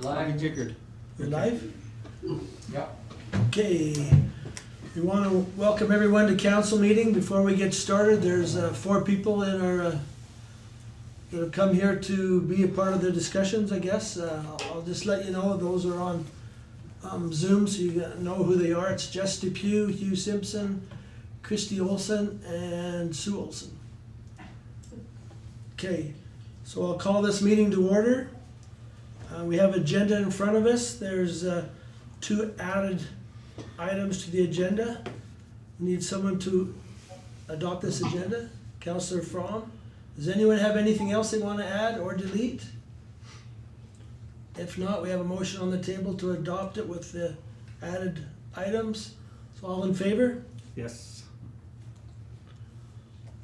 Live jiggered. You're live? Yep. Okay. We want to welcome everyone to council meeting. Before we get started, there's 4 people in our that have come here to be a part of the discussions, I guess. I'll just let you know those are on Zoom, so you know who they are. It's Jess Depew, Hugh Simpson, Christy Olson, and Sue Olson. Okay, so I'll call this meeting to order. We have agenda in front of us. There's 2 added items to the agenda. We need someone to adopt this agenda. Councillor Fromm. Does anyone have anything else they want to add or delete? If not, we have a motion on the table to adopt it with the added items. So all in favor? Yes.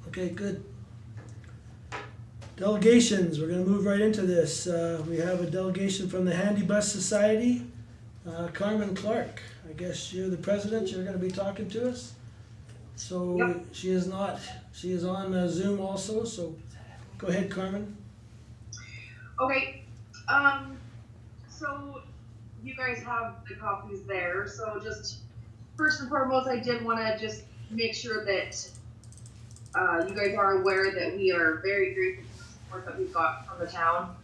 Okay, good. Delegations, we're gonna move right into this. We have a delegation from the Handy Bus Society. Carmen Clark, I guess you're the president, you're gonna be talking to us. So Yep. she is on Zoom also, so go ahead, Carmen. Okay, so you guys have the copies there, so just first and foremost, I did wanna just make sure that you guys are aware that we are very grateful for the support that we've got from the town,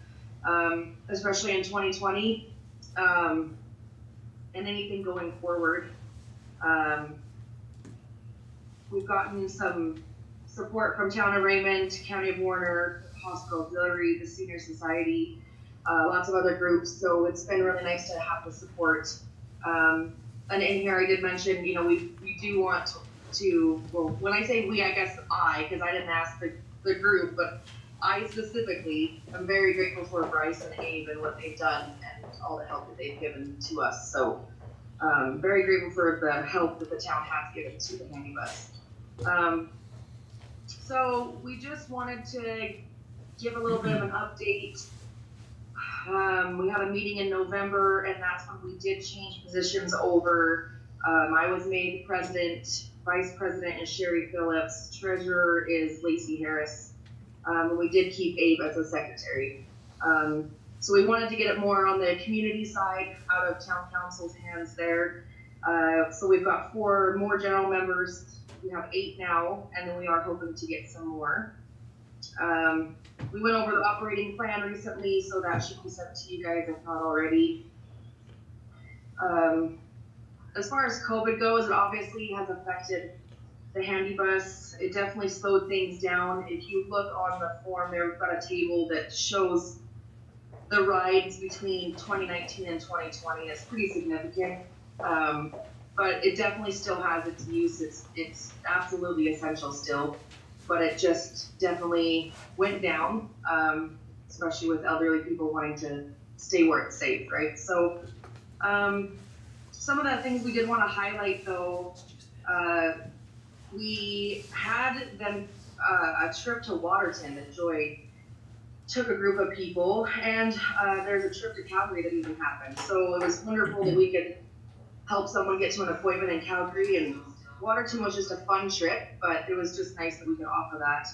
especially in 2020, and anything going forward. We've gotten some support from Town of Raymond, County of Warner, Hospital Auxiliary, the Senior Society, lots of other groups, so it's been really nice to have the support. And in here I did mention, you know, we do want to, well, when I say we, I guess I, because I didn't ask the group, but I specifically am very grateful for Bryce and Abe and what they've done and all the help that they've given to us. So very grateful for the help that the town has given to the Handy Bus. So we just wanted to give a little bit of an update. We had a meeting in November, and that's when we did change positions over. I was made president, vice president is Sherry Phillips, treasurer is Lacey Harris. And we did keep Abe as a secretary. So we wanted to get it more on the community side, out of town council's hands there. So we've got 4 more general members. We have 8 now, and then we are hoping to get some more. We went over the operating plan recently, so that should be sent to you guys if not already. As far as COVID goes, it obviously has affected the Handy Bus. It definitely slowed things down. If you look on the form there, we've got a table that shows the rides between 2019 and 2020. It's pretty significant. But it definitely still has its use. It's absolutely essential still, but it just definitely went down, especially with elderly people wanting to stay where it's safe, right? So some of the things we did want to highlight though, we had them a trip to Waterton that Joy took a group of people, and there's a trip to Calgary that even happened. So it was wonderful that we could help someone get to an appointment in Calgary, and Waterton was just a fun trip, but it was just nice that we could offer that.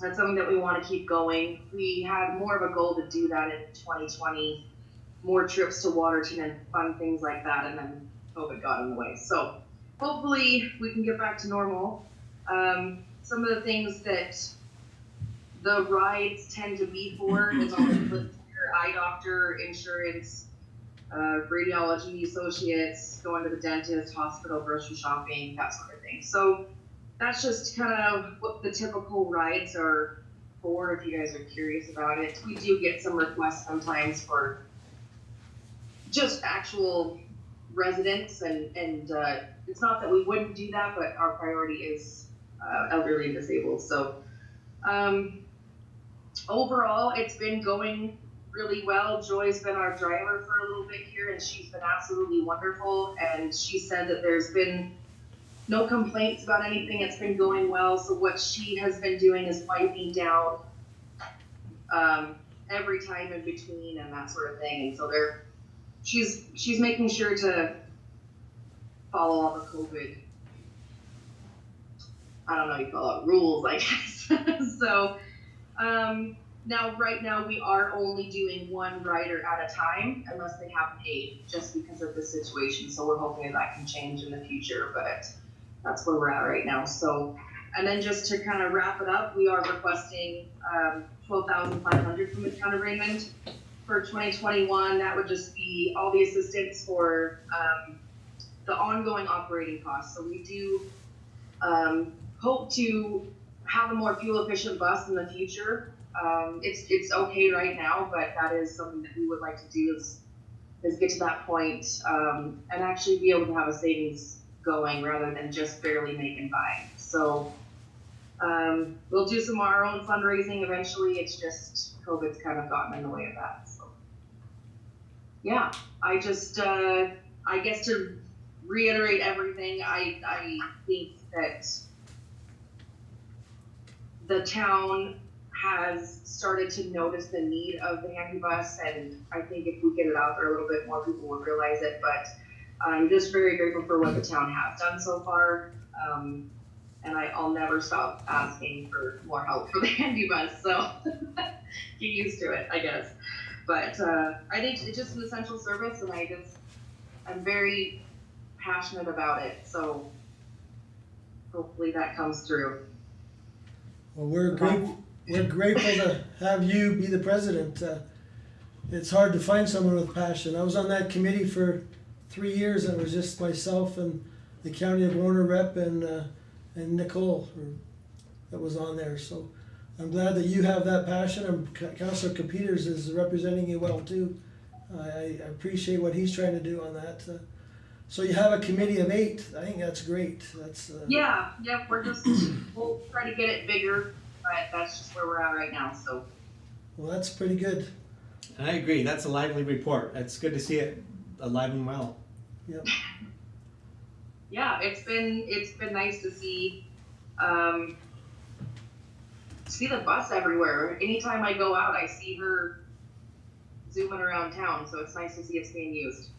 That's something that we want to keep going. We had more of a goal to do that in 2020, more trips to Waterton and fun things like that, and then COVID got in the way. So hopefully we can get back to normal. Some of the things that the rides tend to be for is all your eye doctor, insurance, radiology associates, going to the dentist, hospital, grocery shopping, that sort of thing. So that's just kind of what the typical rides are for, if you guys are curious about it. We do get some requests sometimes for just actual residents, and it's not that we wouldn't do that, but our priority is elderly and disabled. So overall, it's been going really well. Joy's been our driver for a little bit here, and she's been absolutely wonderful. And she said that there's been no complaints about anything. It's been going well. So what she has been doing is wiping down every time in between and that sort of thing. And so she's making sure to follow all the COVID, I don't know, you call it rules, I guess. So Now, right now, we are only doing one rider at a time unless they have an aid, just because of the situation. So we're hoping that can change in the future, but that's where we're at right now. So, and then just to kind of wrap it up, we are requesting $12,500 from the town of Raymond for 2021. That would just be all the assistance for the ongoing operating costs. So we do hope to have a more fuel efficient bus in the future. It's okay right now, but that is something that we would like to do is get to that point, and actually be able to have a savings going rather than just barely making by. So we'll do some of our own fundraising eventually. It's just COVID's kind of gotten in the way of that. So yeah, I just I guess to reiterate everything, I think that the town has started to notice the need of the handy bus, and I think if we get it out there a little bit, more people will realize it. But I'm just very grateful for what the town has done so far, and I'll never stop asking for more help for the handy bus. So get used to it, I guess. But I think it's just an essential service, and I'm very passionate about it. So hopefully that comes through. Well, we're grateful to have you be the president. It's hard to find someone with passion. I was on that committee for 3 years, and it was just myself and the County of Warner rep and Nicole that was on there. So I'm glad that you have that passion, and Councillor Capeters is representing you well too. I appreciate what he's trying to do on that. So you have a committee of 8. I think that's great. That's yeah, we'll try to get it bigger, but that's just where we're at right now. So well, that's pretty good. And I agree, that's a lively report. It's good to see it alive and well. Yep. Yeah, it's been nice to see the bus everywhere. Anytime I go out, I see her zooming around town, so it's nice to see it's being used.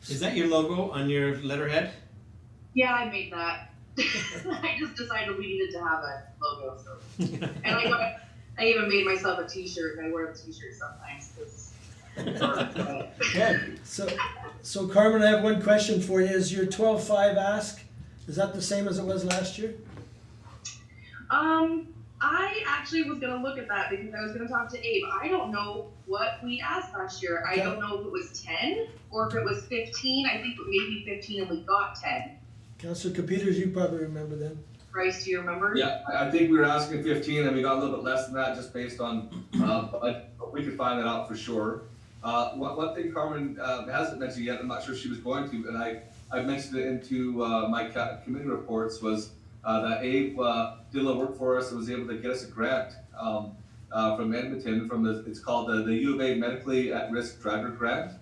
Is that your logo on your letterhead? Yeah, I made that. I just decided we needed to have a logo, so. And I even made myself a t-shirt, and I wear the t-shirt sometimes, because. Good. So Carmen, I have one question for you. Is your 12.5 ask, is that the same as it was last year? I actually was gonna look at that because I was gonna talk to Abe. I don't know what we asked last year. I don't know if it was 10 or if it was 15. I think maybe 15 and we got 10. Councillor Capeters, you probably remember then. Bryce, do you remember? Yeah, I think we were asking 15 and we got a little bit less than that just based on, but we could find that out for sure. One thing Carmen hasn't mentioned yet, I'm not sure she was going to, and I mentioned it into my committee reports, was that Abe did a little work for us and was able to get us a grant from Edmonton, it's called the U of A Medically at Risk Driver Grant,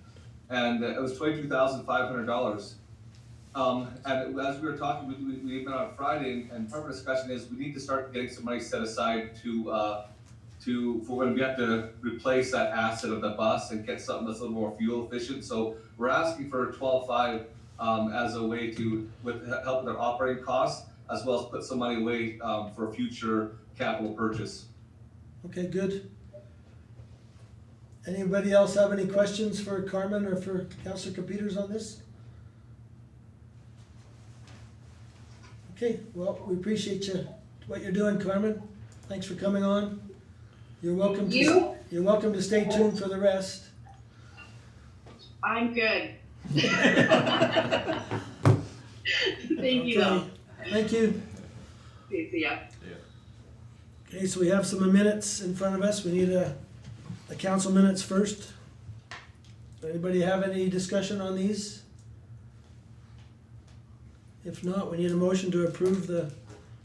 and it was $22,500. And as we were talking, we met on Friday, and part of the discussion is we need to start getting some money set aside for when we have to replace that asset of the bus and get something that's a little more fuel efficient. So we're asking for 12.5 as a way to help with our operating costs, as well as put some money away for a future capital purchase. Okay, good. Anybody else have any questions for Carmen or for Councillor Capeters on this? Okay, well, we appreciate what you're doing, Carmen. Thanks for coming on. You're welcome to stay tuned for the rest. I'm good. Thank you though. Thank you. See ya. Okay, so we have some minutes in front of us. We need the council minutes first. Anybody have any discussion on these? If not, we need a motion to approve the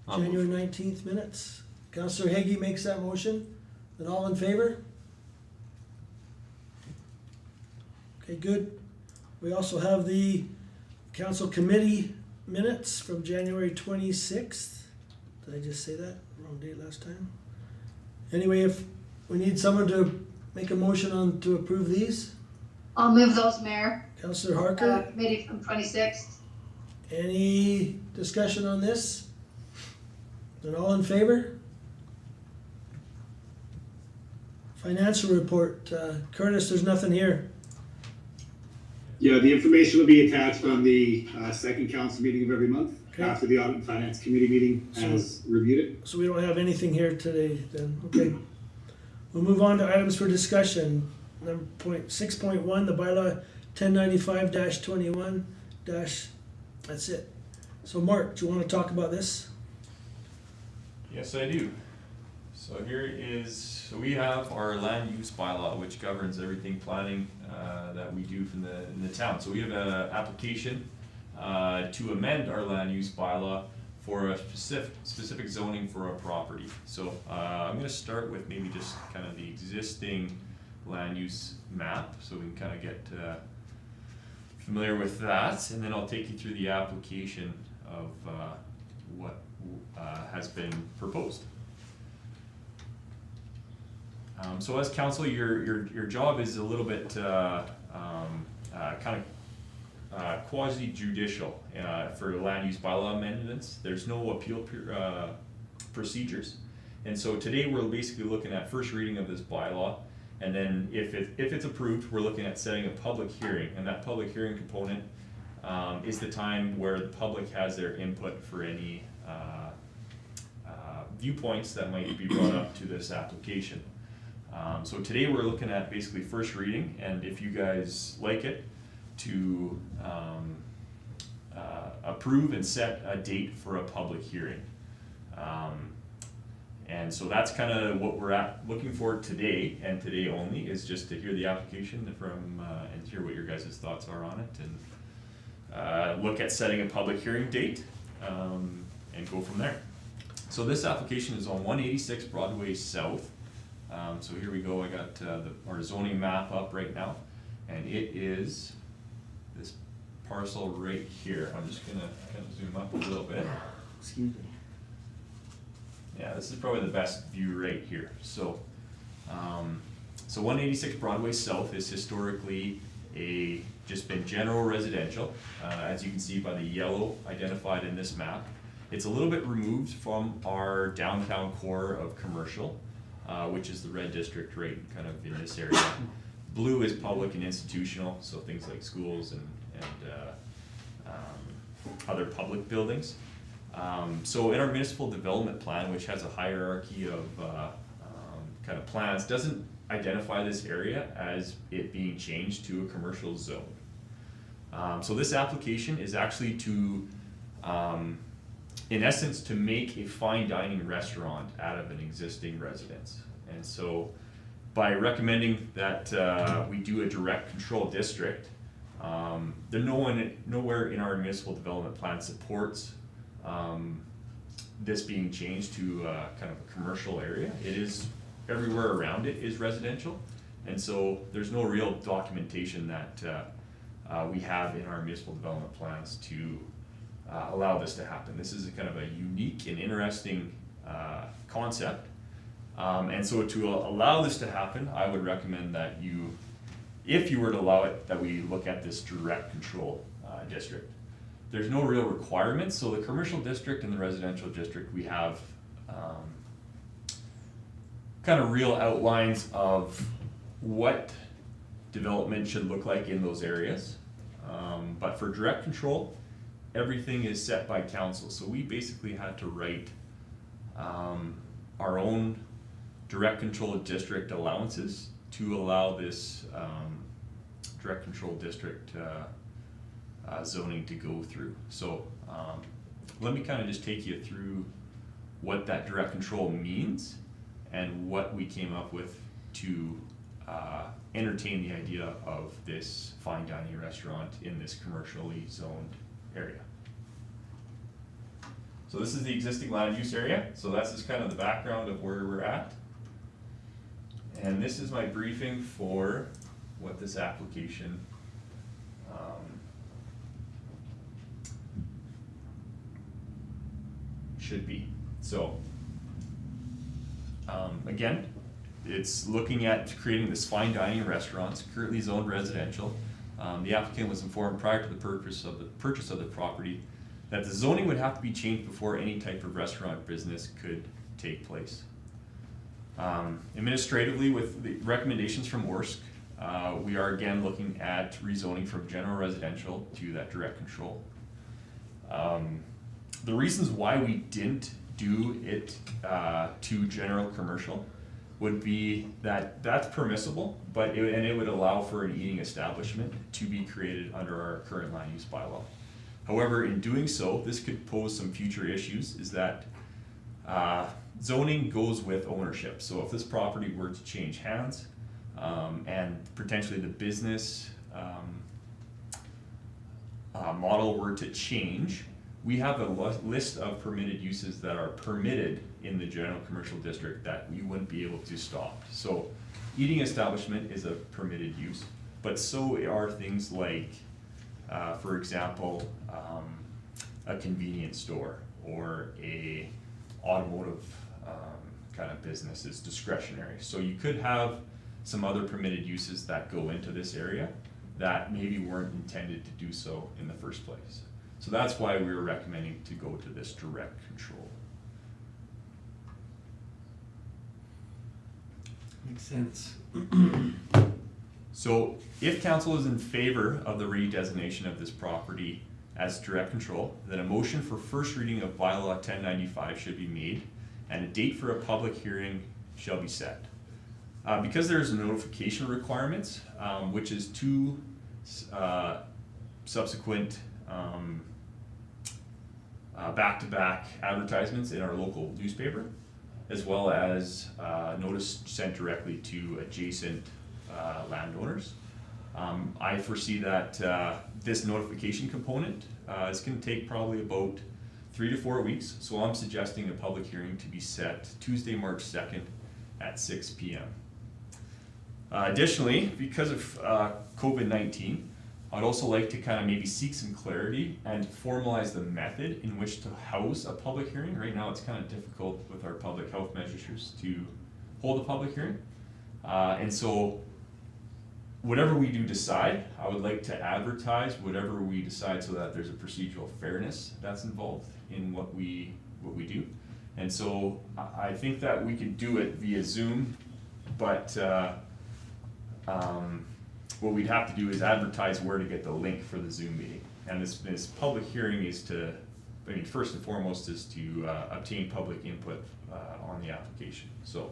January 19th minutes. Councillor Heggie makes that motion. Then all in favor? Okay, good. We also have the council committee minutes from January 26th. Did I just say that? Wrong date last time. Anyway, if we need someone to make a motion to approve these. I'll move those, Mayor. Councillor Harker. Committee from 26th. Any discussion on this? Then all in favor? Financial report, Curtis, there's nothing here. Yeah, the information will be attached on the second council meeting of every month, Okay. after the Audit and Finance Committee meeting has reviewed it. So we don't have anything here today then, okay. We'll move on to items for discussion. Number 6.1, the bylaw 1095-21 that's it. So Mark, do you wanna talk about this? Yes, I do. So here is, so we have our land use bylaw, which governs everything planning that we do in the town. So we have an application to amend our land use bylaw for a specific zoning for a property. So I'm gonna start with maybe just kind of the existing land use map, so we can kind of get familiar with that, and then I'll take you through the application of what has been proposed. So as council, your job is a little bit kind of quasi judicial for land use bylaw amendments. There's no appeal procedures, and so today we're basically looking at first reading of this bylaw, and then if it's approved, we're looking at setting a public hearing, and that public hearing component is the time where the public has their input for any viewpoints that might be brought up to this application. So today we're looking at basically first reading, and if you guys like it, to approve and set a date for a public hearing. And so that's kind of what we're looking for today, and today only, is just to hear the application from, and hear what your guys' thoughts are on it, and look at setting a public hearing date, and go from there. So this application is on 186 Broadway South. So here we go, I got our zoning map up right now, and it is this parcel right here. I'm just gonna kind of zoom up a little bit. Excuse me. Yeah, this is probably the best view right here. So, so 186 Broadway South is historically just been general residential, as you can see by the yellow identified in this map. It's a little bit removed from our downtown core of commercial, which is the red district right kind of in this area. Blue is public and institutional, so things like schools and other public buildings. So in our municipal development plan, which has a hierarchy of kind of plans, doesn't identify this area as it being changed to a commercial zone. So this application is actually to, in essence, to make a fine dining restaurant out of an existing residence. And so by recommending that we do a direct control district, nowhere in our municipal development plan supports this being changed to kind of a commercial area. It is, everywhere around it is residential, and so there's no real documentation that we have in our municipal development plans to allow this to happen. This is a kind of a unique and interesting concept, and so to allow this to happen, I would recommend that you, if you were to allow it, that we look at this direct control district. There's no real requirements, so the commercial district and the residential district, we have kind of real outlines of what development should look like in those areas. But for direct control, everything is set by council, so we basically had to write our own direct control district allowances to allow this direct control district zoning to go through. So let me kind of just take you through what that direct control means and what we came up with to entertain the idea of this fine dining restaurant in this commercially zoned area. So this is the existing land use area, so that's just kind of the background of where we're at. And this is my briefing for what this application should be. So again, it's looking at creating this fine dining restaurant, currently zoned residential. The applicant was informed prior to the purchase of the property that the zoning would have to be changed before any type of restaurant business could take place. Administratively, with the recommendations from ORSC, we are again looking at rezoning from general residential to that direct control. The reasons why we didn't do it to general commercial would be that that's permissible, but it would allow for an eating establishment to be created under our current land use bylaw. However, in doing so, this could pose some future issues, is that zoning goes with ownership. So if this property were to change hands, and potentially the business model were to change, we have a list of permitted uses that are permitted in the general commercial district that we wouldn't be able to stop. So eating establishment is a permitted use, but so are things like, for example, a convenience store or a automotive kind of business is discretionary. So you could have some other permitted uses that go into this area that maybe weren't intended to do so in the first place. So that's why we were recommending to go to this direct control. Makes sense. So if council is in favor of the redesignation of this property as direct control, then a motion for first reading of bylaw 1095 should be made, and a date for a public hearing shall be set. Because there's notification requirements, which is 2 subsequent back-to-back advertisements in our local newspaper, as well as notice sent directly to adjacent landowners. I foresee that this notification component is going to take probably about 3 to 4 weeks, so I'm suggesting a public hearing to be set Tuesday, March 2nd at 6 p.m. Additionally, because of COVID-19, I'd also like to kind of maybe seek some clarity and formalize the method in which to house a public hearing. Right now it's kind of difficult with our public health measures to hold a public hearing. And so whatever we do decide, I would like to advertise whatever we decide so that there's a procedural fairness that's involved in what we do. And so I think that we could do it via Zoom, but what we'd have to do is advertise where to get the link for the Zoom meeting. And this public hearing is to, I mean, first and foremost is to obtain public input on the application. So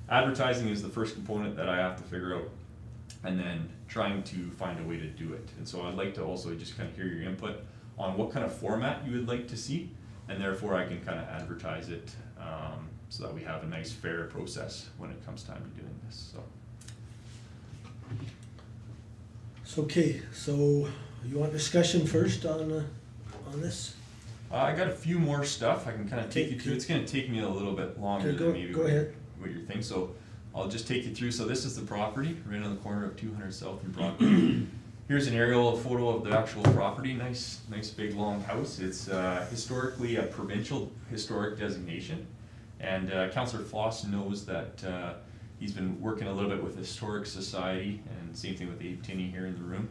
advertising is the first component that I have to figure out, and then trying to find a way to do it. And so I'd like to also just kind of hear your input on what kind of format you would like to see, and therefore I can kind of advertise it so that we have a nice fair process when it comes time to doing this. So. Okay, so you want discussion first on this? I got a few more stuff I can kind of take you through. It's going to take me a little bit longer Okay, than maybe go ahead. what you're thinking. So I'll just take you through. So this is the property right on the corner of 200 South and Broadway. Here's an aerial photo of the actual property. Nice big long house. It's historically a provincial historic designation, and Councillor Floss knows that he's been working a little bit with the Historic Society, and same thing with Abe Tinney here in the room,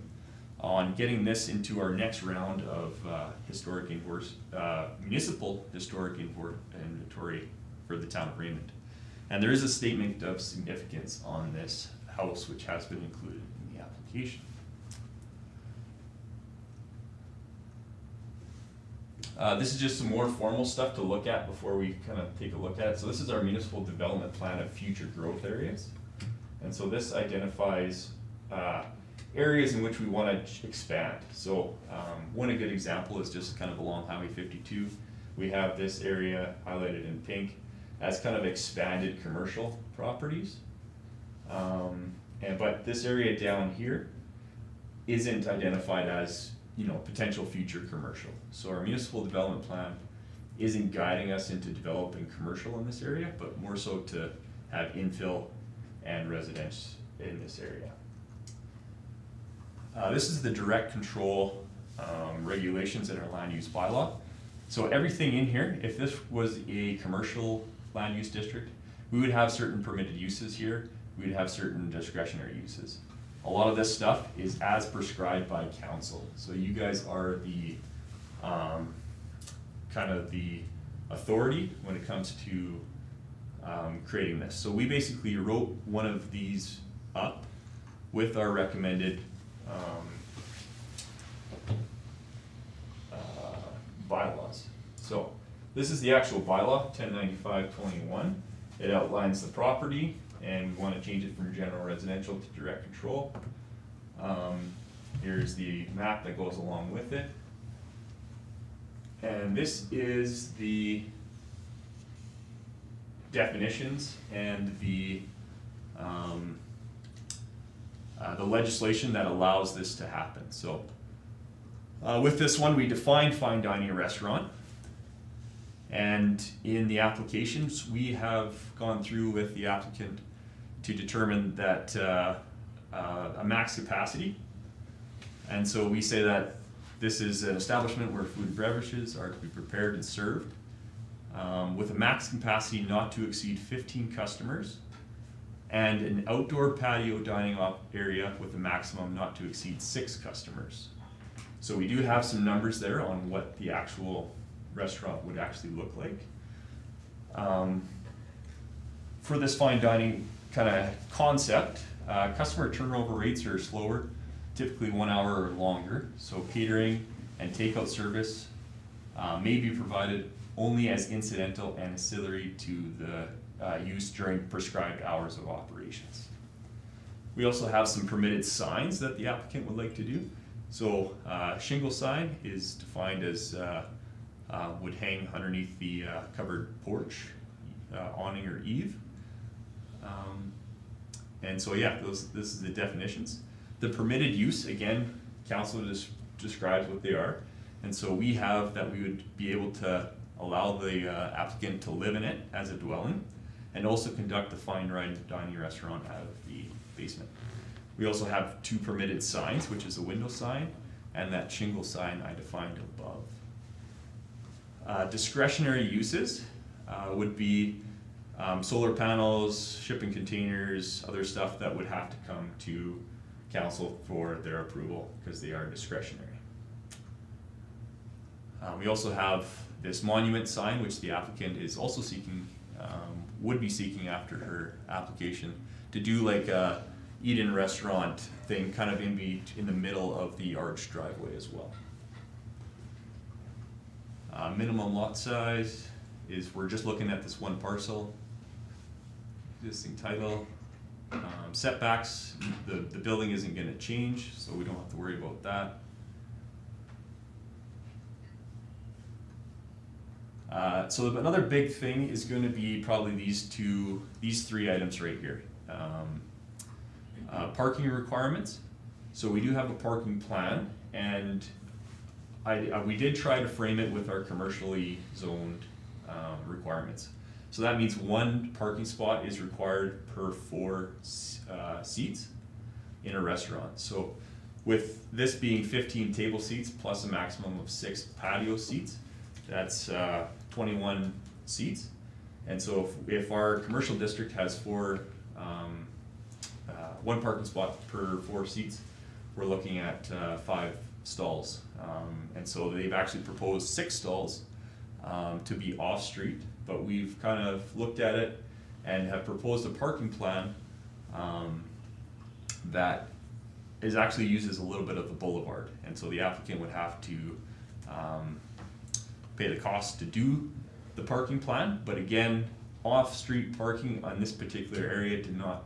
on getting this into our next round of municipal historic inventory for the town of Raymond. And there is a statement of significance on this house which has been included in the application. This is just some more formal stuff to look at before we kind of take a look at it. So this is our municipal development plan of future growth areas. And so this identifies areas in which we want to expand. So one good example is just kind of along Highway 52. We have this area highlighted in pink as kind of expanded commercial properties. But this area down here isn't identified as, you know, potential future commercial. So our municipal development plan isn't guiding us into developing commercial in this area, but more so to have infill and residence in this area. This is the direct control regulations in our land use bylaw. So everything in here, if this was a commercial land use district, we would have certain permitted uses here, we'd have certain discretionary uses. A lot of this stuff is as prescribed by council. So you guys are the kind of the authority when it comes to creating this. So we basically wrote one of these up with our recommended bylaws. So this is the actual bylaw, 1095-21. It outlines the property, and we want to change it from general residential to direct control. Here's the map that goes along with it. And this is the definitions and the legislation that allows this to happen. So with this one, we defined fine dining restaurant. And in the applications, we have gone through with the applicant to determine that a max capacity. And so we say that this is an establishment where food and beverages are to be prepared and served with a max capacity not to exceed 15 customers, and an outdoor patio dining area with a maximum not to exceed 6 customers. So we do have some numbers there on what the actual restaurant would actually look like. For this fine dining kind of concept, customer turnover rates are slower, typically 1 hour or longer. So catering and takeout service may be provided only as incidental and ancillary to the use during prescribed hours of operations. We also have some permitted signs that the applicant would like to do. So shingle sign is defined as would hang underneath the covered porch, awning or eave. And so yeah, this is the definitions. The permitted use, again, council just describes what they are. And so we have that we would be able to allow the applicant to live in it as a dwelling, and also conduct the fine dining restaurant out of the basement. We also have 2 permitted signs, which is a window sign and that shingle sign I defined above. Discretionary uses would be solar panels, shipping containers, other stuff that would have to come to council for their approval because they are discretionary. We also have this monument sign, which the applicant is also seeking, would be seeking after her application, to do like a eat-in restaurant thing, kind of in the middle of the arched driveway as well. Minimum lot size is, we're just looking at this one parcel. Existing title. Setbacks, the building isn't gonna change, so we don't have to worry about that. So another big thing is gonna be probably these 3 items right here. Parking requirements. So we do have a parking plan, and we did try to frame it with our commercially zoned requirements. So that means 1 parking spot is required per 4 seats in a restaurant. So with this being 15 table seats plus a maximum of 6 patio seats, that's 21 seats. And so if our commercial district has 1 parking spot per 4 seats, we're looking at 5 stalls. And so they've actually proposed 6 stalls to be off-street, but we've kind of looked at it and have proposed a parking plan that is actually uses a little bit of the boulevard. And so the applicant would have to pay the cost to do the parking plan, but again, off-street parking on this particular area did not,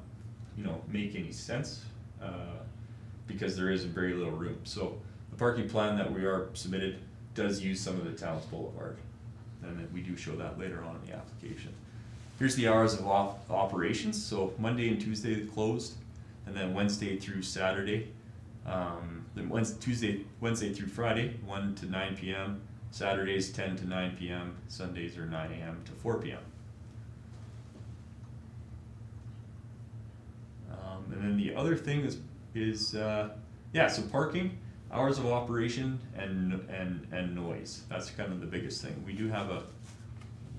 make any sense because there is very little room. So the parking plan that we are submitted does use some of the town's boulevard, and we do show that later on in the application. Here's the hours of operations. So Monday and Tuesday closed, and then Wednesday through Saturday. Then Wednesday through Friday, 1 to 9 p.m. Saturdays 10 to 9 p.m. Sundays are 9 a.m. to 4 p.m. And then the other thing is so parking, hours of operation, and noise. That's kind of the biggest thing. We do have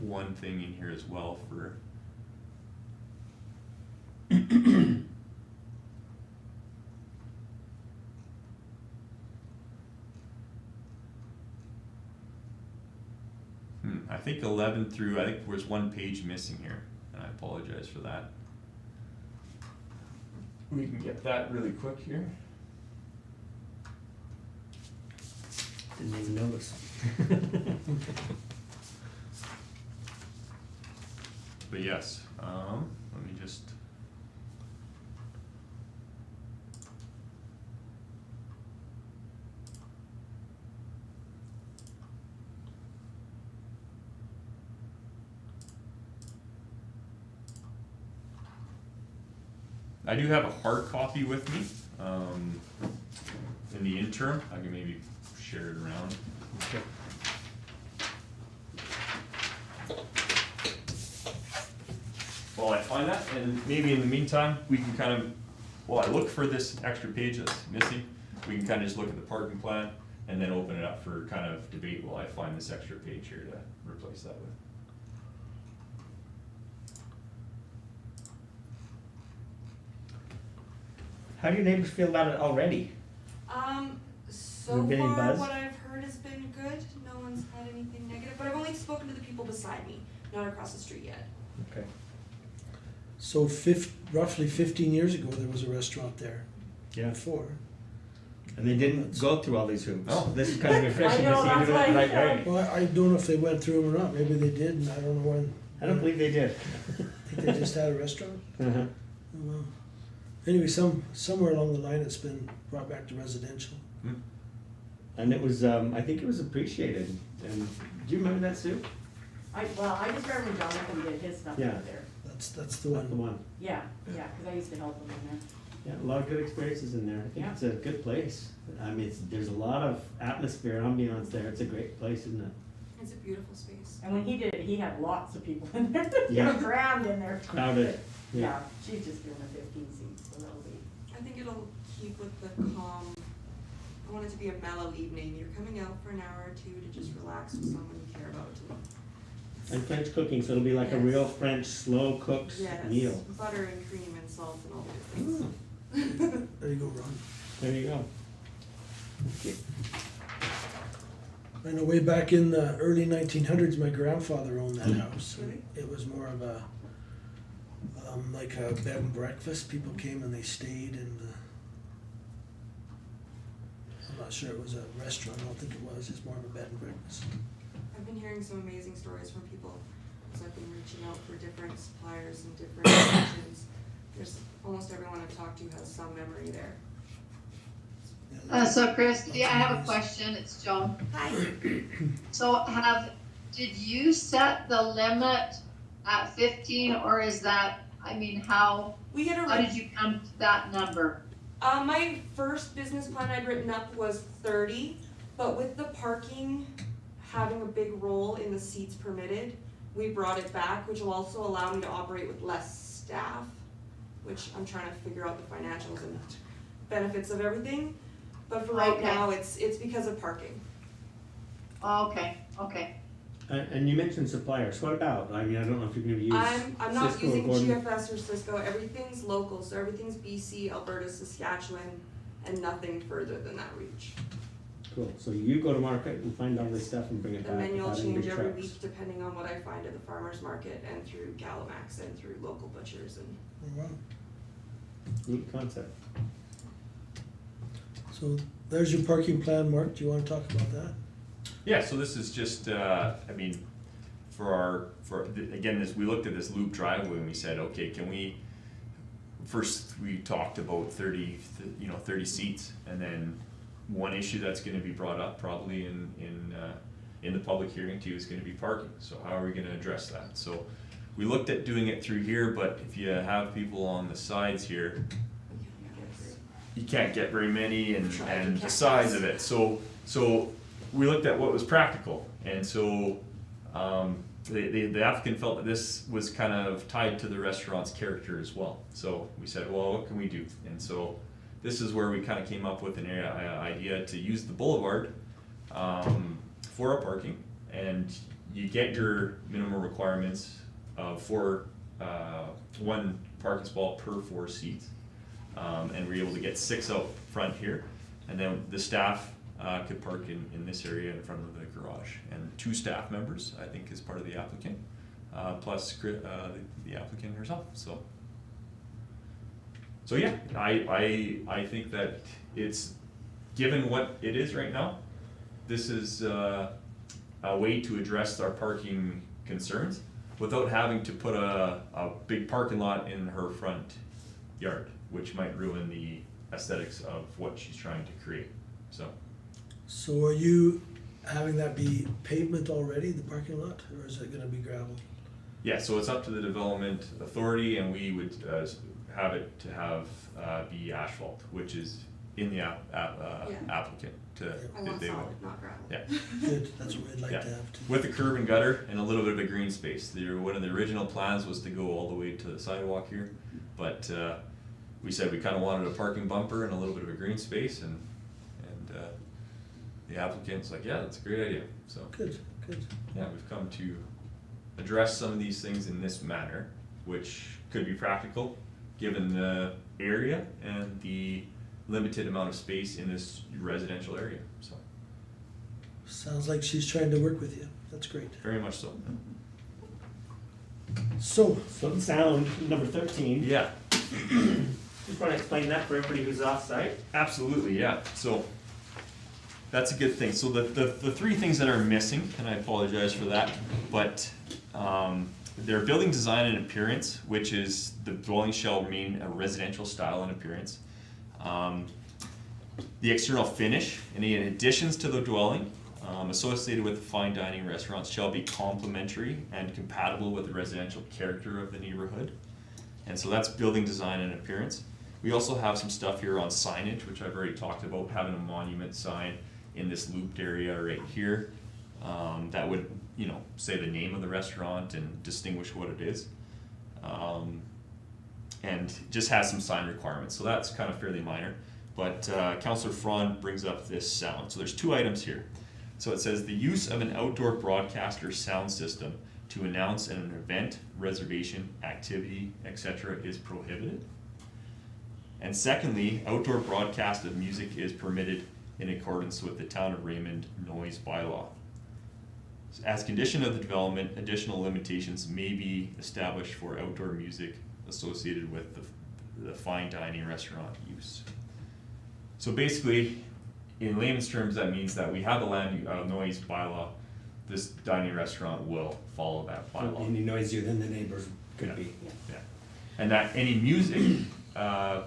one thing in here as well for I think 11 through, I think there's 1 page missing here, and I apologize for that. We can get that really quick here. Didn't even notice. But yes, let me just. I do have a hard copy with me, in the interim, I can maybe share it around. Okay. While I find that, and maybe in the meantime, we can kind of, while I look for this extra page that's missing, we can kind of just look at the parking plan and then open it up for kind of debate while I find this extra page here to replace that with. How do your neighbors feel about it already? So There been any far buzz? what I've heard has been good. No one's had anything negative, but I've only spoken to the people beside me, not across the street yet. Okay. So roughly 15 years ago, there was a restaurant there Yeah. before. And they didn't go through all these hoops. No. This is kind of refreshing I know, to see you that's do it why the I right said- way. Well, I don't know if they went through them or not, maybe they did, and I don't know when. I don't believe they did. I think they just had a restaurant. Uh-huh. Oh, well. Anyway, somewhere along the line, it's been brought back to residential. And it was, I think it was appreciated. And do you remember that, Sue? I just remember when Jonathan did his stuff Yeah. out there. That's the That's the one. one. Yeah, cause I used to help him in there. Yeah, a lot of good experiences in there. I think Yeah. it's a good place. I mean, there's a lot of atmosphere, ambiance there. It's a great place, isn't it? It's a beautiful space. And when he did it, he had lots of people in there, Yeah. crammed in there. Crowded, yeah. Yeah, she's just doing a 15 seats, so that'll be. I think it'll keep with the calm. I want it to be a mellow evening. You're coming out for an hour or two to just relax with someone you care about. And French cooking, so it'll be like a Yes. real French, slow cooked Yes, meal. butter and cream and salt and all the good things. There you go, Ron. There you go. Okay. I know way back in the early 1900s, my grandfather owned that house. Really? It was more of a, like a bed and breakfast. People came and they stayed, and I'm not sure it was a restaurant. I don't think it was. It's more of a bed and breakfast. I've been hearing some amazing stories from people as I've been reaching out for different suppliers and different locations. There's almost everyone I've talked to has some memory there. So Chris, I have a question, it's Joan. Hi. So did you set the limit at 15, or is that, how We had did you come to that number? my first business plan I'd written up was 30, but with the parking having a big role in the seats permitted, we brought it back, which will also allow me to operate with less staff, which I'm trying to figure out the financials and benefits of everything. But for right Okay. now, it's because of parking. Oh, okay. And you mentioned suppliers. What about? I mean, I don't know if you're gonna use I'm not Cisco or using Gordon. GFS or Cisco, everything's local, so everything's BC, Alberta, Saskatchewan, and nothing further than that reach. Cool. So you go to market and find all this stuff and bring it The back menu will without any change big every trucks. week depending on what I find at the farmer's market and through Gallamax and through local butchers and. Oh, wow. Neat concept. So there's your parking plan, Mark. Do you want to talk about that? Yeah, so this is just, again, we looked at this loop driveway and we said, okay, can we, first we talked about 30 seats, and then one issue that's gonna be brought up probably in the public hearing too is gonna be parking. So how are we gonna address that? So we looked at doing it through here, but if you have people on the sides here, you can't get very many and the size of it, so we looked at what was practical, and so the applicant felt that this was kind of tied to the restaurant's character as well. So we said, well, what can we do? And so this is where we kind of came up with an idea to use the boulevard for our parking, and you get your minimum requirements for one parking spot per 4 seats. And we're able to get 6 out front here, and then the staff could park in this area in front of the garage, and 2 staff members, I think, is part of the applicant. plus the applicant herself, so. So yeah, I think that it's, given what it is right now, this is a way to address our parking concerns without having to put a big parking lot in her front yard, which might ruin the aesthetics of what she's trying to create, so. So are you having that be pavement already, the parking lot, or is it gonna be gravel? Yeah, so it's up to the development authority, and we would have it to have be asphalt, which is in the applicant to, I if want they solid, would. not gravel. Yeah. Good, that's what we'd like Yeah. to have too. With a curb and gutter and a little bit of a green space. One of the original plans was to go all the way to the sidewalk here, but we said we kind of wanted a parking bumper and a little bit of a green space, and the applicant's like, yeah, that's a great idea. So Good, good. yeah, we've come to address some of these things in this manner, which could be practical given the area and the limited amount of space in this residential area. So Sounds like she's trying to work with you. That's great. very much so. So, So the sound, number 13. Yeah. Just want to explain that for everybody who's off site. Absolutely, yeah. So that's a good thing. So the three things that are missing, and I apologize for that, but they're building design and appearance, which is the dwelling shall remain a residential style and appearance. The external finish, any additions to the dwelling associated with the fine dining restaurants shall be complementary and compatible with the residential character of the neighborhood. And so that's building design and appearance. We also have some stuff here on signage, which I've already talked about, having a monument sign in this looped area right here, that would, say the name of the restaurant and distinguish what it is. And just has some sign requirements, so that's kind of fairly minor. But Councillor Fraun brings up this sound. So there's two items here. So it says the use of an outdoor broadcaster sound system to announce an event, reservation, activity, etc. is prohibited. And secondly, outdoor broadcast of music is permitted in accordance with the Town of Raymond noise bylaw. As condition of the development, additional limitations may be established for outdoor music associated with the fine dining restaurant use. So basically, in layman's terms, that means that we have the land noise bylaw. This dining restaurant will follow that bylaw. Any noisier than the neighbors could be. Yeah. And that any music, there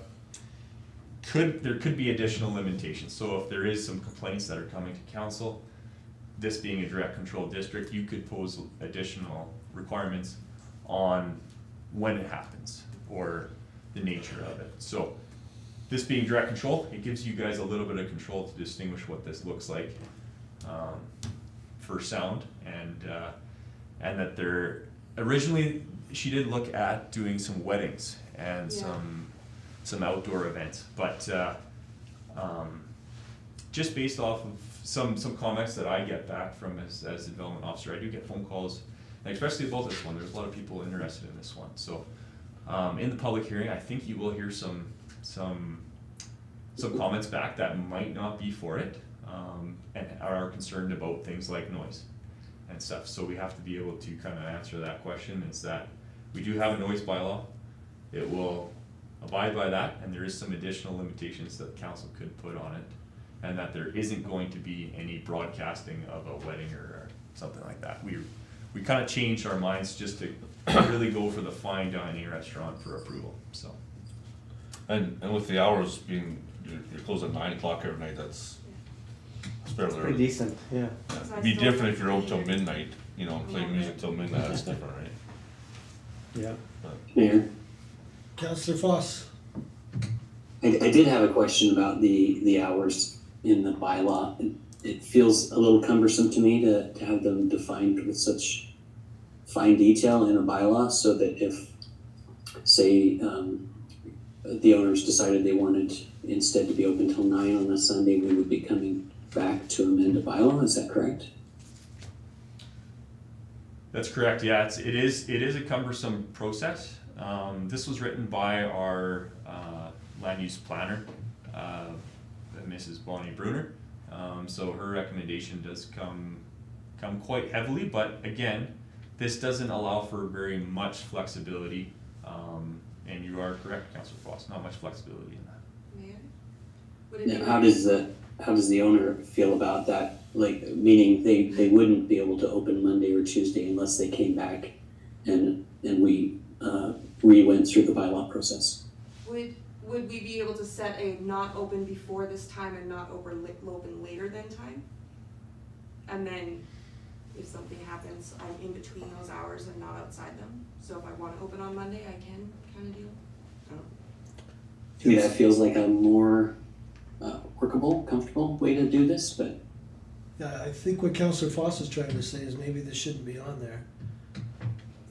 could be additional limitations. So if there is some complaints that are coming to council, this being a direct control district, you could pose additional requirements on when it happens or the nature of it. So this being direct control, it gives you guys a little bit of control to distinguish what this looks like for sound, and that there originally she did look at doing some weddings and some outdoor events, but just based off of some comments that I get back from as a development officer, I do get phone calls, and especially about this one. There's a lot of people interested in this one. So in the public hearing, I think you will hear some comments back that might not be for it, and are concerned about things like noise and stuff. So we have to be able to kind of answer that question. Is that we do have a noise bylaw. It will abide by that, and there is some additional limitations that the council could put on it, and that there isn't going to be any broadcasting of a wedding or something like that. We kind of changed our minds just to really go for the fine dining restaurant for approval, so. And with the hours being, you're closed at 9 o'clock every night, that's fairly Pretty early. decent, yeah. It'd be different if you're out till midnight, playing music till midnight, that's different, right? Yeah. Mayor, Councillor Foss. I did have a question about the hours in the bylaw. It feels a little cumbersome to me to have them defined with such fine detail in a bylaw, so that if, say, the owners decided they wanted instead to be open till 9 on a Sunday, we would be coming back to amend a bylaw, is that correct? That's correct, yeah, it is a cumbersome process. This was written by our land use planner, Mrs. Bonnie Bruner. So her recommendation does come quite heavily, but again, this doesn't allow for very much flexibility, and you are correct, Councilor Foss, not much flexibility in that. May I? Would it Now, be how does the owner feel about that? Like, meaning they wouldn't be able to open Monday or Tuesday unless they came back and we went through the bylaw process. Would we be able to set a not open before this time and not open later than time? And then if something happens, I'm in between those hours and not outside them. So if I wanna open on Monday, I can, kind of deal. I don't know. To me, that feels like a more workable, comfortable way to do this, but Yeah, I think what Councillor Foss is trying to say is maybe this shouldn't be on there,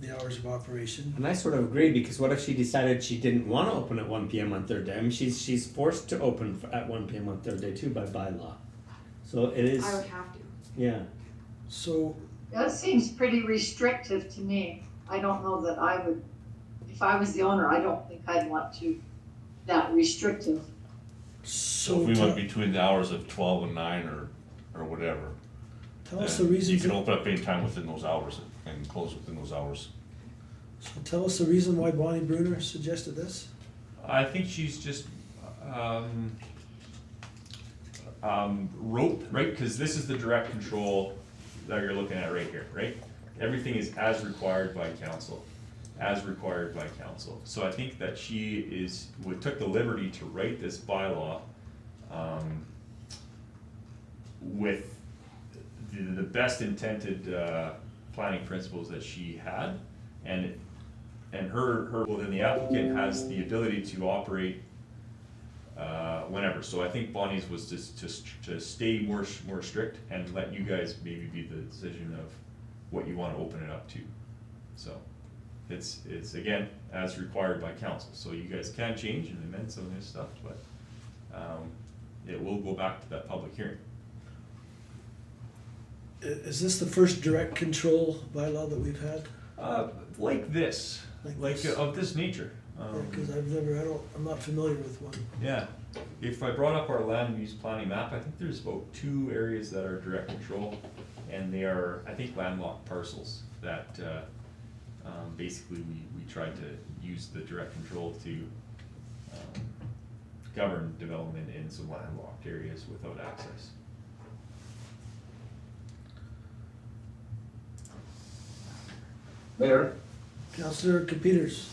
the hours of operation. And I sort of agree, because what if she decided she didn't want to open at 1 p.m. on third day? I mean, she's forced to open at 1 p.m. on third day too by bylaw. So it is, I would have to. yeah. So, That seems pretty restrictive to me. I don't know that I would, if I was the owner, I don't think I'd want to, that restrictive. So if we tell went between the hours of 12 and 9 or whatever, us the then you reasons, can open up any time within those hours and close within those hours. so tell us the reason why Bonnie Bruner suggested this. I think she's just, wrote, right, because this is the direct control that you're looking at right here, right? Everything is as required by council, as required by council. So I think that she took the liberty to write this bylaw, with the best intended, planning principles that she had. And well, then the applicant has the ability to operate whenever. So I think Bonnie's was just to stay more strict and let you guys maybe be the decision of what you want to open it up to. So it's again, as required by council. So you guys can change and amend some of this stuff, but it will go back to that public hearing. Is this the first direct control bylaw that we've had? Like this, like this? of this nature. Because I'm not familiar with one. Yeah, if I brought up our land use planning map, I think there's about 2 areas that are direct control, and they are, I think, landlocked parcels that basically we tried to use the direct control to govern development in some landlocked areas without access. Mayor, Councillor Peters.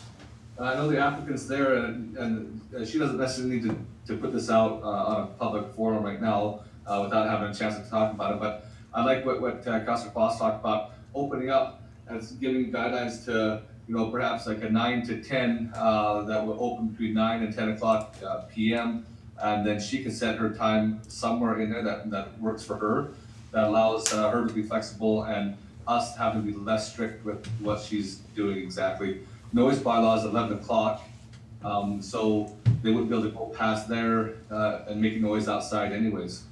I know the applicant's there and she doesn't necessarily need to put this out on a public forum right now without having a chance to talk about it, but I like what Councilor Foss talked about, opening up and giving guidelines to, perhaps like a 9 to 10 that will open between 9 and 10 o'clock PM. And then she can set her time somewhere in there that works for her, that allows her to be flexible and us having to be less strict with what she's doing exactly. Noise bylaw is 11 o'clock, so they wouldn't be able to go past there and make noise outside anyways.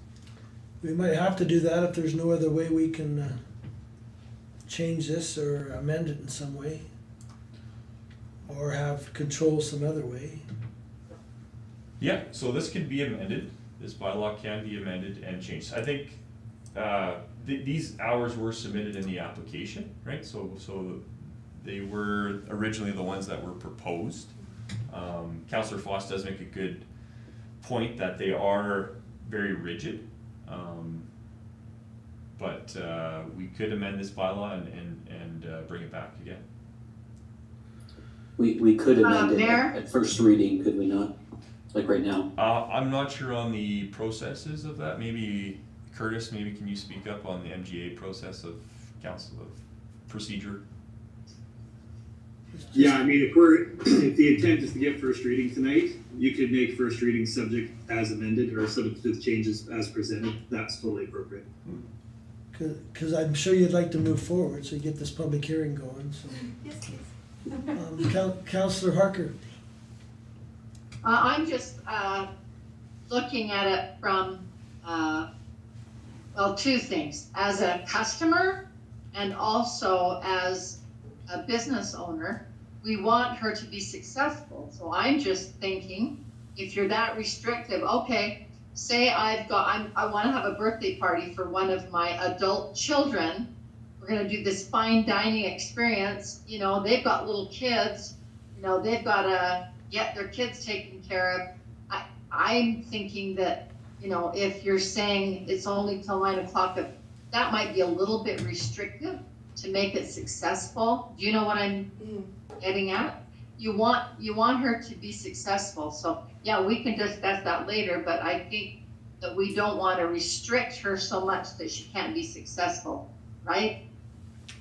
We might have to do that if there's no other way we can change this or amend it in some way. Or have control some other way. Yeah, so this can be amended, this bylaw can be amended and changed. I think these hours were submitted in the application, right? So they were originally the ones that were proposed. Councillor Foss does make a good point that they are very rigid. But we could amend this bylaw and bring it back again. we could amend it Mayor? at first reading, could we not? Like right now? I'm not sure on the processes of that. Maybe Curtis, can you speak up on the MGA process of council of procedure? Yeah, I mean, if the intent is to get first reading tonight, you could make first reading subject as amended or subject to the changes as presented. That's totally appropriate. Because I'm sure you'd like to move forward, so you get this public hearing going, so. Yes, please. Councillor Harker. I'm just looking at it from, 2 things. As a customer and also as a business owner, we want her to be successful. So I'm just thinking, if you're that restrictive, okay, say I want to have a birthday party for one of my adult children. We're gonna do this fine dining experience, you know, they've got little kids, you know, they've gotta get their kids taken care of. I'm thinking that, you know, if you're saying it's only till 9 o'clock, that might be a little bit restrictive to make it successful. Do you know what I'm getting at? You want her to be successful, so yeah, we can discuss that later, but I think that we don't wanna restrict her so much that she can't be successful, right?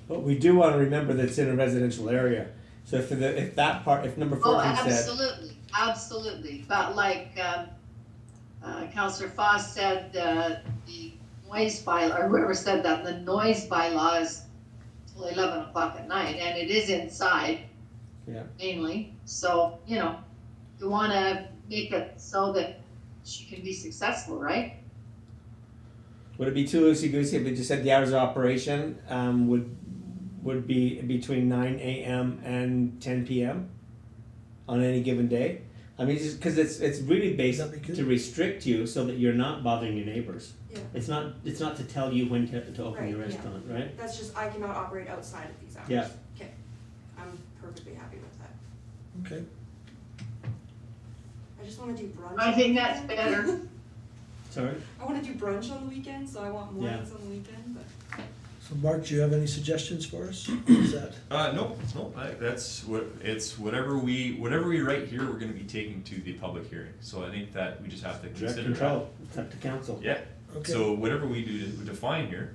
But we do wanna remember that it's in a residential area, so if that part, if number Oh, 14 said, absolutely, but like, Counselor Foss said, the noise bylaw, or whoever said that, the noise bylaw is till 11 o'clock at night, and it is inside. Yeah. Mainly, so, you know, you wanna make it so that she can be successful, right? would it be too loosey-goosey if we just said the hours of operation, would be between 9 AM and 10 PM on any given day? I mean, just, cause it's really based That'd be good. to restrict you so that you're not bothering your neighbors. Yeah. It's not to tell you when to open Right, your yeah. restaurant, right? That's just, I cannot operate outside of these hours. Yeah. Okay, I'm perfectly happy with that. Okay. I just wanna do brunch. I on think the that's weekend. better. Sorry? I wanna do brunch on the weekend, so I want mornings on the weekend, but. So Mark, do you have any suggestions for us? Is that, No, that's whatever we write here, we're gonna be taking to the public hearing, so I think that we just have to Direct consider that. control, it's up to council. Yeah, okay, so whatever we do to define here,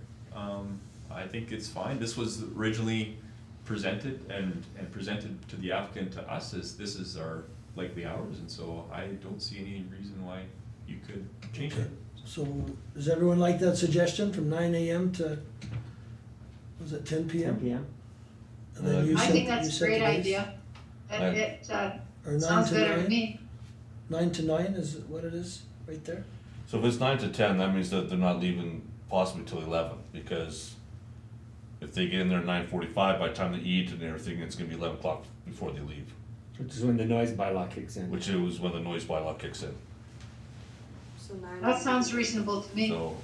I think it's fine, this was originally presented and presented to the applicant to us as this is our likely hours, and so I don't see any reason why you could change Okay. it. so does everyone like that suggestion from 9 AM to, was it 10 10 PM? PM? And then you I set- think you that's a set great the days? idea. It Or 9 sounds to better to 9? me. 9 to 9 is what it is, right there? So if it's 9 to 10, that means that they're not leaving possibly till 11, because if they get in there at 9:45, by the time they eat and everything, it's gonna be 11 o'clock before they leave, Which is when the noise bylaw kicks in. which is when the noise bylaw kicks in. So 9. That sounds reasonable to me. So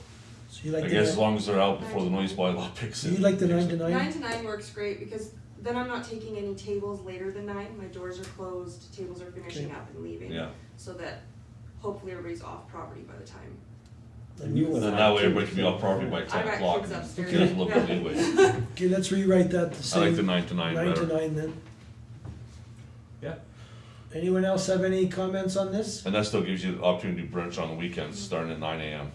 So you I like guess the, as long as they're out before the noise bylaw kicks in. you like the 9 to 9? 9 to 9 works great, because then I'm not taking any tables later than 9, my doors are closed, tables are finishing Okay. up and leaving. Yeah, So that hopefully everybody's off property by the time. And you and went then on that way too, everybody can be so- off property by 10 I got o'clock. kids and upstairs. Give us a little bit of leeway. Okay, let's rewrite that the I same. like the 9 to 9 9 to better. 9 then. Yeah. Anyone else have any comments on this? And that still gives you the opportunity to brunch on the weekends, starting at 9 AM.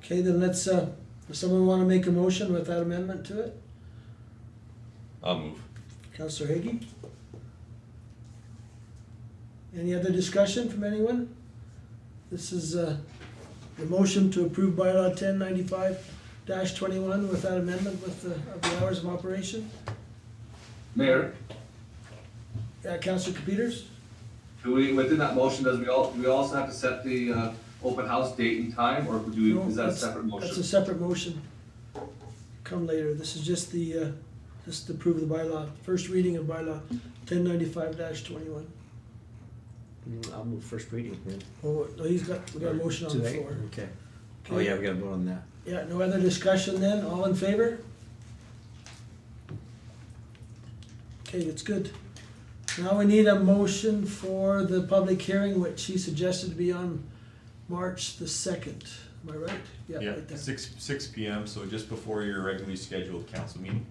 Okay, then let's, does someone wanna make a motion with that amendment to it? I'll move. Counselor Hagee? Any other discussion from anyone? This is, the motion to approve bylaw 1095-21 with that amendment with of the hours of operation. Mayor, Counselor Peters? do we, within that motion, do we also have to set the, open house date and time, or do we, No, is that a that's- separate motion? That's a separate motion. Come later. This is just the, just to approve the bylaw, first reading of bylaw 1095-21. I'll move first reading, then. Oh, no, we got a motion on the Too late? floor. Okay. Oh, yeah, we gotta vote on that. Yeah, no other discussion then, all in favor? Okay, that's good. Now we need a motion for the public hearing, which he suggested to be on March the 2nd, am I right? Yeah, right there. 6 PM, so just before your regularly scheduled council meeting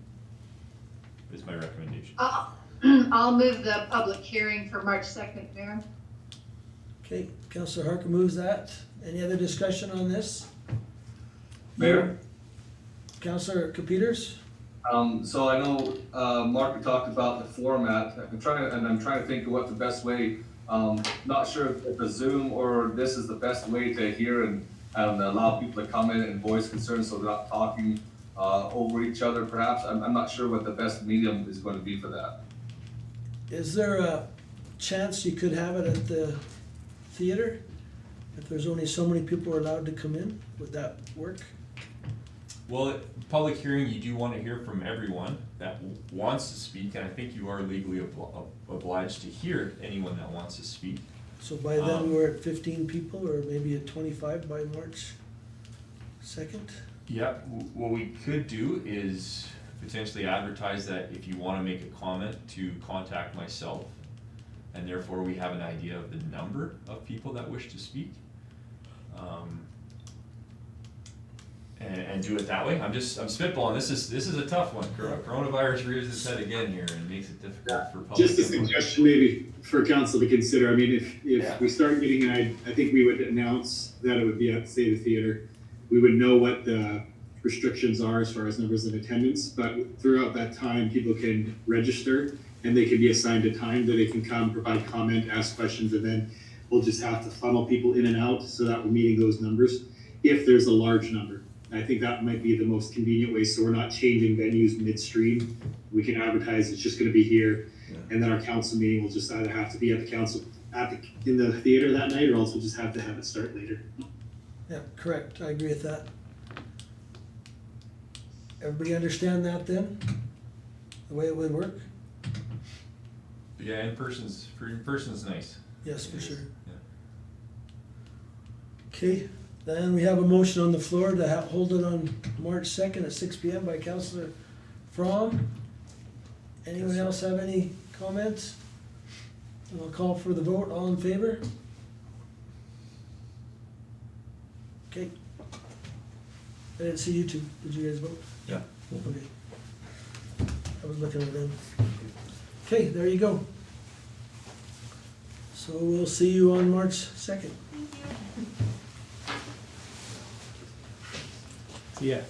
is my recommendation. I'll move the public hearing for March 2nd, Mayor. Okay, Counselor Harker moves that. Any other discussion on this? Mayor? Counselor Peters? So I know, Mark, we talked about the format, I'm trying to think of what the best way, not sure if a Zoom or this is the best way to hear and allow people to come in and voice concerns so they're not talking, over each other perhaps. I'm not sure what the best medium is going to be for that. Is there a chance you could have it at the theater? If there's only so many people allowed to come in, would that work? Well, public hearing, you do wanna hear from everyone that wants to speak, and I think you are legally obliged to hear anyone that wants to speak. So by then, we're at 15 people, or maybe at 25 by March 2nd? Yep, what we could do is potentially advertise that if you wanna make a comment, to contact myself. And therefore, we have an idea of the number of people that wish to speak. And do it that way. I'm spitballing. This is a tough one. Coronavirus rears its head again here and makes it difficult for public. Just a input. suggestion maybe for council to consider. I mean, if Yeah. we start getting, I think we would announce that it would be at, say, the theater. We would know what the restrictions are as far as numbers in attendance, but throughout that time, people can register and they can be assigned a time that they can come, provide comment, ask questions, and then we'll just have to funnel people in and out so that we're meeting those numbers if there's a large number. I think that might be the most convenient way, so we're not changing venues midstream. We can advertise it's just gonna be here, and then our council meeting will just either have to be at the council, in the theater that night, or else we'll just have to have it start later. Yeah, correct, I agree with that. Everybody understand that then? The way it would work? Yeah, in person's nice. Yes, for sure. Yeah. Okay, then we have a motion on the floor to hold it on March 2nd at 6 PM by Councillor Fromm. Anyone else have any comments? I'll call for the vote, all in favor? Okay. I didn't see you two, did you guys vote? Yeah. Okay. I was looking at them. Okay, there you go. So we'll see you on March 2nd. Yeah.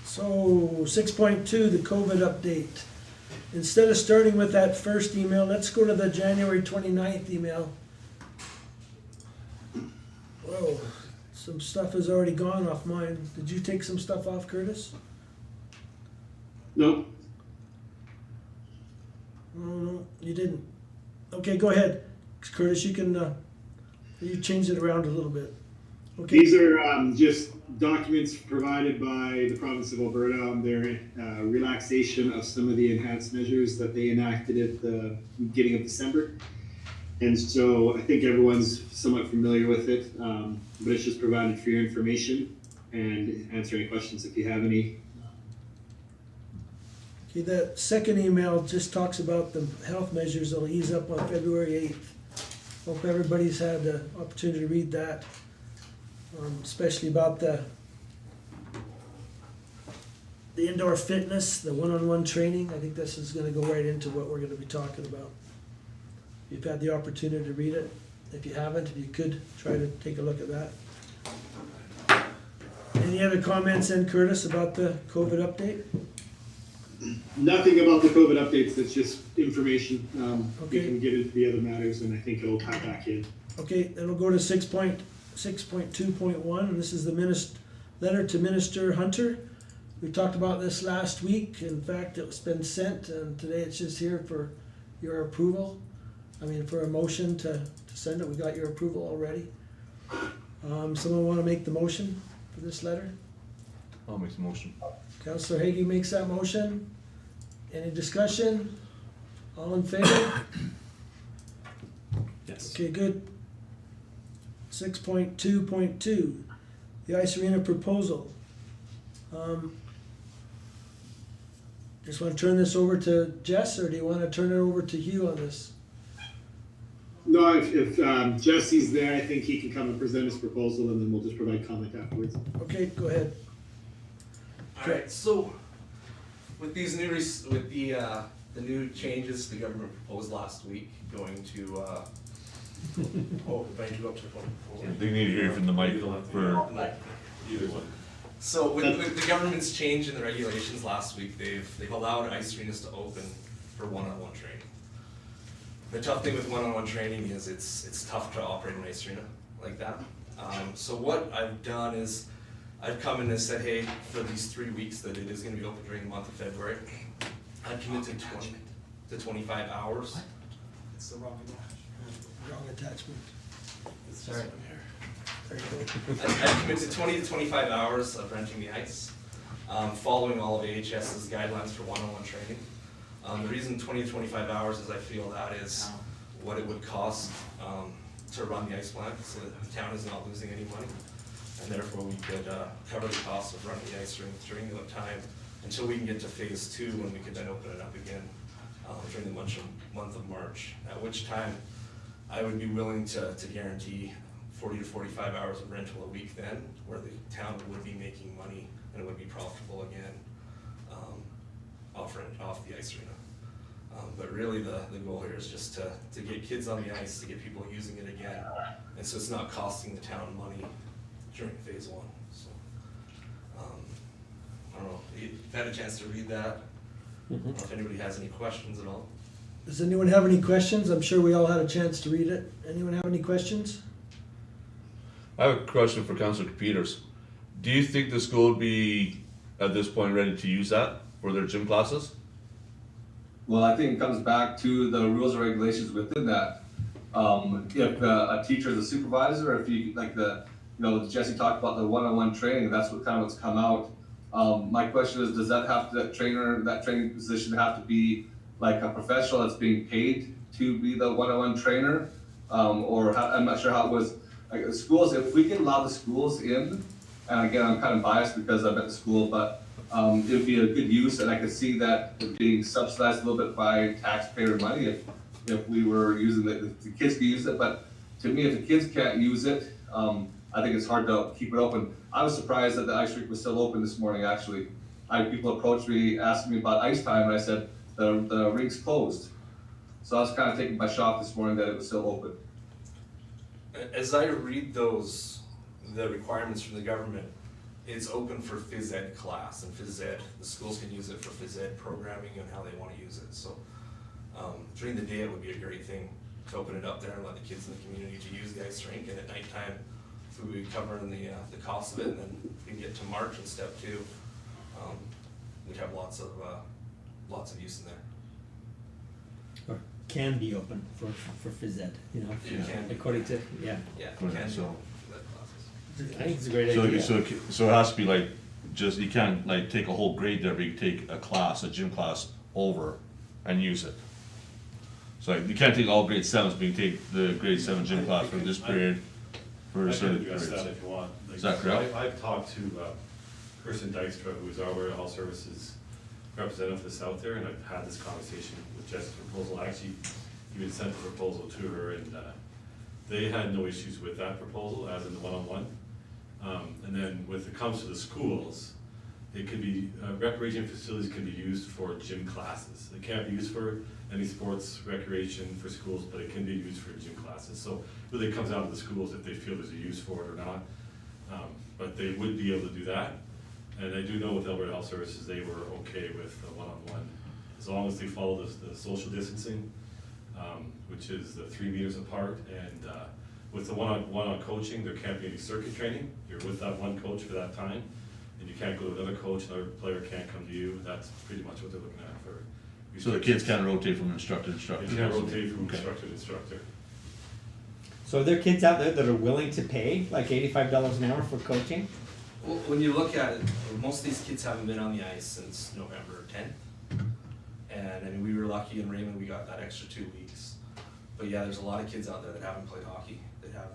So 6.2, the COVID update. Instead of starting with that first email, let's go to the January 29th email. Whoa, some stuff has already gone off mine. Did you take some stuff off, Curtis? Nope. No, you didn't. Okay, go ahead. Curtis, you can, you changed it around a little bit. Okay. These are just documents provided by the province of Alberta on their relaxation of some of the enhanced measures that they enacted at the beginning of December. And so I think everyone's somewhat familiar with it, but it's just provided for your information and answer any questions if you have any. Okay, that second email just talks about the health measures that'll ease up on February 8th. Hope everybody's had the opportunity to read that, especially about the indoor fitness, the one-on-one training. I think this is gonna go right into what we're gonna be talking about. You've had the opportunity to read it. If you haven't, if you could, try to take a look at that. Any other comments then, Curtis, about the COVID update? Nothing about the COVID updates, it's just information. We Okay. can get into the other matters and I think it'll tie back in. Okay, then we'll go to 6.2.1, and this is the letter to Minister Hunter. We talked about this last week. In fact, it's been sent, and today it's just here for your approval. I mean, for a motion to send it. We got your approval already. Someone want to make the motion for this letter? I'll make the motion. Councillor Hagee makes that motion. Any discussion? All in favor? Yes. Okay, good. 6.2.2, the ice arena proposal. Just wanna turn this over to Jess, or do you wanna turn it over to Hugh on this? No, if Jesse's there, I think he can come and present his proposal and then we'll just provide comment afterwards. Okay, go ahead. Alright, so with these new, the new changes the government proposed last week, going to, oh, if I can go up to the phone. They need to hear from the mic for Either one. So with the government's change in the regulations last week, they've allowed ice arenas to open for one-on-one training. The tough thing with one-on-one training is it's tough to operate an ice arena like that. So what I've done is I've come in and said, hey, for these 3 weeks that it is gonna be open during the month of February, I'd commit to 20 to 25 hours. It's the wrong Wrong attachment. Sorry. There you go. I commit to 20 to 25 hours of renting the ice, following all of AHS's guidelines for one-on-one training. The reason 20 to 25 hours is I feel that is what it would cost to run the ice plant, so that the town is not losing any money. And therefore, we could cover the cost of running the ice rink during the time until we can get to phase 2, when we could then open it up again during the month of March. At which time, I would be willing to guarantee 40 to 45 hours of rental a week then, where the town would be making money and it would be profitable again off the ice arena. But really, the goal here is just to get kids on the ice, to get people using it again, and so it's not costing the town money during phase 1. So, I don't know, you've had a chance to read that. I don't know if anybody has any questions at all. Does anyone have any questions? I'm sure we all had a chance to read it. Anyone have any questions? I have a question for Councilor Peters. Do you think the school would be, at this point, ready to use that for their gym classes? Well, I think it comes back to the rules and regulations within that. If a teacher is a supervisor, if you, like Jesse talked about the one-on-one training, that's what kind of what's come out. My question is, does that training position have to be like a professional that's being paid to be the one-on-one trainer? Or I'm not sure how it was, like the schools, if we can allow the schools in, and again, I'm kind of biased because I'm at the school, but it would be a good use, and I could see that it being subsidized a little bit by taxpayer money if we were using it, the kids could use it, but to me, if the kids can't use it, I think it's hard to keep it open. I was surprised that the ice rink was still open this morning, actually. I had people approach me, asking me about ice time, and I said, the rink's closed. So I was kind of taken by shock this morning that it was still open. As I read the requirements from the government, it's open for phys ed class, and phys ed, the schools can use it for phys ed programming and how they want to use it. So during the day, it would be a great thing to open it up there and let the kids in the community to use the ice rink, and at nighttime, we would be covering the cost of it, and then we can get to March and step 2. We'd have lots of use in there. Or can be open for phys ed, It can be. according to, yeah. Yeah, Right, it can be so- open for that classes. I think it's a great So, idea. so it has to be like, just, you can't like take a whole grade there, but you can take a class, a gym class over and use it. So like, you can't take all grade 7s, but you can take the grade 7 gym class for this period, for I a can certain address period. that if you want. Like, Is that correct? I've talked to Kirsten Dykstra, who is our Alberta Health Services representative for the South there, and I've had this conversation with Jessica's proposal. I actually even sent the proposal to her, and they had no issues with that proposal, as in the one-on-one. And then when it comes to the schools, it could be, recreation facilities can be used for gym classes. It can't be used for any sports recreation for schools, but it can be used for gym classes. So it really comes down to the schools if they feel there's a use for it or not. But they would be able to do that. And I do know with Alberta Health Services, they were okay with the one-on-one, as long as they follow the social distancing, which is the 3 meters apart. And with the one-on-one coaching, there can't be any circuit training. You're with that one coach for that time, and you can't go to another coach, another player can't come to you. That's pretty much what they're looking at for. So the kids can't rotate from instructor to instructor. You can't rotate from Okay. instructor to instructor. So are there kids out there that are willing to pay like $85 an hour for coaching? Well, when you look at it, most of these kids haven't been on the ice since November 10th. And I mean, we were lucky in Raymond, we got that extra 2 weeks. But yeah, there's a lot of kids out there that haven't played hockey. They haven't,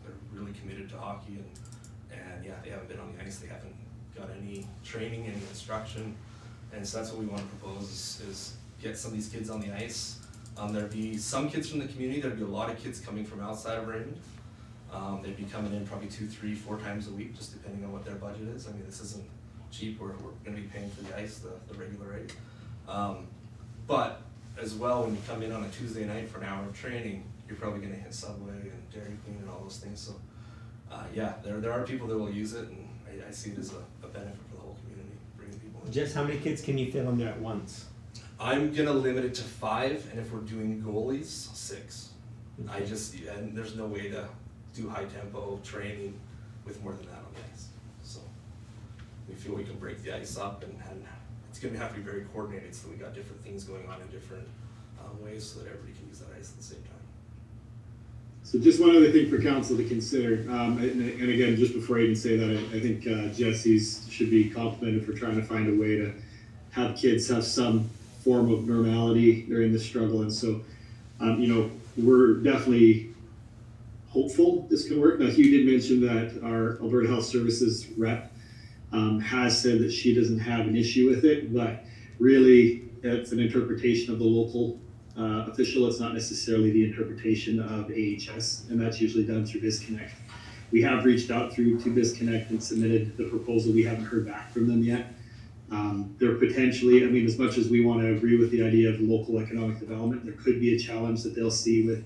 they're really committed to hockey, and yeah, they haven't been on the ice. They haven't got any training, any instruction. And so that's what we want to propose is get some of these kids on the ice. There'd be some kids from the community, there'd be a lot of kids coming from outside of Raymond. They'd be coming in probably 2, 3, 4 times a week, just depending on what their budget is. I mean, this isn't cheap, we're gonna be paying for the ice, the regular rate. But as well, when you come in on a Tuesday night for an hour of training, you're probably gonna hit Subway and Dairy Queen and all those things. So yeah, there are people that will use it, and I see it as a benefit for the whole community, bringing people in. Just how many kids can you fit on there at once? I'm gonna limit it to 5, and if we're doing goalies, 6. And there's no way to do high tempo training with more than that on the ice. So we feel we can break the ice up, and it's gonna have to be very coordinated, so we got different things going on in different ways so that everybody can use that ice at the same time. So just one other thing for council to consider, and again, just before I even say that, I think Jesse's should be complimented for trying to find a way to have kids have some form of normality during this struggle. And so, we're definitely hopeful this can work. Now, Hugh did mention that our Alberta Health Services rep has said that she doesn't have an issue with it, but really it's an interpretation of the local official. It's not necessarily the interpretation of AHS, and that's usually done through BizConnect. We have reached out to BizConnect and submitted the proposal. We haven't heard back from them yet. There potentially, I mean, as much as we want to agree with the idea of local economic development, there could be a challenge that they'll see with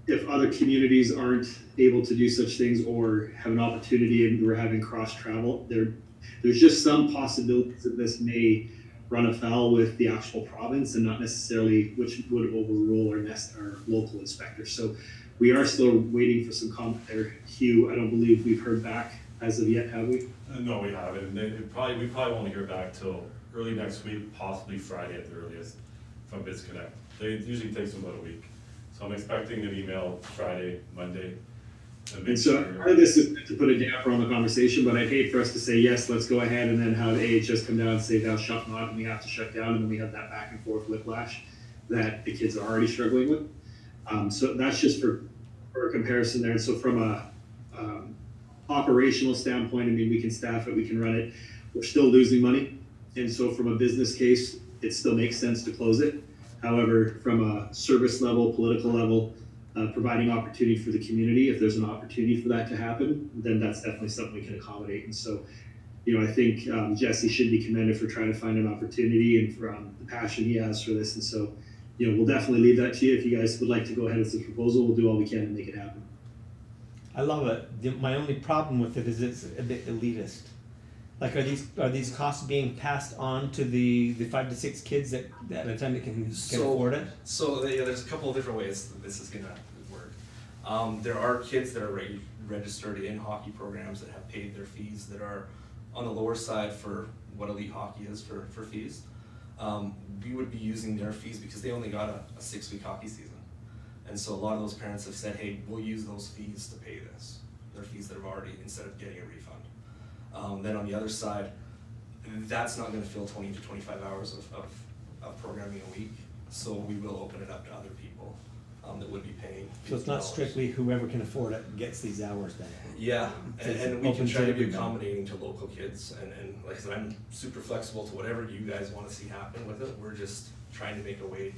if other communities aren't able to do such things or have an opportunity and we're having cross travel. There's just some possibilities that this may run afoul with the actual province and not necessarily which would overrule our local inspector. So we are still waiting for some comment there. Hugh, I don't believe we've heard back as of yet, have we? No, we haven't, and we probably won't hear back till early next week, possibly Friday at the earliest, from BizConnect. It usually takes them about a week. So I'm expecting an email Friday, Monday. And so part of this is meant to put a damper on the conversation, but I'd hate for us to say, yes, let's go ahead, and then have AHS come down and say, thou shalt not, and we have to shut down, and then we have that back and forth whiplash that the kids are already struggling with. So that's just for a comparison there. And so from a operational standpoint, I mean, we can staff it, we can run it. We're still losing money. And so from a business case, it still makes sense to close it. However, from a service level, political level, providing opportunity for the community, if there's an opportunity for that to happen, then that's definitely something we can accommodate. And so, I think Jesse should be commended for trying to find an opportunity and for the passion he has for this. And so, we'll definitely leave that to you. If you guys would like to go ahead with the proposal, we'll do all we can to make it happen. I love it. My only problem with it is it's a bit elitist. Like, are these costs being passed on to the 5 to 6 kids that at a time that can afford it? So yeah, there's a couple of different ways that this is gonna work. There are kids that are registered in hockey programs that have paid their fees that are on the lower side for what elite hockey is for fees. We would be using their fees because they only got a 6-week hockey season. And so a lot of those parents have said, hey, we'll use those fees to pay this. Their fees that have already, instead of getting a refund. Then on the other side, that's not gonna fill 20 to 25 hours of programming a week. So we will open it up to other people that would be paying $50. So it's not strictly whoever can afford it gets these hours then? Yeah, It's and we can open try to to be everybody. accommodating to local kids, and like I said, I'm super flexible to whatever you guys wanna see happen with it. We're just trying to make a way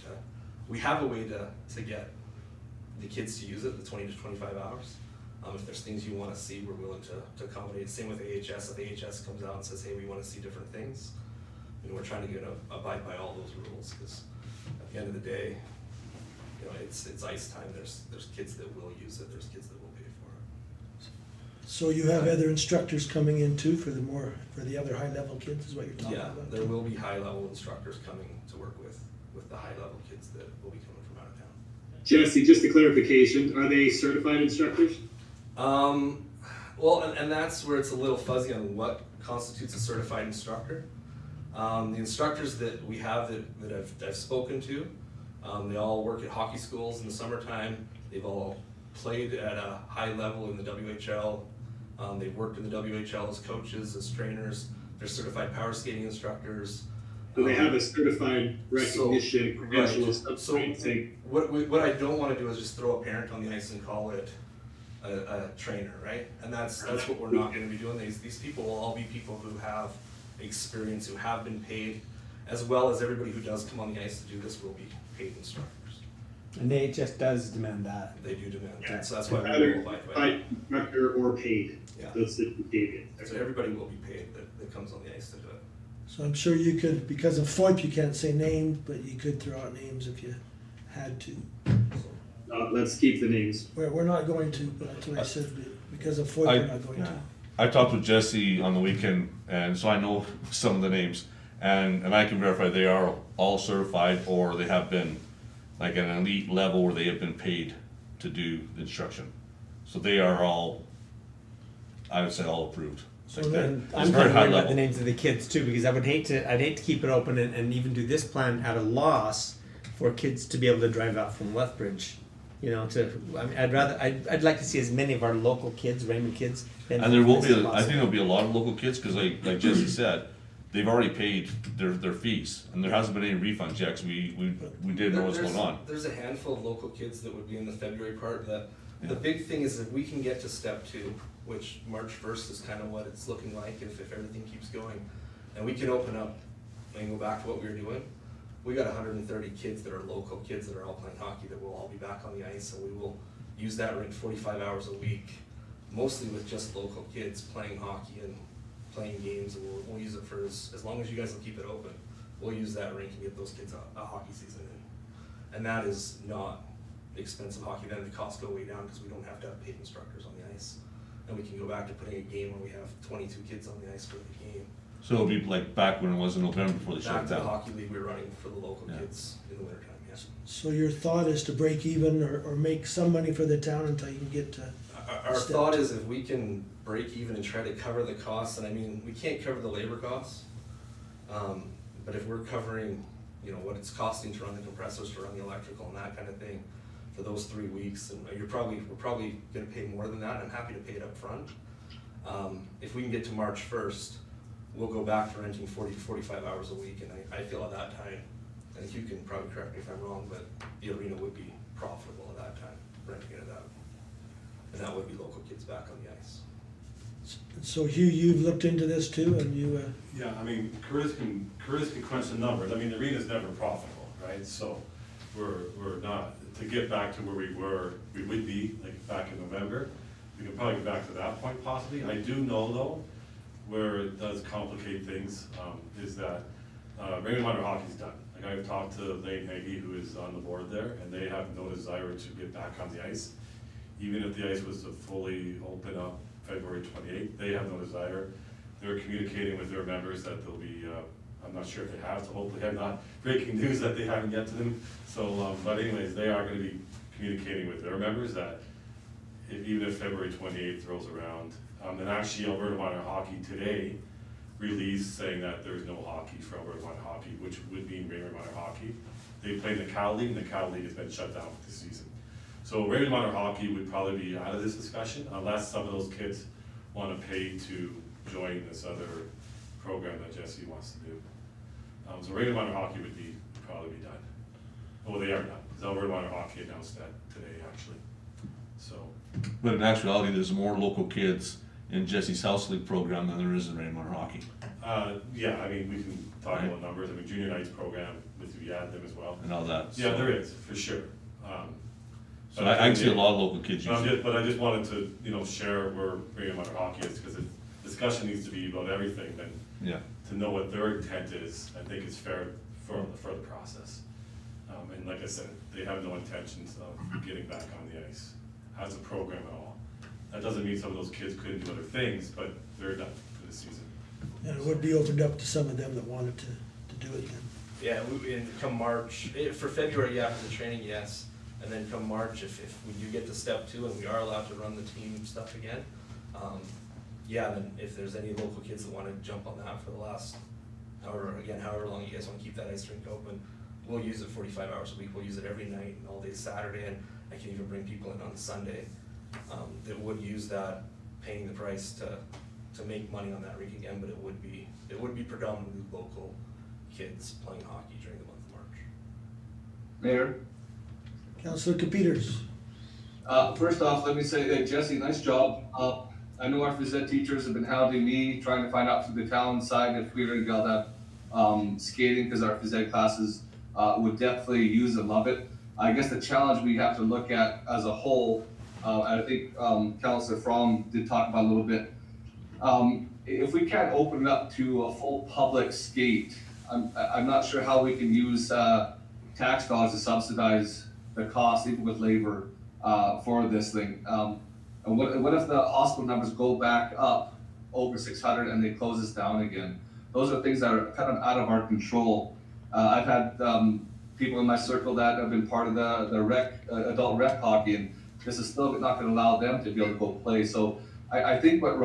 we have a way to get the kids to use it, the 20 to 25 hours. If there's things you wanna see, we're willing to accommodate. Same with AHS, if AHS comes out and says, hey, we wanna see different things, we're trying to abide by all those rules, because at the end of the day, it's ice time, there's kids that will use it, there's kids that will pay for it. So you have other instructors coming in too for the other high level kids is what you're talking Yeah, about? there will be high-level instructors coming to work with the high-level kids that will be coming from out of town. Jesse, just a clarification, are they certified instructors? Well, and that's where it's a little fuzzy on what constitutes a certified instructor. The instructors that we have that I've spoken to, they all work at hockey schools in the summertime. They've all played at a high level in the WHL. They've worked in the WHL as coaches, as trainers. They're certified power skating instructors. Do they have a certified recognition, So, credential, right. stuff, So saying, what I don't wanna do is just throw a parent on the ice and call it a trainer, right? And that's what we're not gonna be doing. These people will all be people who have experience, who have been paid, as well as everybody who does come on the ice to do this will be paid instructors. And AHS does demand that. They do demand that, so that's why we either will abide by certified instructor or paid? Yeah. That's the caveat. So everybody will be paid that comes on the ice to do it. So I'm sure you could, because of FOIP, you can't say names, but you could throw out names if you had to. Let's keep the names. We're not going to, but that's what I said, because of FOIP, we're not going to. I talked with Jesse on the weekend, and so I know some of the names, and I can verify they are all certified, or they have been like at an elite level where they have been paid to do instruction. So they are all, I would say, all approved. So Like then, they're- I'm it's kind very of high worried about level. the names of the kids too, because I'd hate to keep it open and even do this plan at a loss for kids to be able to drive out from Lethbridge. I'd like to see as many of our local kids, Raymond kids. And there will be, as I think there'll be a lot of local kids, cause like Jesse said, they've already paid their fees, and there hasn't been any refunds yet, 'cause we didn't know what's going on. There's a handful of local kids that would be in the February part that, the big thing is if we can get to step 2, which March 1st is kind of what it's looking like if everything keeps going, and we can open up and go back to what we were doing. We got 130 kids that are local kids that are all playing hockey that will all be back on the ice, and we will use that rink 45 hours a week, mostly with just local kids playing hockey and playing games, and we'll use it for as long as you guys will keep it open. We'll use that rink and get those kids a hockey season in. And that is not expensive hockey, then the costs go way down because we don't have to have paid instructors on the ice. And we can go back to putting a game where we have 22 kids on the ice for the game. So it'll be like back when it was in November before they Back shut to the down. hockey league we're running for the local Yeah. kids in the wintertime, yes. So your thought is to break even or make some money for the town until you can get to, Our Step thought 2. is if we can break even and try to cover the costs, and I mean, we can't cover the labor costs. But if we're covering, what it's costing to run the compressors, to run the electrical and that kind of thing for those 3 weeks, and we're probably gonna pay more than that, and I'm happy to pay it up front. If we can get to March 1st, we'll go back to renting 40 to 45 hours a week, and I feel at that time, I think you can probably correct me if I'm wrong, but the arena would be profitable at that time, renting it out. And that would be local kids back on the ice. so Hugh, you've looked into this too, and you, Yeah, I mean, Curtis can crunch the numbers, I mean, the arena's never profitable, right? So, we're not, to get back to where we would be, like, back in November, we can probably get back to that point possibly. I do know though, where it does complicate things, is that, Raymond Minor Hockey's done. Like, I've talked to Lane Hagee, who is on the board there, and they have no desire to get back on the ice. Even if the ice was to fully open up February 28th, they have no desire. They're communicating with their members that they'll be, I'm not sure if they have, so hopefully I'm not breaking news that they haven't yet to them. So, but anyways, they are gonna be communicating with their members that even if February 28th rolls around, and actually Alberta Minor Hockey today released saying that there's no hockey for Alberta Minor Hockey, which would mean Raymond Minor Hockey. They play in the Cal League, and the Cal League has been shut down for this season. So Raymond Minor Hockey would probably be out of this discussion unless some of those kids want to pay to join this other program that Jesse wants to do. So Raymond Minor Hockey would probably be done. Well, they are done, because Alberta Minor Hockey announced that today, actually. So, But in actuality, there's more local kids in Jesse's House League program than there is in Raymond Hockey. yeah, I mean, we can talk about numbers. I mean, junior nights program, if you add them as well. And all that. Yeah, so- there is, for sure. So I can see a lot of local kids But using it. I just wanted to, share where Raymond Minor Hockey is, because the discussion needs to be about everything, and Yeah. to know what their intent is, I think is fair for the process. And like I said, they have no intentions of getting back on the ice as a program at all. That doesn't mean some of those kids couldn't do other things, but they're done for the season. and it would be opened up to some of them that wanted to do it then. Yeah, come March, for February, yeah, for the training, yes. And then come March, if we do get to step 2 and we are allowed to run the team stuff again, then if there's any local kids that wanna jump on that for the last, however long you guys wanna keep that ice rink open, we'll use it 45 hours a week, we'll use it every night and all day Saturday, and I can even bring people in on Sunday, that would use that, paying the price to make money on that rink again, but it would be predominantly local kids playing hockey during the month of March. Mayor, Councillor Peters. first off, let me say, Jesse, nice job. I know our phys ed teachers have been hounding me, trying to find out through the town side if we were gonna be able to have skating, because our phys ed classes would definitely use and love it. I guess the challenge we have to look at as a whole, and I think Councillor Fromm did talk about a little bit, if we can't open it up to a full public skate, I'm not sure how we can use tax dollars to subsidize the cost, even with labor, for this thing. And what if the hospital numbers go back up over 600 and they close us down again? Those are things that are kind of out of our control. I've had people in my circle that have been part of the adult rec hockey, and this is still not going to allow them to be able to go play. So I think what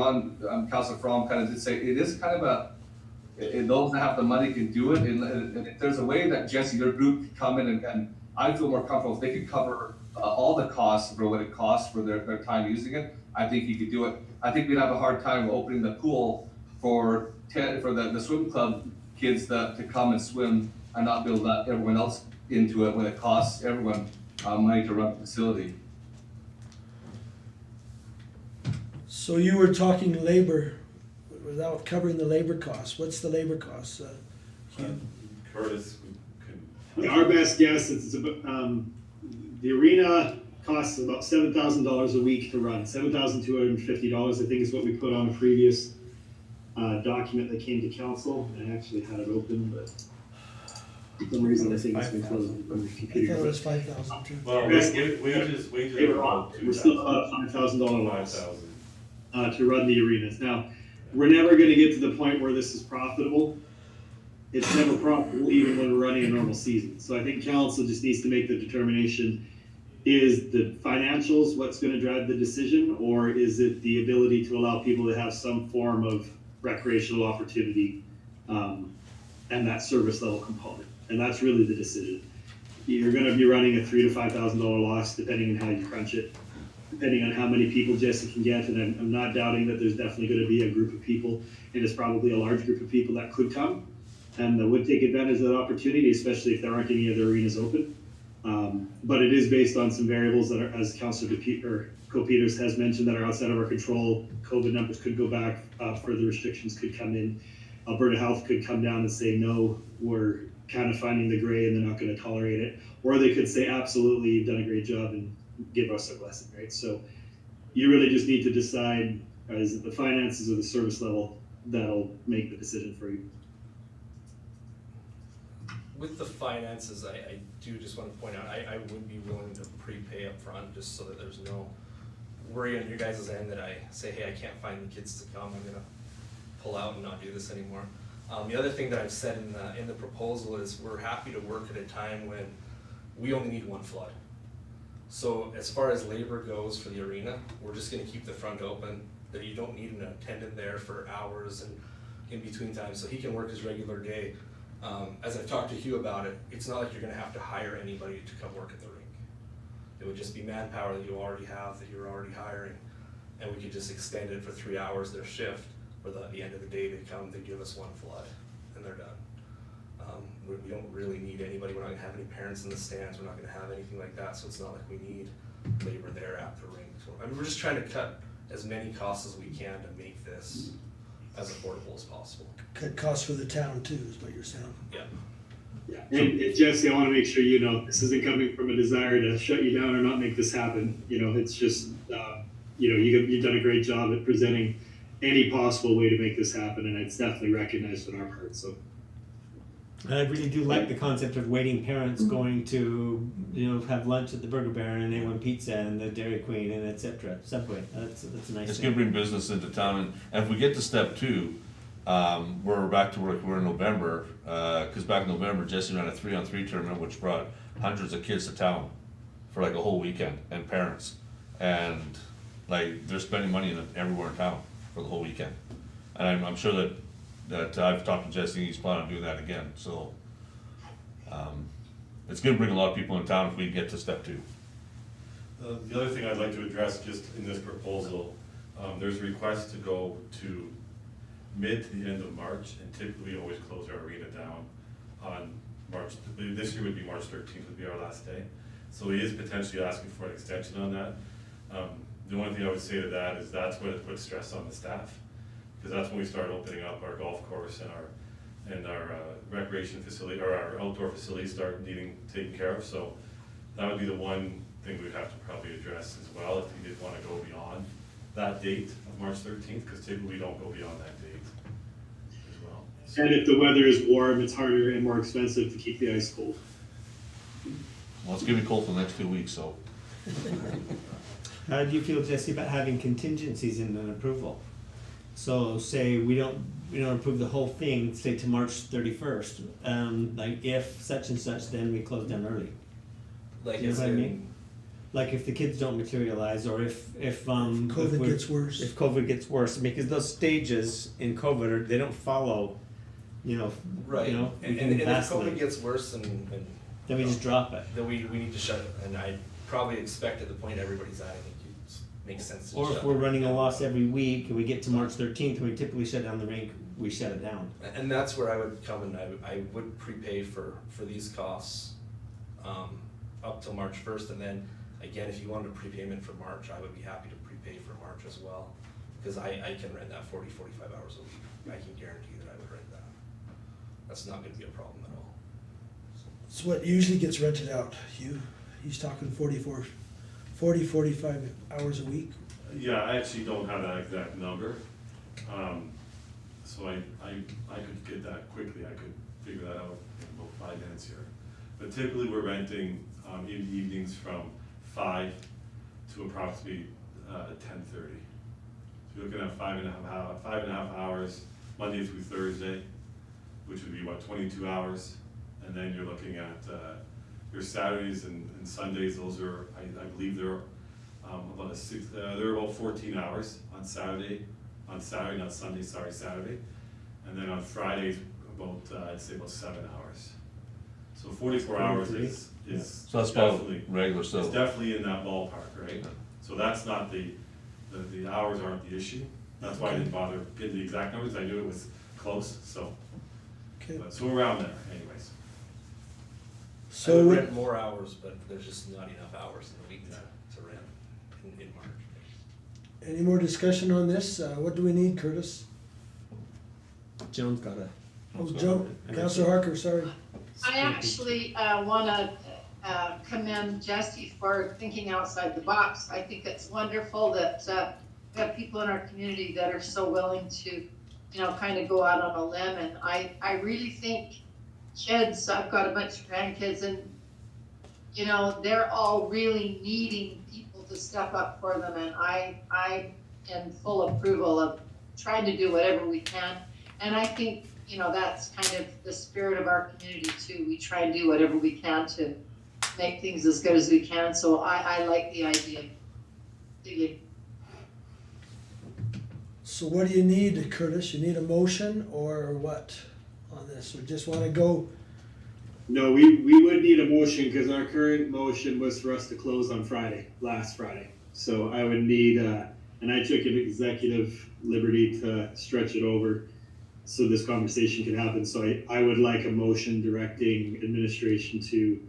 Councilor Fromm kind of did say, it is kind of those that have the money can do it. And if there's a way that Jesse, your group can come in and I feel more comfortable if they could cover all the costs for what it costs for their time using it, I think you could do it. I think we'd have a hard time opening the pool for for the swim club kids to come and swim and not be able to let everyone else into it when it costs everyone money to run the facility. So you were talking labor, without covering the labor costs. What's the labor costs? Hugh? Curtis, we could. Our best guess is the arena costs about $7,000 a week to run. $7,250, I think, is what we put on a previous document that came to council. I actually had it open, but for some reason I think it's been closed on the I thought it computer. was 5,000 too. Well, wages Labor are on, about we're still about $5,000 loss 5,000. to run the arenas. Now, we're never going to get to the point where this is profitable. It's never profitable even when we're running a normal season. So I think council just needs to make the determination, is the financials what's going to drive the decision, or is it the ability to allow people to have some form of recreational opportunity and that service level component? And that's really the decision. You're going to be running a $3,000 to $5,000 loss depending on how you crunch it, depending on how many people Jesse can get. And I'm not doubting that there's definitely going to be a group of people, and it's probably a large group of people that could come and that would take advantage of that opportunity, especially if there aren't any other arenas open. But it is based on some variables that are, as Councilor Co-Peters has mentioned, that are outside of our control. COVID numbers could go back, further restrictions could come in. Alberta Health could come down and say, no, we're kind of finding the gray and they're not going to tolerate it. Or they could say, absolutely, you've done a great job and give us a blessing, right? So you really just need to decide, is it the finances or the service level that'll make the decision for you? With the finances, I do just want to point out, I would be willing to prepay up front just so that there's no worry on your guys' end that I say, hey, I can't find the kids to come, I'm gonna pull out and not do this anymore. The other thing that I've said in the proposal is we're happy to work at a time when we only need one flood. So as far as labor goes for the arena, we're just gonna keep the front open, that you don't need an attendant there for hours and in between times, so he can work his regular day. As I've talked to Hugh about it, it's not like you're gonna have to hire anybody to come work at the rink. It would just be manpower that you already have, that you're already hiring, and we could just extend it for 3 hours their shift, or at the end of the day they come, they give us one flood, and they're done. We don't really need anybody, we're not gonna have any parents in the stands, we're not gonna have anything like that, so it's not like we need labor there at the rink. So, I mean, we're just trying to cut as many costs as we can to make this as affordable as possible. Cut costs for the town too, is what you're saying. Yeah. Yeah, and Jesse, I want to make sure you know, this isn't coming from a desire to shut you down or not make this happen. You know, it's just, you've done a great job at presenting any possible way to make this happen, and it's definitely recognized on our part, so. And I really do like the concept of waiting parents going to, have lunch at the Burger Baron and A1 Pizza and the Dairy Queen and etc. Subway. That's a nice It's thing. gonna bring business into town, and if we get to step two, we're back to work, we're in November, cause back in November, Jesse ran a 3-on-3 tournament, which brought hundreds of kids to town for like a whole weekend, and parents, and like, they're spending money everywhere in town for the whole weekend. And I'm sure that I've talked to Jesse, and he's planning on doing that again, so, it's gonna bring a lot of people in town if we get to step two. The other thing I'd like to address just in this proposal, there's a request to go to mid to the end of March, and typically we always close our arena down on March, this year would be March 13th would be our last day. So he is potentially asking for an extension on that. The only thing I would say to that is that's when it puts stress on the staff, because that's when we start opening up our golf course and our recreation facility, or our outdoor facilities start needing taken care of. So that would be the one thing we'd have to probably address as well, if we did want to go beyond that date of March 13th, because typically we don't go beyond that date as well. So, And if the weather is warm, it's harder and more expensive to keep the ice cold. Well, it's gonna be cold for the next 2 weeks, so. How do you feel, Jesse, about having contingencies in an approval? So say we don't approve the whole thing, say to March 31st, like if such and such, then we close down early. Like, Do you know what I mean? Like if the kids don't materialize, or if COVID gets worse. If COVID gets worse, because those stages in COVID they don't follow, right, we and can if vacillate. COVID gets worse and Then we just drop it. then we need to shut it, and I probably expect at the point everybody's at, I think it makes sense to Or shut if we're it running a down. loss every week and we get to March 13th and we typically shut down the rink we shut it down. And that's where I would come and I would prepay for these costs, up till March first, and then, again, if you wanted a prepayment for March, I would be happy to prepay for March as well, because I can rent that 40-45 hours a week, I can guarantee that I would rent that. That's not gonna be a problem at all. It's what usually gets rented out, Hugh. He's talking 45 hours a week. Yeah, I actually don't have that exact number. So I could get that quickly, I could figure that out in about 5 minutes here. But typically, we're renting, in the evenings from 5 to approximately 10:30. So you're looking at 5.5 hours, Monday through Thursday, which would be what, 22 hours? And then you're looking at your Saturdays and Sundays, those are, I believe they're they're about 14 hours on Saturday, not Sunday, Saturday. And then on Fridays, about, I'd say about 7 hours. So 44 hours is So that's about definitely, regular, it's so, definitely in that ballpark, right? So that's not the hours aren't the issue. That's why I didn't bother getting the exact numbers, I knew it was close, so. Okay. So around there anyways. I So would what- rent more hours, but there's just not enough hours in the week to rent in March. any more discussion on this? What do we need, Curtis? Joan's got a. Oh, Joe, Councilor Harker, sorry. I actually wanna commend Jesse for thinking outside the box. I think it's wonderful that we have people in our community that are so willing to, kind of go out on a limb. And I really think kids, I've got a bunch of grandkids, and, they're all really needing people to step up for them. And I am full approval of trying to do whatever we can. And I think, that's kind of the spirit of our community too. We try and do whatever we can to make things as good as we can. So I like the idea. So what do you need, Curtis? You need a motion or what on this? We just wanna go, No, we would need a motion because our current motion was for us to close on last Friday. So I would need, and I took an executive liberty to stretch it over so this conversation could happen. So I would like a motion directing administration to,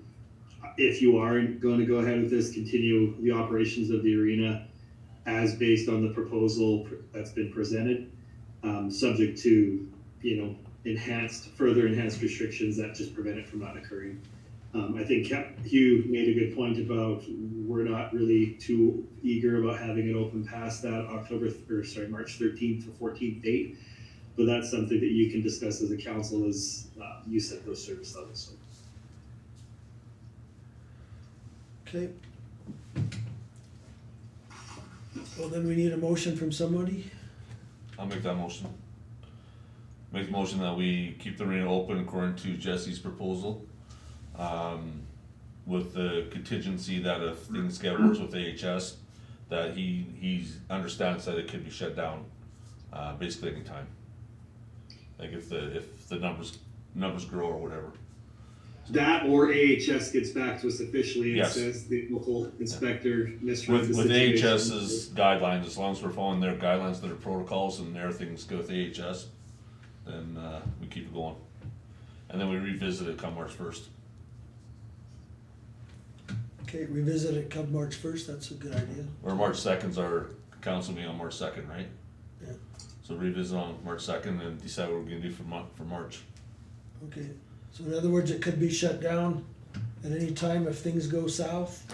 if you are going to go ahead with this, continue the operations of the arena as based on the proposal that's been presented, subject to, further enhanced restrictions that just prevent it from not occurring. I think Hugh made a good point about we're not really too eager about having it open past that March 13th or 14th date. But that's something that you can discuss as a council as you set those service levels. So. okay. Well, then we need a motion from somebody. I'll make that motion. Make the motion that we keep the arena open according to Jesse's proposal. With the contingency that if things get worse with AHS, that he understands that it could be shut down, basically anytime. Like if the numbers grow or whatever. That or AHS gets back to us officially and Yes. says the local inspector misread the With situation. AHS's guidelines, as long as we're following their guidelines, their protocols, and everything's good with AHS, then we keep it going. And then we revisit it come March 1st. Okay, revisit it come March 1st, that's a good idea. Or March 2nd's our council meeting on March 2nd, right? Yeah. So revisit on March 2nd and decide what we're gonna do for March. Okay, so in other words, it could be shut down at any time if things go south.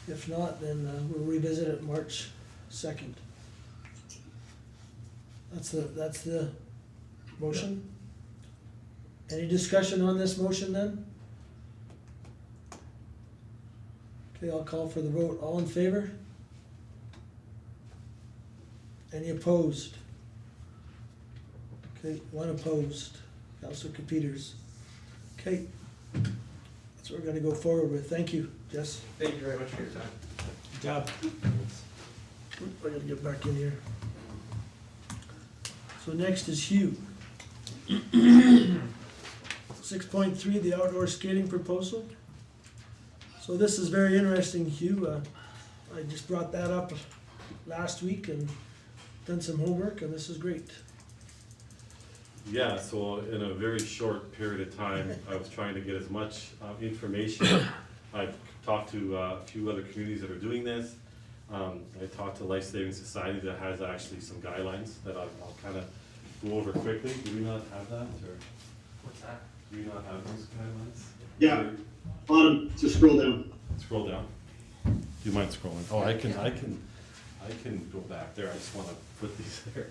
If not, then we'll revisit it March 2nd. That's the motion? Any discussion on this motion then? Okay, I'll call for the vote. All in favor? Any opposed? Okay, one opposed. Councilor Peters. Okay, that's what we're gonna go forward with. Thank you, Jess. Thank you very much for your time. Good job. We're gonna get back in here. So next is Hugh. 6.3, the outdoor skating proposal. So this is very interesting, Hugh. I just brought that up last week and done some homework, and this is great. Yeah, so in a very short period of time, I was trying to get as much information. I've talked to a few other communities that are doing this. I talked to Life Saving Society that has actually some guidelines that I'll kind of go over quickly. Do we not have that, or? What's that? Do we not have those guidelines? Yeah. Bottom, just scroll down. Scroll down. Do you mind scrolling? Oh, I can go back there. I just want to put these there.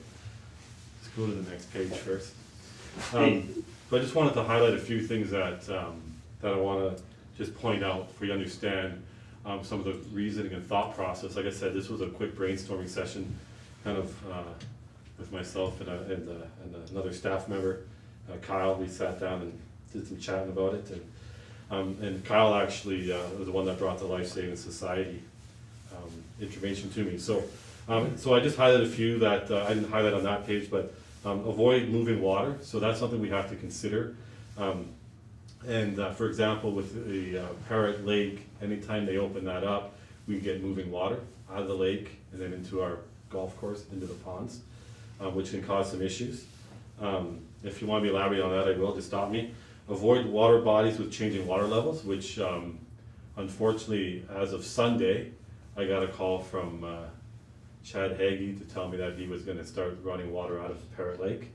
Let's go to the next page first. But I just wanted to highlight a few things that I want to just point out for you to understand some of the reasoning and thought process. Like I said, this was a quick brainstorming session, kind of with myself and another staff member, Kyle. We sat down and did some chatting about it, and Kyle actually was the one that brought the Life Saving Society information to me. So I just highlighted a few that I didn't highlight on that page, but avoid moving water. So that's something we have to consider. For example, with the Parrot Lake, anytime they open that up, we get moving water out of the lake and then into our golf course, into the ponds, which can cause some issues. If you want me to elaborate on that, I will, just stop me. Avoid water bodies with changing water levels, which unfortunately, as of Sunday, I got a call from Chad Hagee to tell me that he was gonna start running water out of Parrot Lake.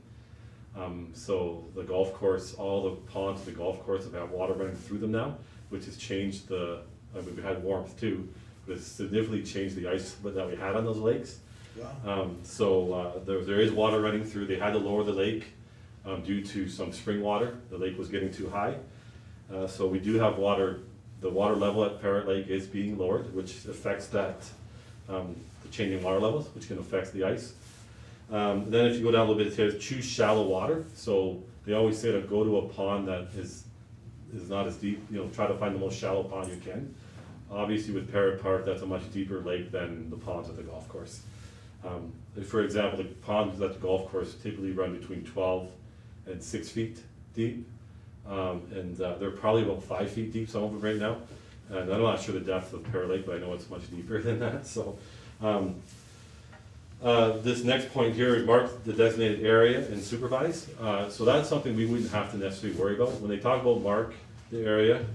So the golf course, all the ponds of the golf course have had water running through them now, which has changed we've had warmth too, but it's significantly changed the ice that we had on those lakes. Wow. There is water running through. They had to lower the lake due to some spring water. The lake was getting too high. So we do have water. The water level at Parrot Lake is being lowered, which affects the changing water levels, which can affect the ice. Then if you go down a little bit, it says choose shallow water. So they always say to go to a pond that is not as deep, try to find the most shallow pond you can. Obviously with Parrot Park, that's a much deeper lake than the ponds at the golf course. For example, the ponds at the golf course typically run between 12 and 6 feet deep. They're probably about 5 feet deep, some of them right now. And I'm not sure the depth of Parrot Lake, but I know it's much deeper than that. So this next point here is mark the designated area and supervise. So that's something we wouldn't have to necessarily worry about. When they talk about mark the area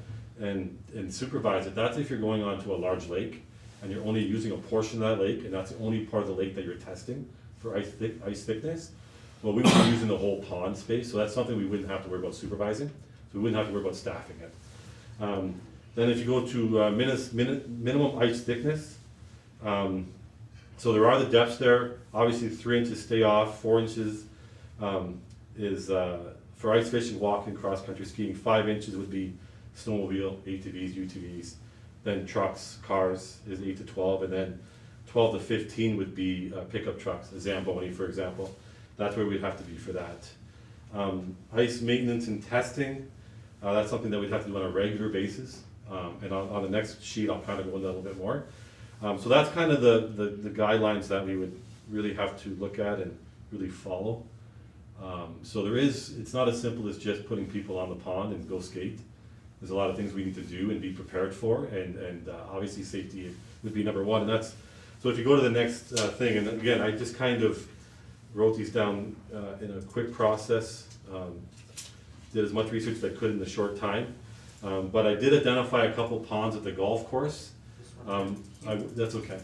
and supervise it, that's if you're going onto a large lake and you're only using a portion of that lake, and that's the only part of the lake that you're testing for ice thickness. Well, we would be using the whole pond space, so that's something we wouldn't have to worry about supervising. So we wouldn't have to worry about staffing it. Then if you go to minimum ice thickness, so there are the depths there. Obviously 3 inches stay off, 4 inches is for ice fishing, walking, cross-country skiing. 5 inches would be snowmobile, ATVs, UTVs. Then trucks, cars is 8 to 12, and then 12 to 15 would be pickup trucks, a Zamboni, for example. That's where we'd have to be for that. Ice maintenance and testing, that's something that we'd have to do on a regular basis. And on the next sheet, I'll kind of go into that a little bit more. So that's kind of the guidelines that we would really have to look at and really follow. So it's not as simple as just putting people on the pond and go skate. There's a lot of things we need to do and be prepared for, and obviously safety would be number one. And so if you go to the next thing, and again, I just kind of wrote these down in a quick process, did as much research as I could in the short time. But I did identify a couple ponds at the golf course. That's okay.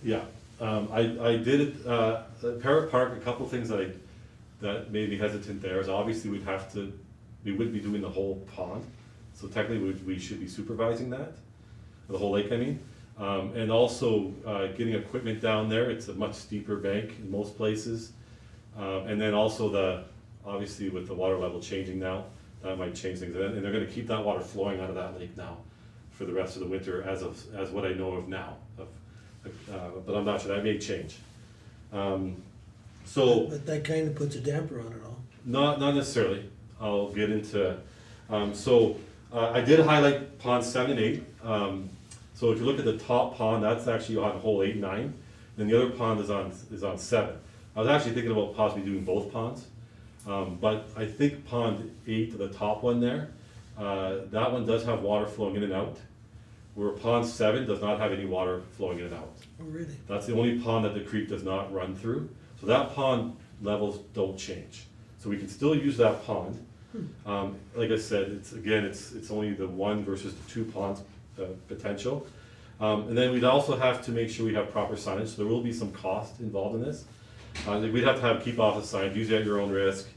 Yeah, I did at Parrot Park. A couple things that made me hesitant there is obviously we would be doing the whole pond, so technically we should be supervising that, the whole lake. I mean, and also getting equipment down there. It's a much steeper bank in most places, and then also obviously with the water level changing now, that might change things. And they're going to keep that water flowing out of that lake now for the rest of the winter, as what I know of now. But I'm not sure, that may change. But that kind of puts a damper on it all. Not necessarily. I'll get into. I did highlight ponds 7 and 8. So if you look at the top pond, that's actually on hole 8 and 9. Then the other pond is on 7. I was actually thinking about possibly doing both ponds, but I think pond 8, the top one there, that one does have water flowing in and out, where pond 7 does not have any water flowing in and out. Oh, really? That's the only pond that the creek does not run through. So that pond levels don't change. So we can still use that pond. Like I said, it's only the one versus the two ponds potential. And then we'd also have to make sure we have proper signage, so there will be some cost involved in this. We'd have to keep off the sign, use it at your own risk.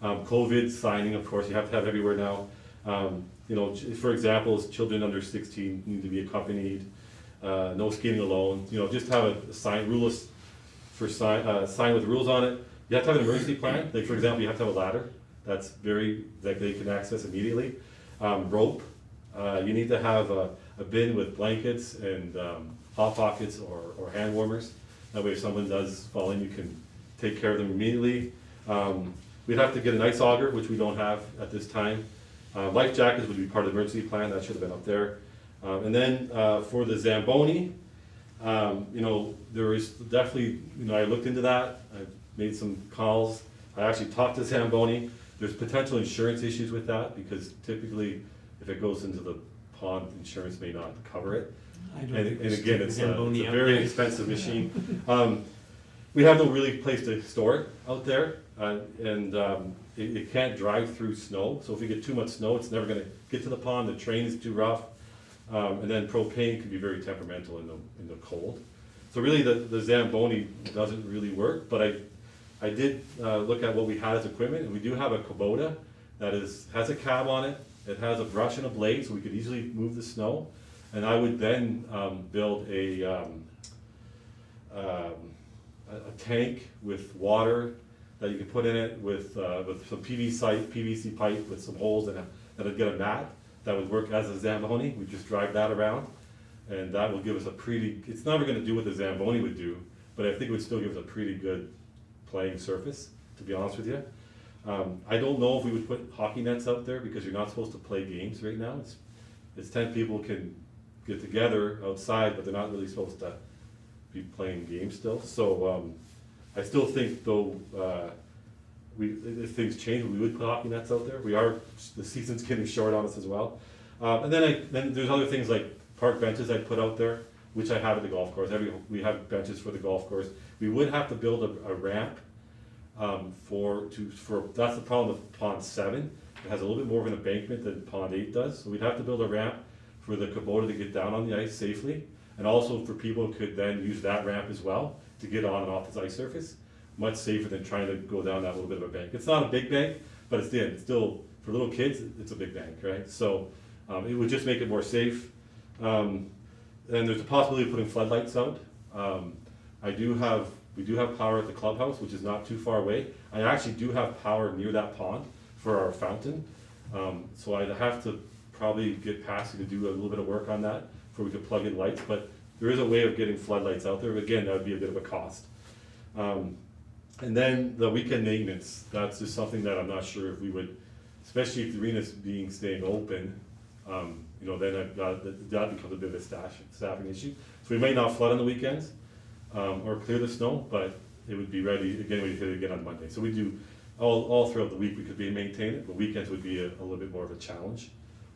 COVID signing, of course, you have to have everywhere now. You know, for example, children under 16 need to be accompanied. No skating alone. You know, just have a sign, sign with rules on it. You have to have an emergency plan. Like for example, you have to have a ladder that they can access immediately. Rope. You need to have a bin with blankets and hot pockets or hand warmers. That way, if someone does fall in, you can take care of them immediately. We'd have to get an ice auger, which we don't have at this time. Life jackets would be part of the emergency plan. That should have been up there. And then for the Zamboni, you know, there is definitely, you know, I looked into that. I made some calls. I actually talked to Zamboni. There's potential insurance issues with that because typically, if it goes into the pond, insurance may not cover it. And again, it's a very expensive machine. We have no really place to store it out there, and it can't drive through snow. So if we get too much snow, it's never going to get to the pond. The train is too rough, and then propane can be very temperamental in the cold. So really, the Zamboni doesn't really work. But I did look at what we had as equipment, and we do have a Kubota that has a cab on it. It has a brush and a blade, so we could easily move the snow. And I would then build a tank with water that you could put in it with some PVC pipe with some holes in it. That would get a mat that would work as a Zamboni. We just drive that around, and that will give us a pretty. It's never going to do what the Zamboni would do, but I think it would still give us a pretty good playing surface. To be honest with you, I don't know if we would put hockey nets out there because you're not supposed to play games right now. It's 10 people can get together outside, but they're not really supposed to be playing games still. So I still think though, if things change, we would put hockey nets out there. The season's getting short on us as well. And then there's other things like park benches I'd put out there, which I have at the golf course. We have benches for the golf course. We would have to build a ramp that's the problem with Pond 7. It has a little bit more of an embankment than Pond 8 does. So we'd have to build a ramp for the Kubota to get down on the ice safely, and also for people who could then use that ramp as well to get on and off this ice surface. Much safer than trying to go down that little bit of a bank. It's not a big bank, but it's still for little kids, it's a big bank, right? So it would just make it more safe. And there's a possibility of putting floodlights out. We do have power at the clubhouse, which is not too far away. I actually do have power near that pond for our fountain. So I'd have to probably get Passy to do a little bit of work on that before we could plug in lights, but there is a way of getting floodlights out there. Again, that would be a bit of a cost. And then the weekend maintenance, that's just something that I'm not sure if we would, especially if the arena's staying open, you know, then that becomes a bit of a staffing issue. So we may not flood on the weekends or clear the snow, but it would be ready, again, we'd hit it again on Monday. So we do, all throughout the week we could maintain it, but weekends would be a little bit more of a challenge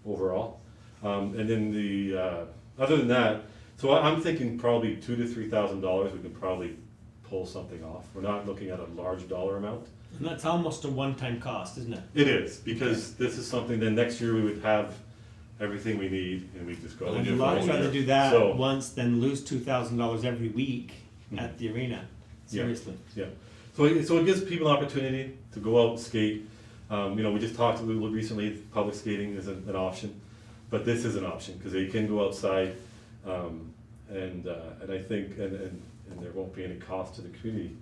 overall. And then other than that, so I'm thinking probably $2,000 to $3,000 we can probably pull something off. We're not looking at a large dollar amount. And that's almost a one-time cost, isn't it? It is, because this is something, then next year we would have everything we need and we just go. I'd a lot rather do that So- once than lose $2,000 every week at the arena. Seriously. Yeah. So it gives people an opportunity to go out and skate. You know, we just talked a little recently, public skating is an option, but this is an option because they can go outside, and I think and there won't be any cost to the community,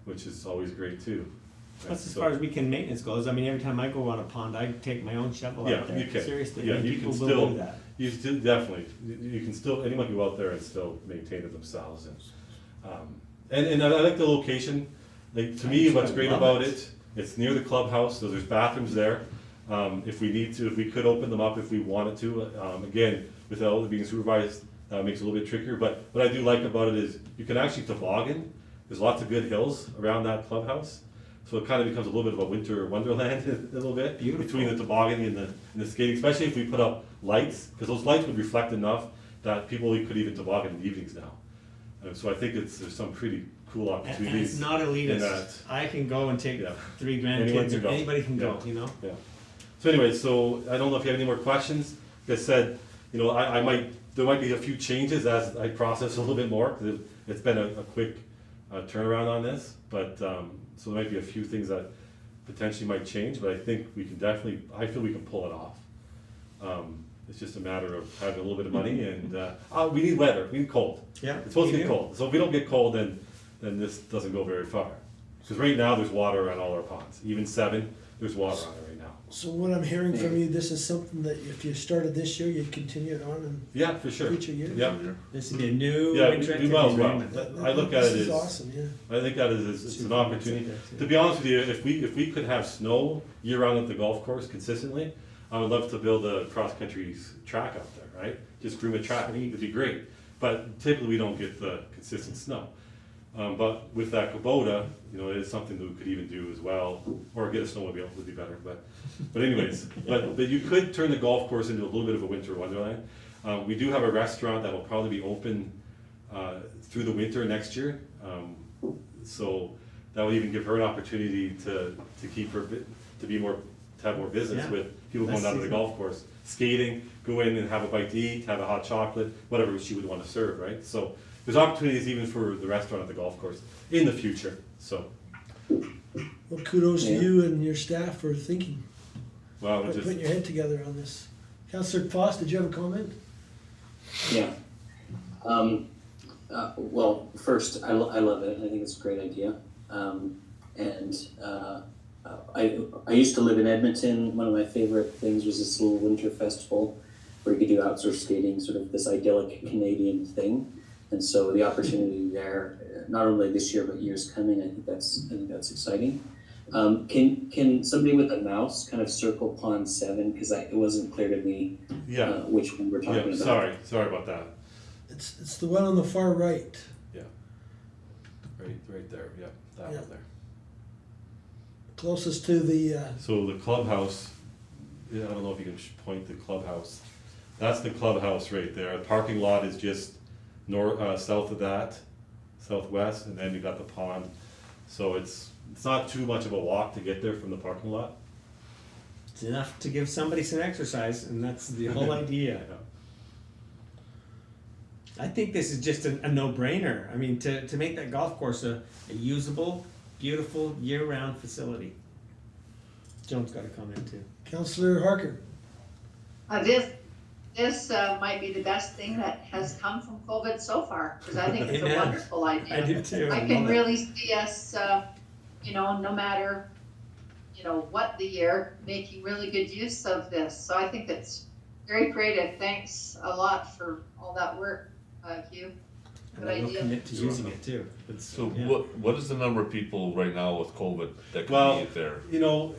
which is always great too. That's as far as weekend maintenance goes. I mean, every time I go on a pond, I take my own shovel out there. You can. Seriously, Yeah, and you people can will still do that. You still definitely you can still anyone can go out there and still maintain it themselves and I like the location. Like to me, what's great about it, it's near the clubhouse, so there's bathrooms there. If we could open them up if we wanted to. Again, without it being supervised, makes it a little bit trickier. But what I do like about it is you can actually toboggan. There's lots of good hills around that clubhouse. So it kind of becomes a little bit of a winter wonderland a little bit. Beautiful. Between the tobogganing and the skating, especially if we put up lights, because those lights would reflect enough that people could even toboggan in the evenings now. So I think there's some pretty cool And it's opportunities. not in elitist. that. I can go and take Yeah. 3 Anyone grandkids, can or go. anybody can go, Yeah. you know? Yeah. So anyway, so I don't know if you have any more questions. Like I said, you know, there might be a few changes as I process a little bit more, because it's been a quick turnaround on this. But, so there might be a few things that potentially might change, but I think we can definitely, I feel we can pull it off. It's just a matter of having a little bit of money and, we need weather, we need cold. Yeah. It's supposed to we get do. cold, so if we don't get cold, then this doesn't go very far. Because right now, there's water around all our ponds, even 7, there's water on it right now. So what I'm hearing from you, this is something that if you started this year, you'd continue it on in Yeah, for sure. future years? Yeah, This would be a new yeah, winter we might as well. agreement. I look at This it is as, awesome, yeah. I think that is, it's an opportunity. To be honest with you, if we could have snow year-round at the golf course consistently, I would love to build a cross-country track out there, right? Just groom a track, it'd be great. But typically, we don't get the consistent snow. But with that Kubota, you know, it is something that we could even do as well, or get a snowmobile would be better, but anyways, but you could turn the golf course into a little bit of a winter wonderland. We do have a restaurant that will probably be open, through the winter next year. So that would even give her an opportunity to keep her, to have more business Yeah. with people going Less down to the seasonal. golf course, skating, go in and have a bite to eat, have a hot chocolate, whatever she would want to serve, right? So there's opportunities even for the restaurant at the golf course in the future, so. Well, kudos to you and your staff for thinking, Well, for we just, putting your head together on this. Councillor Foss, did you have a comment? Yeah. Well, first, I love it. I think it's a great idea. I used to live in Edmonton. One of my favorite things was this little winter festival where you could do outdoor skating, sort of this idyllic Canadian thing. And so the opportunity there, not only this year but years coming, I think that's exciting. Can somebody with a mouse kind of circle pond 7, because it wasn't clear to me yeah, which one we're talking yeah, about. sorry about that. It's the one on the far right. Right there, yeah, that Yeah. one there. Closest to the, So the clubhouse, yeah, I don't know if you can point the clubhouse. That's the clubhouse right there. The parking lot is just south of that, southwest, and then you got the pond. So it's not too much of a walk to get there from the parking lot. It's enough to give somebody some exercise, and that's the whole idea. Yeah. I think this is just a no-brainer. I mean, to make that golf course a usable, beautiful, year-round facility. Joan's got a comment too. Councillor Harker. This might be the best thing that has come from COVID so far, because I think it's a Amen. wonderful idea. I do too. I love can it. really see us, no matter, what the year, making really good use of this. So I think it's very creative. Thanks a lot for all that work, Hugh. And Good I will idea. commit to using it too. It's, So yeah. what is the number of people right now with COVID that Well, can be there? You know,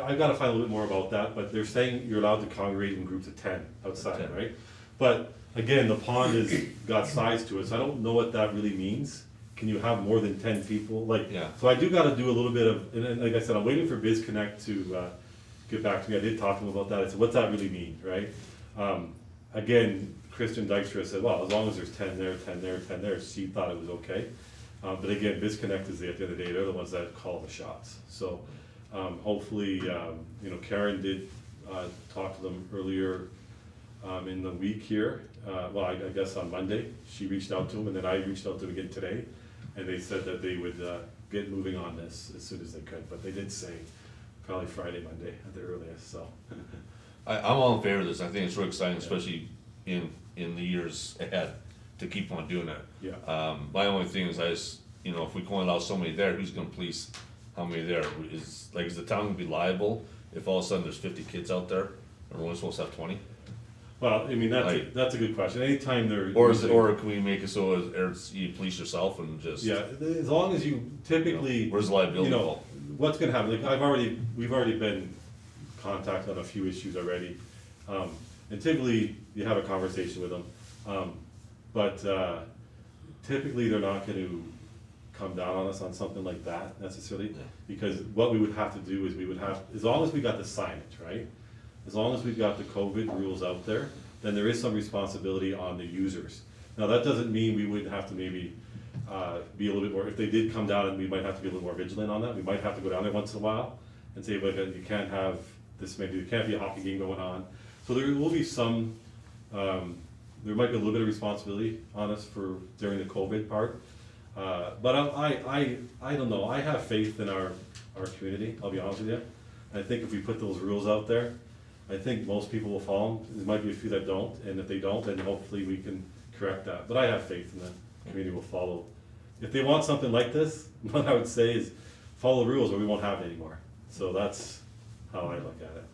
I've got to find a little bit more about that, but they're saying you're allowed to congregate in groups of 10 outside, 10. right? But again, the pond has got size to it, so I don't know what that really means. Can you have more than 10 people? Yeah. So I do got to do a little bit of, and like I said, I'm waiting for BizConnect to get back to me. I did talk to them about that. I said, what's that really mean, right? Again, Christian Dykstra said, well, as long as there's 10 there, 10 there, 10 there, she thought it was okay. But again, BizConnect is at the end of the day, they're the ones that call the shots. So hopefully, Karen did talk to them earlier in the week here. Well, I guess on Monday, she reached out to them, and then I reached out to them again today. And they said that they would get moving on this as soon as they could, but they did say probably Friday, Monday at the earliest, so. I'm all in favor of this. I think it's really exciting, especially in the years ahead, to keep on doing it. Yeah. My only thing is if we can allow so many there, who's gonna police how many there? Is the town gonna be liable if all of a sudden there's 50 kids out there, and we're only supposed to have 20? Well, I mean, that's a good question. Anytime they're. Or can we make it so you police yourself and just? Yeah, as long as you typically. Where's the liability fall? What's gonna happen, like we've already been contacted on a few issues already. And typically, you have a conversation with them. But typically, they're not gonna come down on us on something like that necessarily. Yeah. Because what we would have to do is as long as we got the signage, right? As long as we've got the COVID rules out there, then there is some responsibility on the users. Now, that doesn't mean we would have to maybe, be a little bit more, if they did come down, and we might have to be a little more vigilant on that, we might have to go down there once in a while and say, but you can't have this, maybe there can't be a hockey game going on. So there will be some, there might be a little bit of responsibility on us for during the COVID part. But I don't know, I have faith in our community, I'll be honest with you. I think if we put those rules out there, I think most people will follow them. There might be a few that don't, and if they don't, then hopefully we can correct that. But I have faith in the community will follow. If they want something like this, what I would say is follow the rules or we won't have it anymore. So that's how I look at it.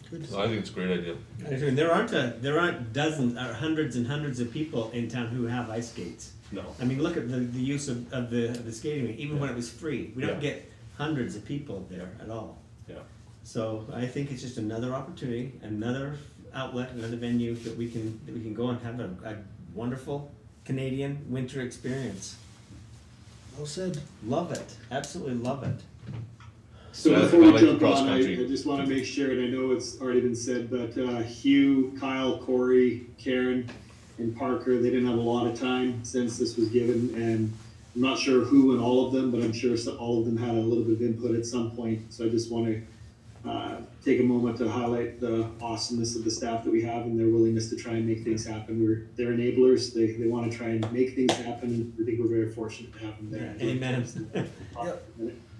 Good. I think it's a great idea. And there aren't dozens or hundreds and hundreds of people in town who have ice skates. No. I mean, look at the use of the skating rink, even when it was free. We don't Yeah. get hundreds of people there at all. Yeah. So I think it's just another opportunity, another outlet, another venue that we can go and have a wonderful Canadian winter experience. Well said. Love it, absolutely love it. So Yeah, before I we like the jump on, I cross-country. just want to make sure, and I know it's already been said, but Hugh, Kyle, Corey, Karen, and Parker, they didn't have a lot of time since this was given, and I'm not sure who and all of them, but I'm sure all of them had a little bit of input at some point. So I just want to take a moment to highlight the awesomeness of the staff that we have and their willingness to try and make things happen. They're enablers. They want to try and make things happen, and I think we're very fortunate to have them there. Yeah, amen.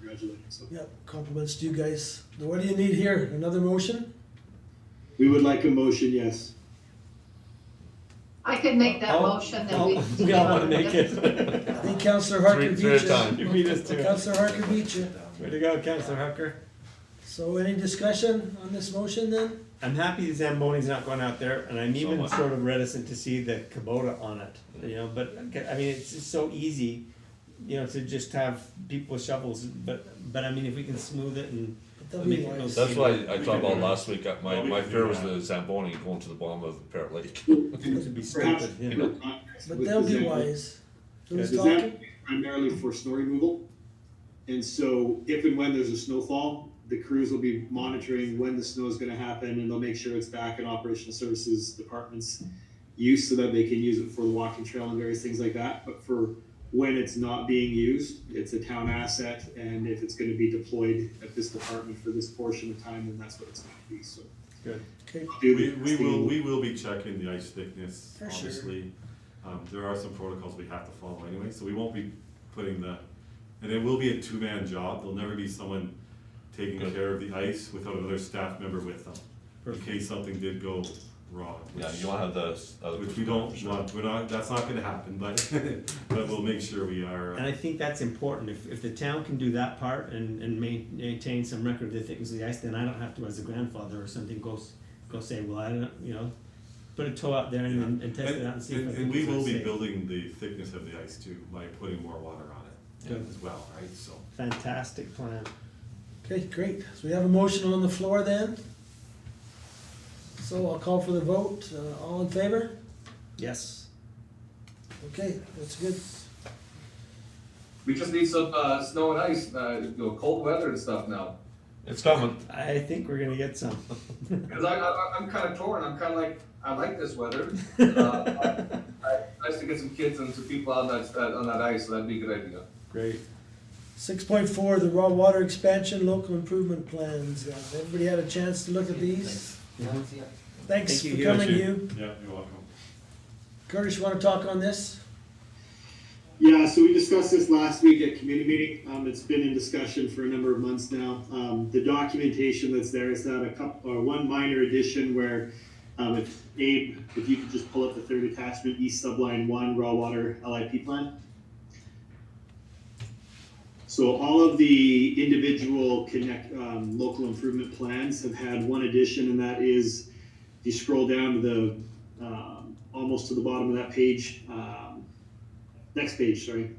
Congratulations. So Yep, compliments to you guys. Now, what do you need here? Another motion? we would like a motion, yes. I could make that Oh, motion that oh, we all wanna make it. I think Councillor Harker Three at beat a time. You beat us to it. Councillor Harker beat you. Way to go, Councillor Hucker. So any discussion on this motion then? I'm happy the Zamboni's not going out there, and I'm even much. sort of reticent to see the Kubota on it, you know, but, I mean, it's just so easy, you know, to just have people with shovels, but I mean, if we can smooth it and They'll make be it go. wise. That's why I talked about last week, my Well, we can fear do was that. the Zamboni going to the bottom of Parrot Lake. It would be Perhaps stupid, you for know. context But with they'll the be Zamboni- wise. Who's The talking? Zamboni is primarily for snow removal. And so if and when there's a snowfall, the crews will be monitoring when the snow is gonna happen, and they'll make sure it's back in operational services department's use so that they can use it for the walking trail and various things like that. But for when it's not being used, it's a town asset, and if it's gonna be deployed at this department for this portion of time, then that's what it's gonna be, so. Good. Okay, do We, the we will, testing. we will be checking the ice thickness, For sure. obviously. There are some protocols we have to follow anyway, so we won't be putting and it will be a two-man job, there'll never be someone taking Good. care of the ice without another staff member with them, in case something did go wrong. Yeah, which- you wanna have the other. Which person we don't for sure. want, we're not, that's not gonna happen, but, but we'll make sure we are. And I think that's important, if the town can do that part and maintain some record of the thickness of the ice, then I don't have to, as a grandfather or something, go say, well, I don't, you know, put a toe out there and test it out and see if I And think we it's will be safe. building the thickness of the ice too, by putting more water on it Good. as well, right, so. Fantastic plan. okay, great. So we have a motion on the floor then. So I'll call for the vote. All in favor? Yes. Okay, that's good. We just need some, snow and ice, cold weather and stuff now. It's coming. I think we're gonna get some. Cause I'm kinda torn, I'm kinda like, I like this weather. Nice to get some kids and some people on that ice, so that'd be a good idea. Great. 6.4, the raw water expansion local improvement plans. Everybody had a chance to look at these? Thanks Thank you, for Hugh. coming, Thank you. Hugh. Yeah, you're welcome. Curtis, you wanna talk on this? Yeah, so we discussed this last week at committee meeting. It's been in discussion for a number of months now. The documentation that's there is that one minor addition where, if Abe, if you could just pull up the third attachment, East Subline 1 raw water LIP plan. So all of the individual local improvement plans have had one addition, and that is, if you scroll down to the, almost to the bottom of that page, next page, sorry.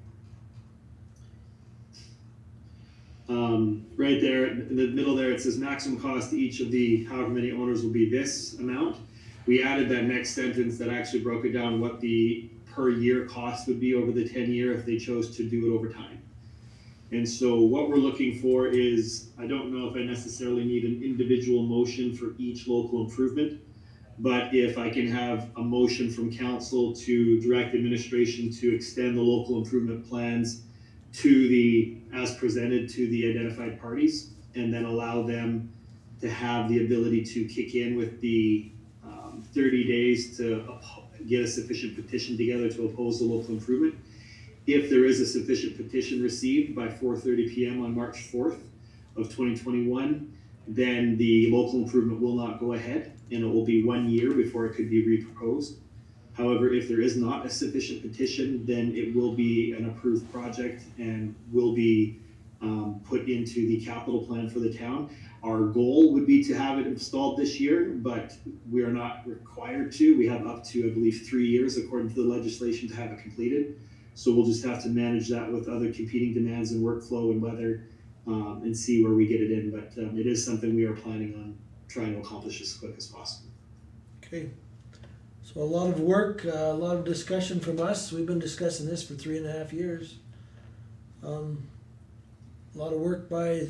Right there in the middle there, it says maximum cost to each of the however many owners will be this amount. We added that next sentence that actually broke it down what the per year cost would be over the 10-year if they chose to do it over time. And so what we're looking for is, I don't know if I necessarily need an individual motion for each local improvement, But if I can have a motion from council to direct administration to extend the local improvement plans to the, as presented to the identified parties, and then allow them to have the ability to kick in with the 30 days to get a sufficient petition together to oppose the local improvement. If there is a sufficient petition received by 4:30 p.m. on March 4th of 2021, then the local improvement will not go ahead, and it will be 1 year before it could be reproposed. However, if there is not a sufficient petition, then it will be an approved project and will be put into the capital plan for the town. Our goal would be to have it installed this year, but we are not required to. We have up to, I believe, 3 years according to the legislation to have it completed. So we'll just have to manage that with other competing demands and workflow and weather, and see where we get it in. But it is something we are planning on trying to accomplish as quick as possible. Okay. So a lot of work, a lot of discussion from us. We've been discussing this for 3.5 years. A lot of work by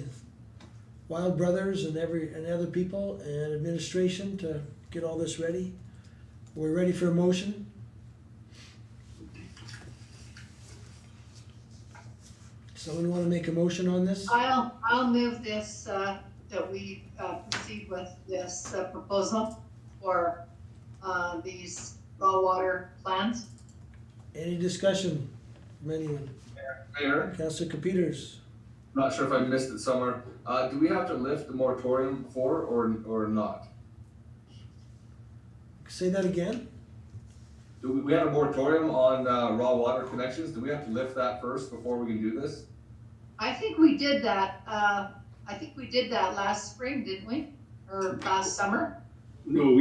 Wild Brothers and other people and administration to get all this ready. We're ready for a motion. Someone want to make a motion on this? I'll move this, that we proceed with this proposal for these raw water plants. Any discussion from anyone? Mayor, Councilor Capeters? not sure if I missed it somewhere. Do we have to lift the moratorium or not? Say that again? Do we have a moratorium on raw water connections? Do we have to lift that first before we can do this? I think we did that, last spring, didn't we? Or last summer? No,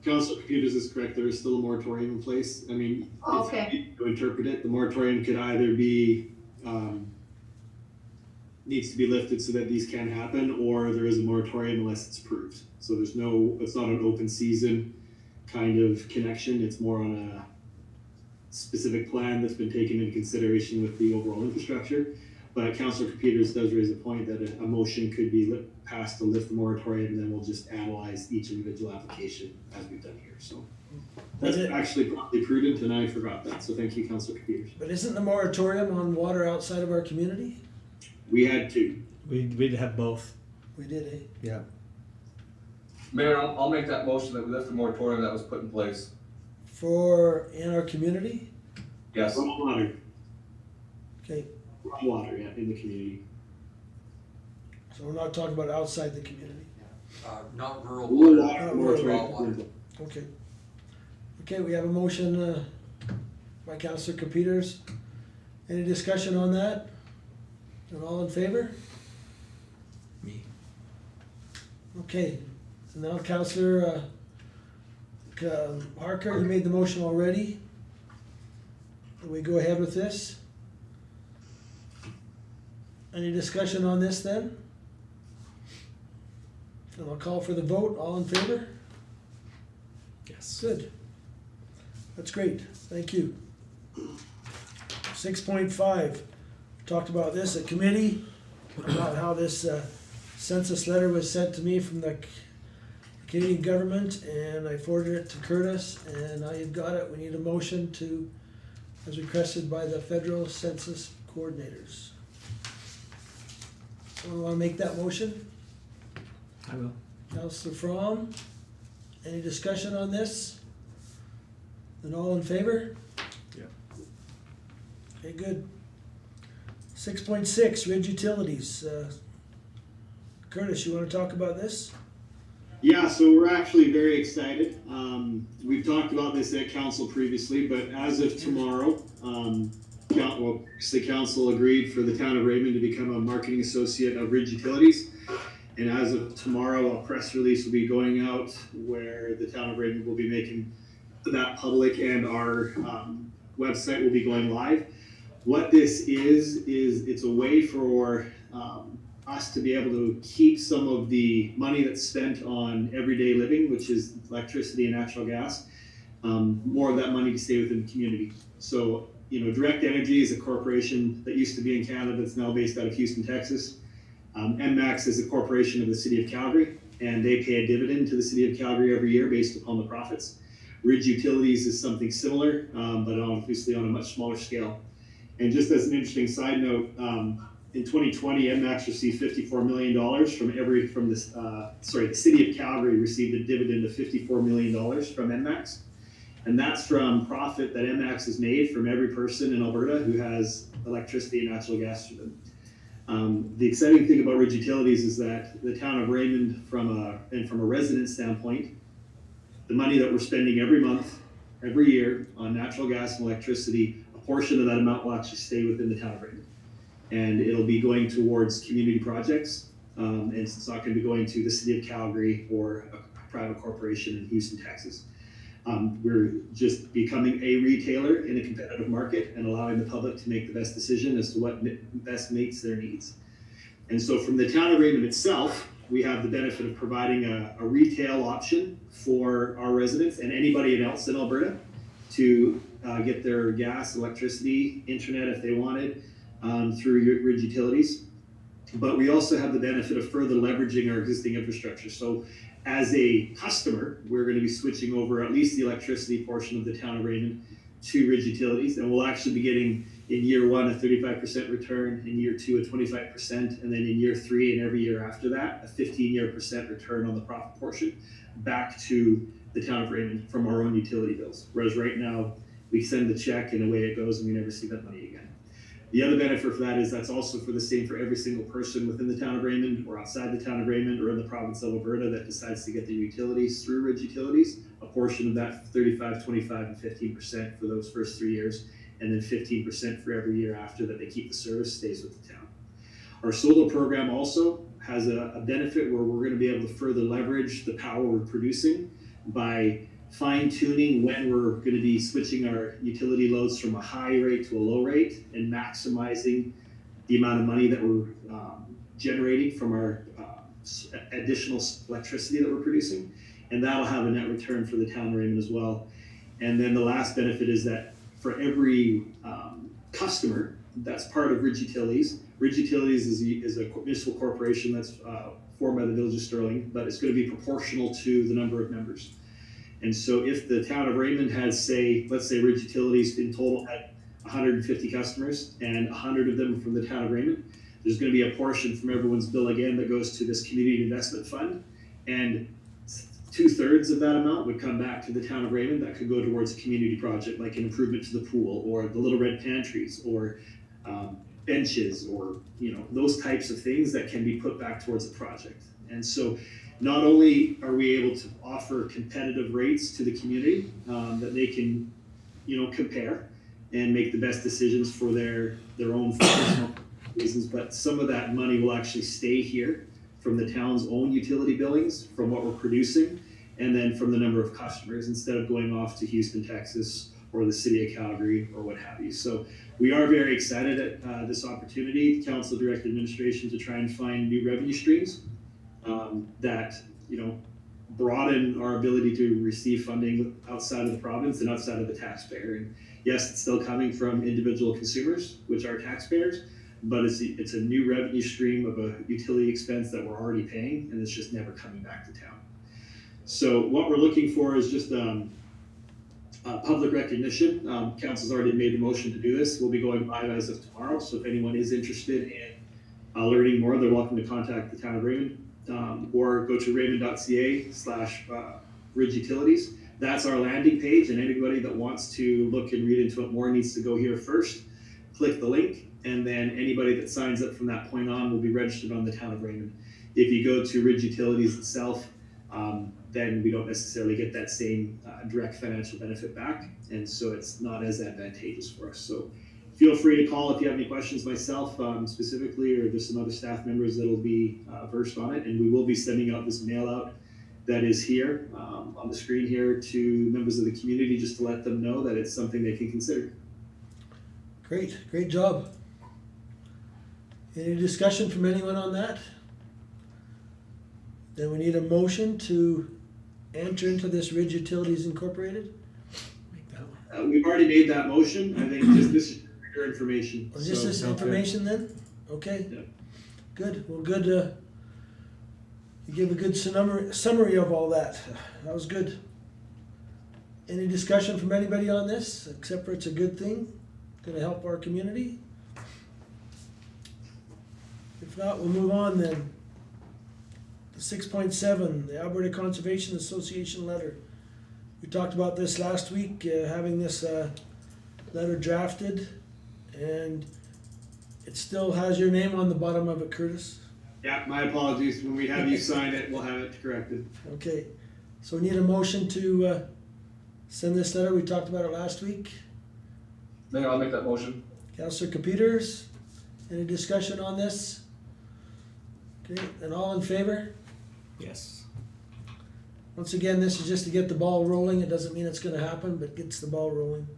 Council Computers is correct. There is still a moratorium in place. I mean, Okay. to interpret it, the moratorium could either be, needs to be lifted so that these can happen, or there is a moratorium unless it's approved. So it's not an open season kind of connection. It's more on a specific plan that's been taken into consideration with the overall infrastructure. But Councilor Peters does raise a point that a motion could be passed to lift the moratorium, and then we'll just analyze each individual application as we've done here. So that's actually probably prudent, and I forgot that. So thank you, Councilor Peters. But isn't the moratorium on water outside of our community? We had two. We'd have both. We did, eh? Yeah. Mayor, I'll make that motion that we lift the moratorium that was put in place. In our community? Yes. Raw water. Okay, Raw water, yeah, in the community. so we're not talking about outside the community. Not rural Rural water, water, rural moratorium. water. Okay. Okay, we have a motion by Councilor Capeters. Any discussion on that? And all in favor? Me. Okay, so now Councilor Harker, you made the motion already. Can we go ahead with this? Any discussion on this then? And I'll call for the vote. All in favor? Yes. Good. That's great. Thank you. 6.5, talked about this at committee, about how this census letter was sent to me from the Canadian government, and I forwarded it to Curtis, and now you've got it. We need a motion to, as requested by the federal census coordinators. Someone want to make that motion? I will. Councilor Fromm, any discussion on this? And all in favor? Yeah. Okay, good. 6.6, Ridge Utilities. Curtis, you want to talk about this? Yeah, so we're actually very excited. We've talked about this at council previously, but as of tomorrow, the council agreed for the town of Raymond to become a marketing associate of Ridge Utilities. And as of tomorrow, a press release will be going out where the town of Raymond will be making that public, and our website will be going live. What this is it's a way for us to be able to keep some of the money that's spent on everyday living, which is electricity and natural gas, more of that money to stay within the community. So, Direct Energy is a corporation that used to be in Canada that's now based out of Houston, Texas. ENMAX is a corporation of the city of Calgary. and they pay a dividend to the city of Calgary every year based upon the profits. Ridge Utilities is something similar, but obviously on a much smaller scale. And just as an interesting side note, in 2020, ENMAX received $54 million the city of Calgary received a dividend of $54 million from ENMAX. And that's from profit that ENMAX has made from every person in Alberta who has electricity and natural gas to them. The exciting thing about Ridge Utilities is that the town of Raymond, from a resident standpoint, the money that we're spending every month, every year on natural gas and electricity, a portion of that amount will actually stay within the town of Raymond. And it'll be going towards community projects, and it's not going to be going to the city of Calgary or a private corporation in Houston, Texas. We're just becoming a retailer in a competitive market and allowing the public to make the best decision as to what best meets their needs. And so from the town of Raymond itself, we have the benefit of providing a retail option for our residents and anybody else in Alberta to get their gas, electricity, internet if they wanted through Ridge Utilities. But we also have the benefit of further leveraging our existing infrastructure. So as a customer, we're going to be switching over at least the electricity portion of the town of Raymond to Ridge Utilities, and we'll actually be getting in year 1 a 35% return, in year 2 a 25%, and then in year 3 and every year after that a 15% return on the profit portion back to the town of Raymond from our own utility bills. Whereas right now we send the check and away it goes and we never see that money again. The other benefit for that is that's also for the same for every single person within the town of Raymond or outside the town of Raymond or in the province of Alberta that decides to get their utilities through Ridge Utilities. A portion of that 35, 25, and 15% for those first 3 years, and then 15% for every year after that they keep the service stays with the town. Our solar program also has a benefit where we're going to be able to further leverage the power we're producing by fine-tuning when we're going to be switching our utility loads from a high rate to a low rate and maximizing the amount of money that we're generating from our additional electricity that we're producing. And that'll have a net return for the town of Raymond as well. And then the last benefit is that for every customer that's part of Ridge Utilities, Ridge Utilities is a municipal corporation that's formed by the Village of Sterling, but it's going to be proportional to the number of members. And so if the town of Raymond has, let's say Ridge Utilities in total had 150 customers and 100 of them from the town of Raymond, there's going to be a portion from everyone's bill again that goes to this community investment fund. And 2/3 of that amount would come back to the town of Raymond that could go towards a community project like an improvement to the pool or the Little Red Pantries or benches or those types of things that can be put back towards the project. And so not only are we able to offer competitive rates to the community that they can, compare and make the best decisions for their own personal reasons, but some of that money will actually stay here from the town's own utility billings, from what we're producing, and then from the number of customers instead of going off to Houston, Texas, or the city of Calgary, or what have you. So we are very excited at this opportunity, Council Direct Administration, to try and find new revenue streams that broaden our ability to receive funding outside of the province and outside of the taxpayer. And yes, it's still coming from individual consumers, which are taxpayers, but it's a new revenue stream of a utility expense that we're already paying, and it's just never coming back to town. So what we're looking for is just public recognition. Council's already made the motion to do this. We'll be going live as of tomorrow, so if anyone is interested in learning more, they're welcome to contact the town of Raymond or go to raymond.ca/Ridge Utilities. That's our landing page, and anybody that wants to look and read into it more needs to go here first, click the link, and then anybody that signs up from that point on will be registered on the town of Raymond. If you go to Ridge Utilities itself, then we don't necessarily get that same direct financial benefit back, and so it's not as advantageous for us. So feel free to call if you have any questions, myself specifically, or there's some other staff members that'll be versed on it, and we will be sending out this mail out that is here on the screen here to members of the community, just to let them know that it's something they can consider. Great job. Any discussion from anyone on that? Then we need a motion to enter into this Ridge Utilities Incorporated. Make that one. We've already made that motion. I think just this is your information. Oh, just this information then? Okay. Yeah. Good. Well, good. You gave a good summary of all that. That was good. Any discussion from anybody on this, except for it's a good thing, gonna help our community? If not, we'll move on then. The 6.7, the Alberta Conservation Association letter. We talked about this last week, having this letter drafted, and it still has your name on the bottom of it, Curtis. Yeah, my apologies. When we have you sign it, we'll have it corrected. Okay, so we need a motion to send this letter. We talked about it last week. Mayor, I'll make that motion. Councillor Capeters, any discussion on this? Okay, and all in favor? Yes. Once again, this is just to get the ball rolling. It doesn't mean it's gonna happen, but gets the ball rolling.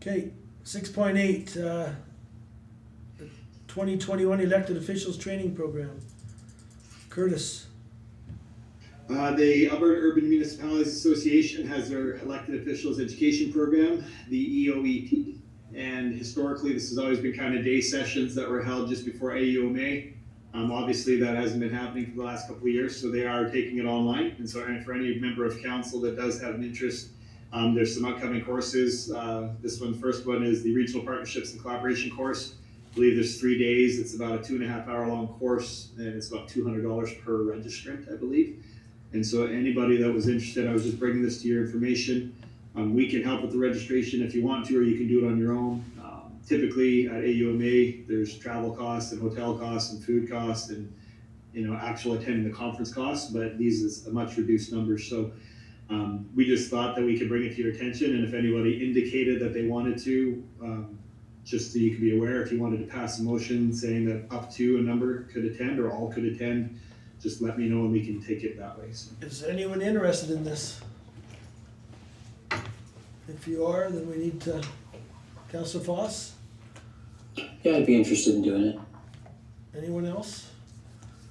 Okay, 6.8, the 2021 Elected Officials Training Program. Curtis. The Alberta Urban Municipalities Association has their elected officials education program, the EOEP. And historically, this has always been kind of day sessions that were held just before AUMA. Obviously, that hasn't been happening for the last couple of years, so they are taking it online. And so, for any member of council that does have an interest, there's some upcoming courses. First one is the Regional Partnerships and Collaboration course. I believe there's 3 days. It's about a 2.5 hour long course, and it's about $200 per registrant, I believe. And so anybody that was interested, I was just bringing this to your information. We can help with the registration if you want to, or you can do it on your own. Typically at AUMA, there's travel costs and hotel costs and food costs and actual attending the conference costs, but these is a much reduced number. So we just thought that we could bring it to your attention, and if anybody indicated that they wanted to, just so you can be aware, if you wanted to pass a motion saying that up to a number could attend or all could attend, just let me know and we can take it that way. So. Is anyone interested in this? If you are, then we need to, Councillor Foss? Yeah, I'd be interested in doing it. Anyone else?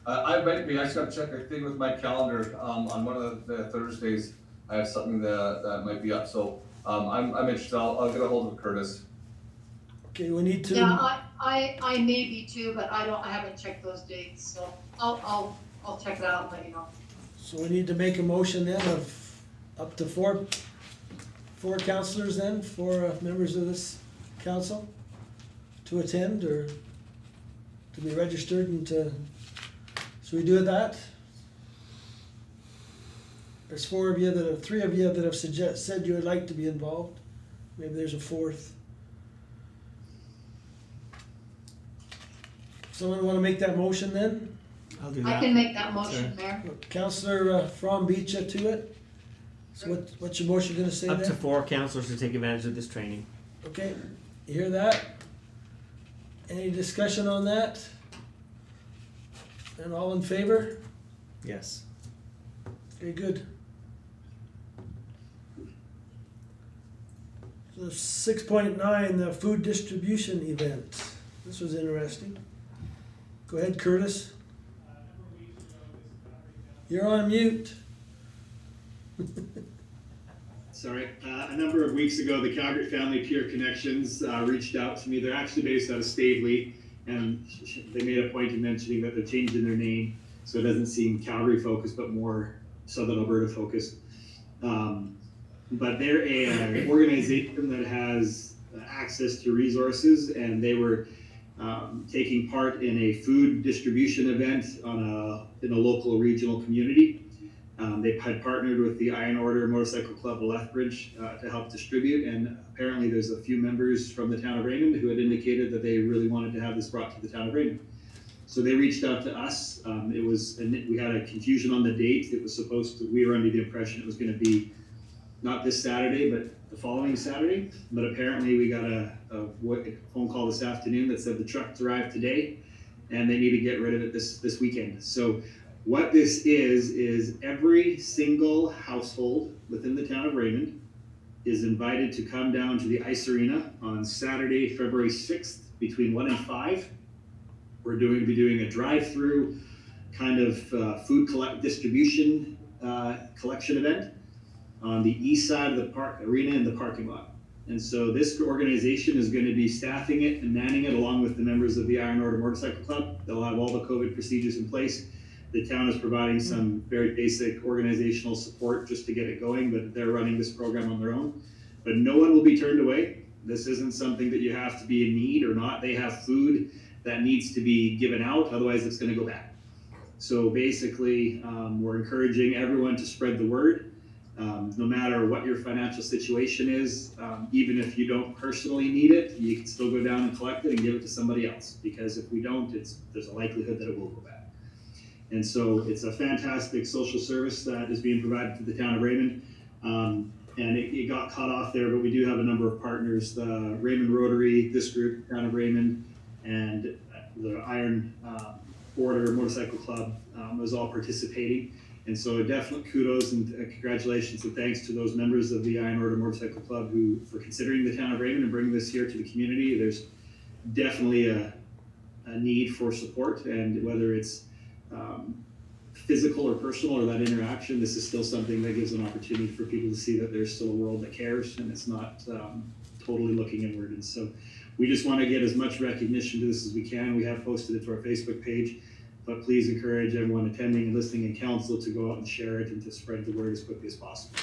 I might be, I just gotta check, I think with my calendar, on one of the Thursdays, I have something that might be up, so, I'm interested, I'll get a hold of Curtis. Okay, we need to. Yeah, I may be too, but I haven't checked those dates, so I'll check it out and let you know. So we need to make a motion then of up to four councillors then, four members of this council to attend or to be registered and to, so we do that? There's three of you that have said you would like to be involved. Maybe there's a fourth. Someone wanna make that motion then? I'll do that. I can make that motion, Mayor. Councillor From beat you to it. So what's your motion gonna say Up there? to 4 councillors to take advantage of this training. Okay, you hear that? Any discussion on that? And all in favor? Yes. Okay, good. So 6.9, the food distribution event. This was interesting. Go ahead, Curtis. You're on mute. Sorry, a number of weeks ago, the Calgary Family Peer Connections reached out to me. They're actually based out of Stavely, and they made a point of mentioning that they're changing their name, so it doesn't seem Calgary focused, but more Southern Alberta focused. But they're an organization that has access to resources, and they were taking part in a food distribution event in a local regional community. They had partnered with the Iron Order Motorcycle Club of Lethbridge to help distribute, and apparently there's a few members from the town of Raymond who had indicated that they really wanted to have this brought to the town of Raymond. So they reached out to us. We had a confusion on the date. We were under the impression it was going to be not this Saturday, but the following Saturday. But apparently we got a phone call this afternoon that said the trucks arrived today, and they need to get rid of it this weekend. So what this is every single household within the town of Raymond is invited to come down to the ice arena on Saturday, February 6th between 1 and 5. We're going to be doing a drive-through kind of food distribution collection event on the east side of the arena in the parking lot. And so this organization is going to be staffing it and manning it along with the members of the Iron Order Motorcycle Club. They'll have all the COVID procedures in place. The town is providing some very basic organizational support just to get it going, but they're running this program on their own. But no one will be turned away. This isn't something that you have to be in need or not. They have food that needs to be given out, otherwise it's gonna go bad. So basically, we're encouraging everyone to spread the word. No matter what your financial situation is, even if you don't personally need it, you can still go down and collect it and give it to somebody else. Because if we don't, there's a likelihood that it will go bad. And so it's a fantastic social service that is being provided to the town of Raymond. And it got cut off there, but we do have a number of partners, the Raymond Rotary, this group, town of Raymond, and the Iron Order Motorcycle Club was all participating. And so definitely kudos and congratulations and thanks to those members of the Iron Order Motorcycle Club for considering the town of Raymond and bringing this here to the community. There's definitely a need for support, and whether it's physical or personal or that interaction, this is still something that gives an opportunity for people to see that there's still a world that cares and it's not totally looking inward. And so we just want to get as much recognition to this as we can. We have posted it to our Facebook page, but please encourage everyone attending and listening in council to go out and share it and to spread the word as quickly as possible.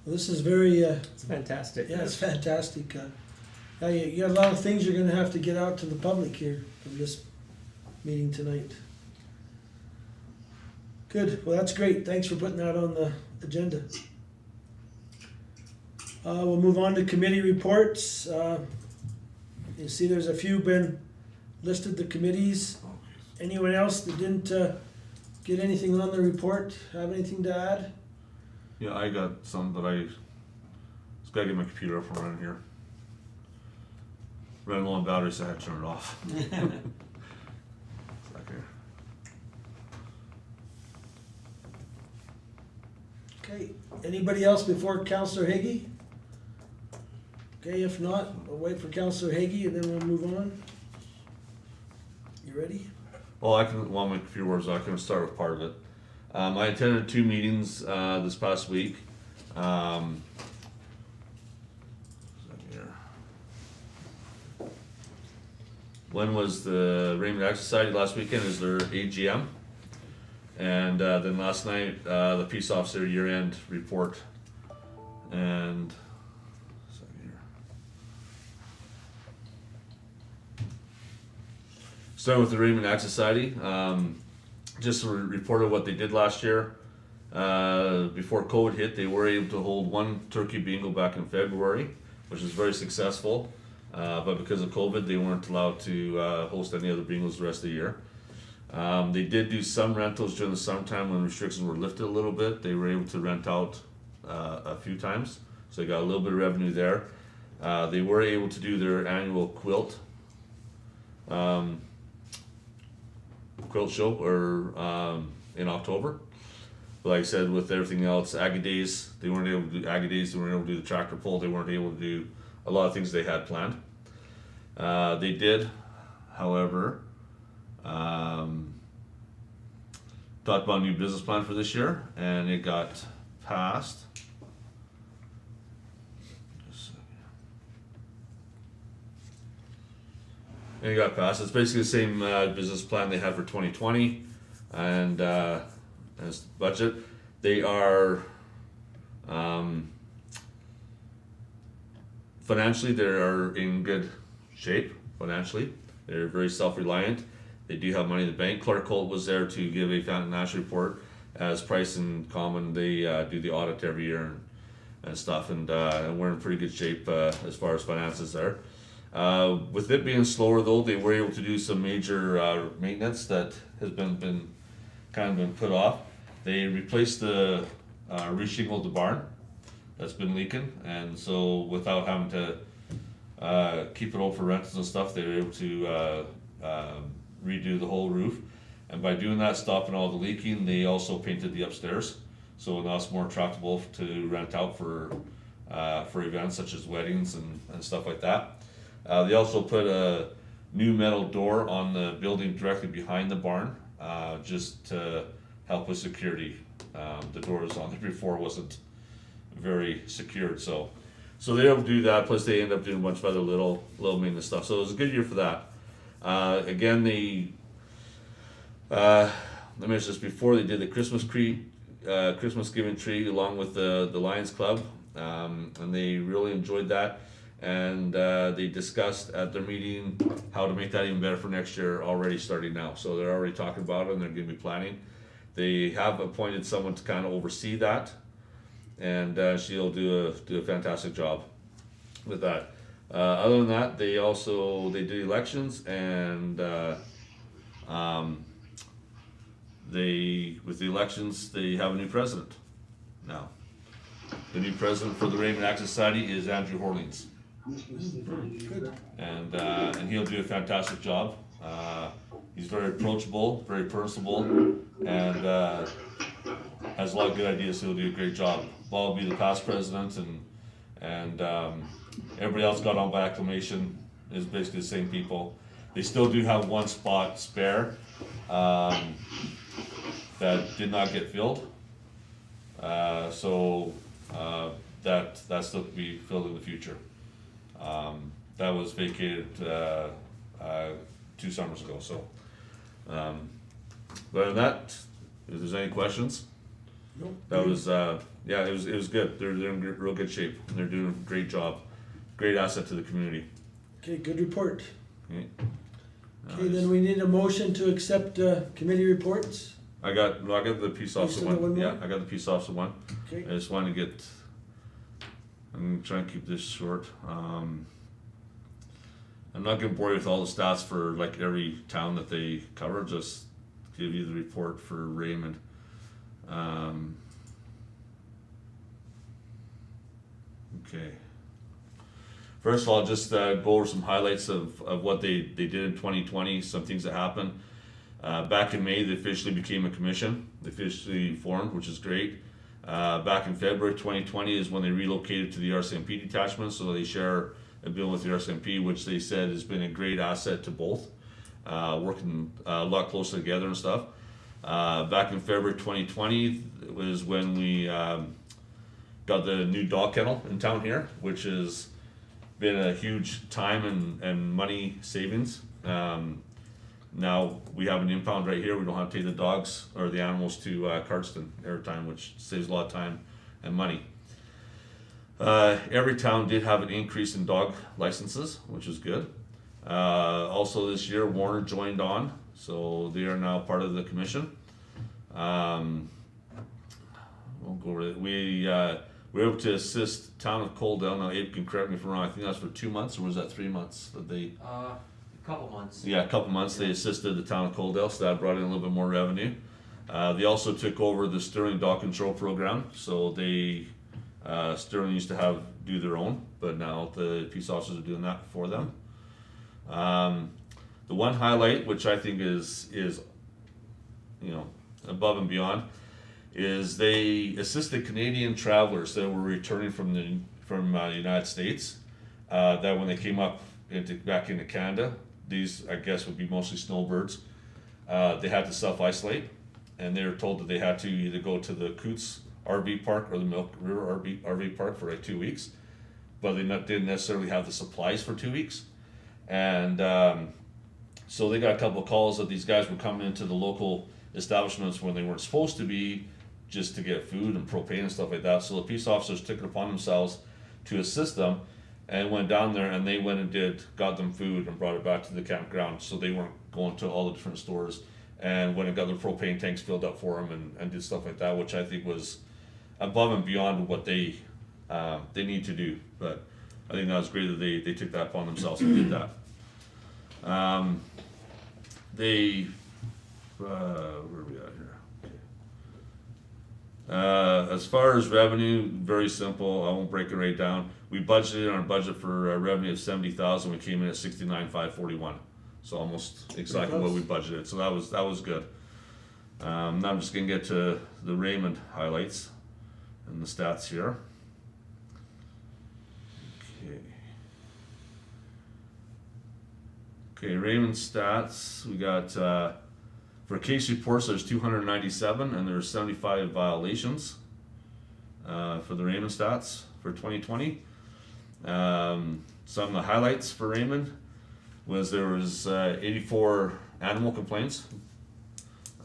Well, this is very, It's fantastic. yeah, it's fantastic. Yeah, you got a lot of things you're gonna have to get out to the public here from this meeting tonight. Good, well, that's great. Thanks for putting that on the agenda. We'll move on to committee reports. You see there's a few been listed, the committees. Anyone else that didn't get anything on the report, have anything to add? Yeah, I got some, but I just gotta get my computer up and running here. Ran low on battery, so I had to turn it off. It's back here. Okay, anybody else before Councillor Hagee? Okay, if not, we'll wait for Councillor Hagee and then we'll move on. You ready? Well, while my computer works, I can start with part of it. I attended 2 meetings this past week. One was the Raymond Ag Society last weekend, is their AGM. And then last night, the Peace Officer year-end report. And starting with the Raymond Ag Society, just reported what they did last year. Before COVID hit, they were able to hold 1 turkey bingo back in February, which was very successful. But because of COVID, they weren't allowed to host any other bingos the rest of the year. They did do some rentals during the summertime when restrictions were lifted a little bit. They were able to rent out a few times, so they got a little bit of revenue there. They were able to do their annual quilt show in October. But like I said, with everything else, Aggie Days, they weren't able to do Aggie Days, they weren't able to do the tractor pull, they weren't able to do a lot of things they had planned. They did, however, talked about a new business plan for this year, and it got passed. And it got passed. It's basically the same business plan they had for 2020, and as budget, they are financially they are in good shape financially. They're very self-reliant. They do have money in the bank. Clark Holt was there to give a financial report. As Price and Common, they do the audit every year and stuff, and we're in pretty good shape as far as finances there. With it being slower though, they were able to do some major maintenance that has been put off. They replaced reshingled the barn that's been leaking, and so without having to keep it open for rentals and stuff, they were able to redo the whole roof. And by doing that, stopping all the leaking, they also painted the upstairs, so now it's more attractable to rent out for events such as weddings and stuff like that. They also put a new metal door on the building directly behind the barn, just to help with security. The doors on there before wasn't very secured, so they're able to do that. Plus, they end up doing a bunch of other little maintenance stuff. So it was a good year for that. Again, I mentioned this before, they did the Christmas giving tree along with the Lions Club, and they really enjoyed that. And they discussed at their meeting how to make that even better for next year, already starting now. So they're already talking about it, and they're gonna be planning. They have appointed someone to kind of oversee that, and she'll do a fantastic job with that. Other than that, they do elections, and with the elections, they have a new president now. The new president for the Raymond Access Society is Andrew Horlings. Good. And he'll do a fantastic job. He's very approachable, very personable, and has a lot of good ideas. So he'll do a great job. Bob will be the past president, and everybody else got on by acclamation. Is basically the same people. They still do have one spot spare that did not get filled. So that's still to be filled in the future. That was vacated 2 summers ago. So, other than that, if there's any questions, Nope. that was it was good. They're in real good shape. And they're doing a great job. Great asset to the community. Okay, good report. Okay. Okay, then we need a motion to accept committee reports. I got the peace officer still got one one. more? Yeah, I got the peace officer one. Okay. I just wanted to I'm gonna try and keep this short. I'm not gonna bore you with all the stats for like every town that they cover, just give you the report for Raymond. Okay. First of all, just go over some highlights of what they did in 2020, some things that happened. Back in May, they officially became a commission. They officially formed, which is great. Back in February 2020 is when they relocated to the RCMP detachment, so they share a bill with the RCMP, which they said has been a great asset to both, working a lot closer together and stuff. Back in February 2020 was when we got the new dog kennel in town here, which has been a huge time and money savings. Now we have an impound right here. We don't have to take the dogs or the animals to Cardston every time, which saves a lot of time and money. Every town did have an increase in dog licenses, which is good. Also this year, Warner joined on, so they are now part of the commission. Won't go over it. We were able to assist town of Coaldale. Now Abe can correct me if I'm wrong. I think that's for 2 months, or was that 3 months that they? A couple months. Yeah, a couple months. They assisted the town of Coaldale, so that brought in a little bit more revenue. They also took over the Sterling Dog Control Program, so they Sterling used to do their own, but now the peace officers are doing that for them. The one highlight, which I think is above and beyond, is they assisted Canadian travelers that were returning from the United States. That when they came back into Canada, these I guess would be mostly snowbirds. They had to self-isolate, and they were told that they had to either go to the Coots RV Park or the Milk River RV Park for like 2 weeks, but they didn't necessarily have the supplies for 2 weeks. And so they got a couple of calls that these guys were coming into the local establishments when they weren't supposed to be, just to get food and propane and stuff like that. So the peace officers took it upon themselves to assist them, and went down there, and they went and got them food and brought it back to the campground, so they weren't going to all the different stores, and went and got their propane tanks filled up for them and did stuff like that, which I think was above and beyond what they need to do. But I think that was great that they took that upon themselves and did that. Where are we at here? As far as revenue, very simple. I won't break it right down. We budgeted on our budget for revenue of 70,000. We came in at 69,541. So almost exactly what we budgeted. So that was good. Now I'm just gonna get to the Raymond highlights and the stats here. Okay, Raymond stats. We got for case reports, there's 297, and there's 75 violations for the Raymond stats for 2020. Some of the highlights for Raymond was there was 84 animal complaints.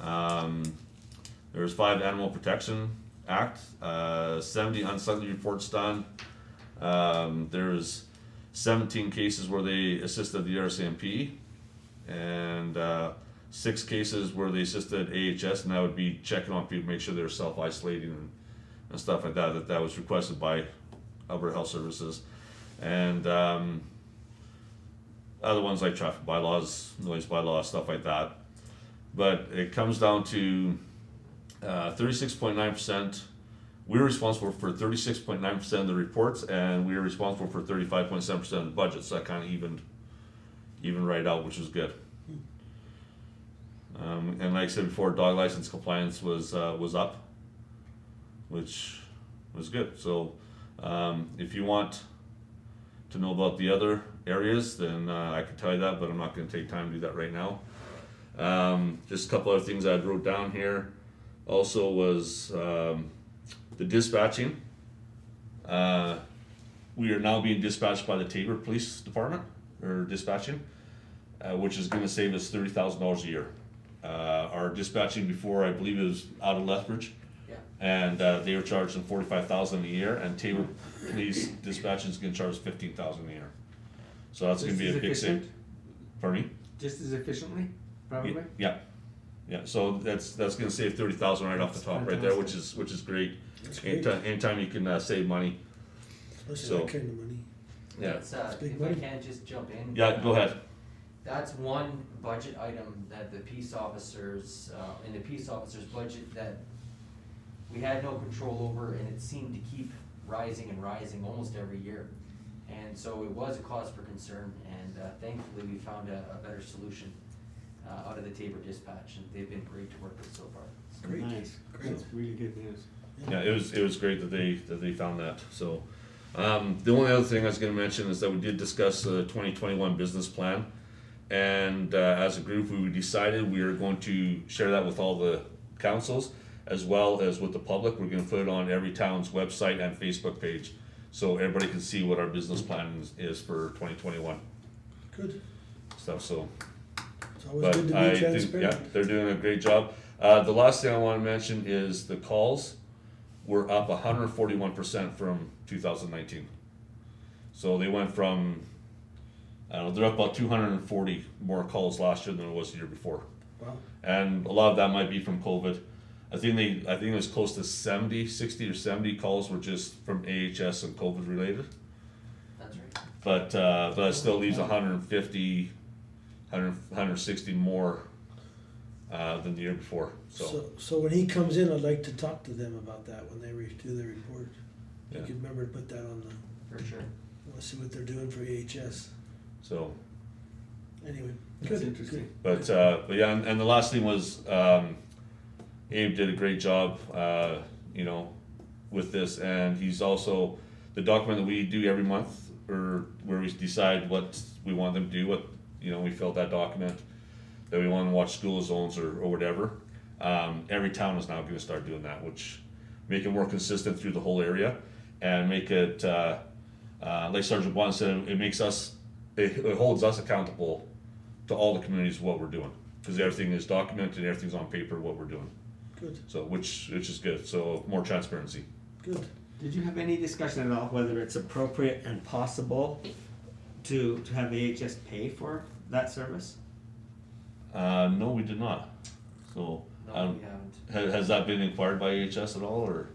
There's 5 Animal Protection Act, 70 unsightly reports done. There's 17 cases where they assisted the RCMP, and 6 cases where they assisted AHS, and that would be checking on people, make sure they're self-isolating and stuff like that. That was requested by Alberta Health Services. And other ones like traffic bylaws, noise bylaws, stuff like that. But it comes down to 36.9%. We're responsible for 36.9% of the reports, and we are responsible for 35.7% of the budget. So that kind of even right out, which was good. And like I said before, dog license compliance was up, which was good. So if you want to know about the other areas, then I can tell you that, but I'm not going to take time to do that right now. Just a couple other things I wrote down here. Also was the dispatching. We are now being dispatched by the Tabor Police Department, or dispatching, which is going to save us $30,000 a year. Our dispatching before, I believe, it was out of Lethbridge, Yeah. and they were charging $45,000 a year, and Tabor Police dispatching is going to charge $15,000 a year. So that's going to be a big save. Pardon me? Just as efficiently, probably? Yeah, yeah, so that's gonna save $30,000 right off the top right there, which is great. That's great. Anytime you can save money, Especially So- that kind of money. yeah. That's, big if I money. can just jump in. Yeah, go ahead. That's one budget item that the peace officers, in the peace officers' budget that we had no control over, and it seemed to keep rising and rising almost every year. And so it was a cause for concern, and thankfully we found a better solution out of the Tabor Dispatch, and they've been great to work with so far. Great. Nice, Great. that's really good news. Yeah, it was great that they found that, so. The only other thing I was gonna mention is that we did discuss the 2021 business plan. And, as a group, we decided we are going to share that with all the councils, as well as with the public. We're gonna put it on every town's website and Facebook page, so everybody can see what our business plan is for 2021 Good. stuff, so. It's always But good to I be think, transparent. yeah, they're doing a great job. The last thing I wanna mention is the calls were up 141% from 2019. So they went from, I don't know, they're up about 240 more calls last year than it was the year before. Wow. And a lot of that might be from COVID. I think it was close to 60 or 70 calls were just from AHS and COVID related. That's right. But it still leaves 150, 160 more than the year before, so. So when he comes in, I'd like to talk to them about that when they do their report. You Yeah. could remember to put that on the, For sure. I wanna see what they're doing for AHS. So, Anyway, That's good, interesting. good. but yeah, and the last thing was, Abe did a great job, with this, and he's also, the document that we do every month, or where we decide what we want them to do, what, we fill out that document, that we want to watch school zones or whatever. Every town is now gonna start doing that, which make it more consistent through the whole area, and make it, like Sergeant Blunt said, it holds us accountable to all the communities what we're doing, because everything is documented, everything's on paper, what we're doing. Good, So, which is good, so more transparency. good. Did you have any discussion about whether it's appropriate and possible to have AHS pay for that service? No, we did not, so, No, we haven't. has that been inquired by AHS at all, or?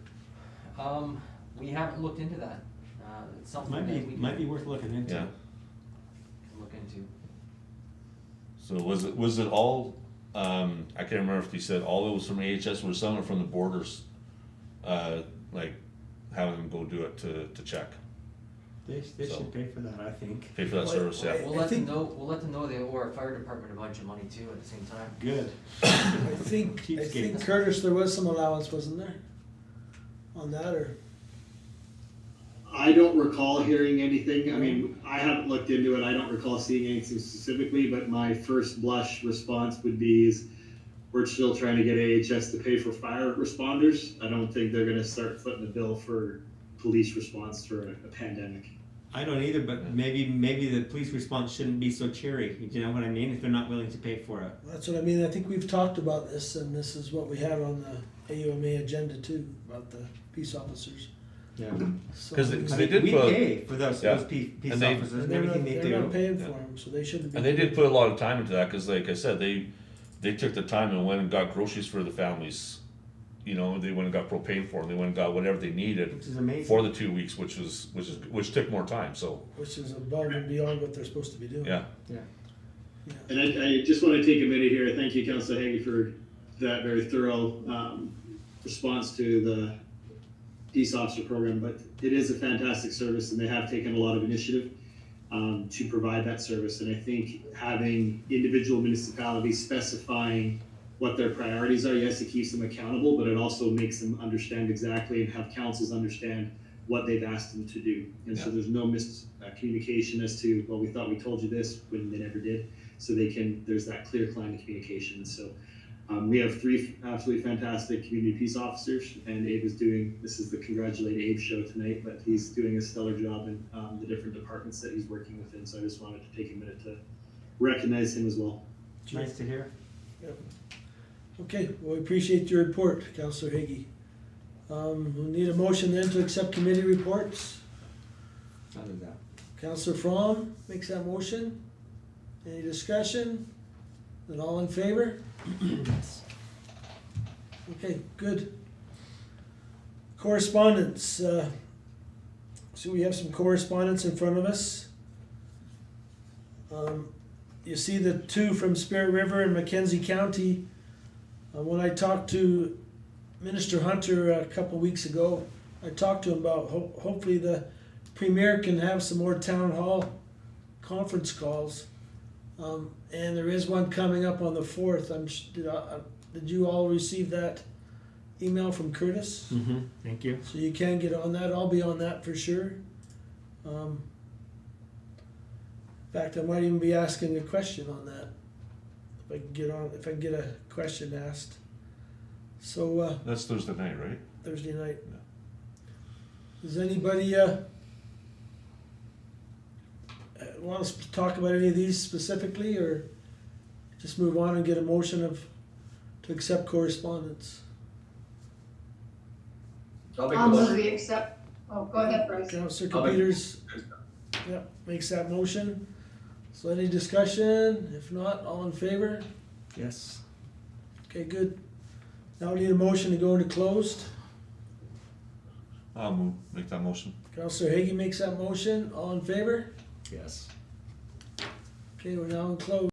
We haven't looked into that. It's something that we can Might be worth looking into. Yeah. look into. So was it all, I can't remember if he said all it was from AHS, or some from the borders, like having them go do it to check, They So- should pay for that, I think. pay for that Well, service, yeah. We'll I let them think- know, they owe our fire department a bunch of money too at the same time. Good. I think Curtis, there was some allowance, wasn't there? On that, or? I don't recall hearing anything. I mean, I haven't looked into it. I don't recall seeing anything specifically, but my first blush response would be is we're still trying to get AHS to pay for fire responders. I don't think they're gonna start footing the bill for police response for a pandemic. I don't either, but maybe the police response shouldn't be so cheery, you know what I mean, if they're not willing to pay for it. That's what I mean, I think we've talked about this, and this is what we have on the AUMA agenda too, about the peace officers. Yeah. So 'Cause they did We put- pay for those Yeah. peace And they- officers and they're not, everything they do. they're not paying for them, so they shouldn't be. And they did put a lot of time into that, cause like I said, they took the time and went and got groceries for the families. You know, they went and got propane for them, they went and got whatever they needed Which is amazing. for the 2 weeks, which took more time, so, Which is above and beyond what they're supposed to be doing. yeah. And I just want to take a minute here. Thank you, Councilor Hagy, for that very thorough response to the peace officer program. But it is a fantastic service, and they have taken a lot of initiative to provide that service. And I think having individual municipalities specifying what their priorities are, yes, it keeps them accountable, but it also makes them understand exactly and have councils understand what they've asked them to do. And so there's no miscommunication as to, well, we thought we told you this when they never did. So there's that clear line of communication. So we have 3 absolutely fantastic community peace officers, and Abe this is the Congratulate Abe show tonight, but he's doing a stellar job in the different departments that he's working within. So I just wanted to take a minute to recognize him as well. Nice to hear. Okay, well, we appreciate your report, Councillor Hagy. We'll need a motion then to accept committee reports. I'll do that. Councillor Fromm makes that motion. Any discussion? Then all in favor? Okay, good. Correspondence, so we have some correspondence in front of us. You see the 2 from Spirit River and Mackenzie County. When I talked to Minister Hunter a couple weeks ago, I talked to him about hopefully the Premier can have some more town hall conference calls. And there is one coming up on the 4th. Did you all receive that email from Curtis? Mm-hmm, thank you. So you can get on that. I'll be on that for sure. In fact, I might even be asking a question on that. If I can get a question asked. So, That's Thursday night, right? Thursday night. Yeah. Does anybody, want us to talk about any of these specifically, or just move on and get a motion to accept correspondence? I'll make I'll the move motion. we accept, oh, go ahead, Bryce. Councillor I'll make- Peters, makes that motion. So any discussion? If not, all in favor? Yes. Okay, good. Now we need a motion to go into closed. I'll make that motion. Councillor Hagy makes that motion. All in favor? Yes. Okay, we're now in closed.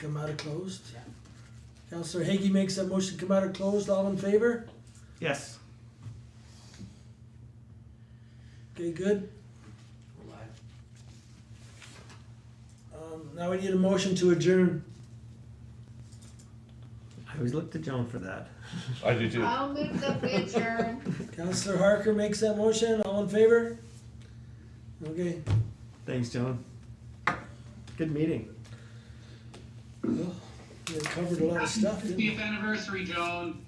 come out of closed. Yeah. Counselor Hagee makes that motion to come out of closed, all in favor? Yes. Okay, good. We're live. Now we need a motion to adjourn. I always look to Joan for that. I do too. I'll move that we adjourn. Counselor Harker makes that motion, all in favor? Okay, Thanks, Joan. Good meeting. well, we covered a lot of stuff, didn't we? 50th anniversary, Joan.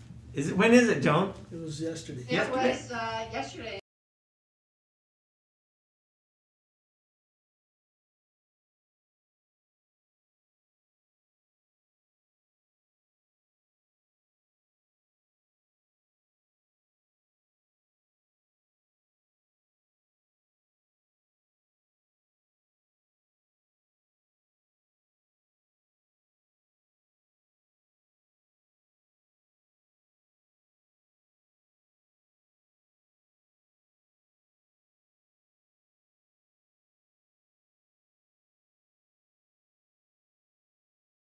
When is it, Joan? It was yesterday. It was, yesterday.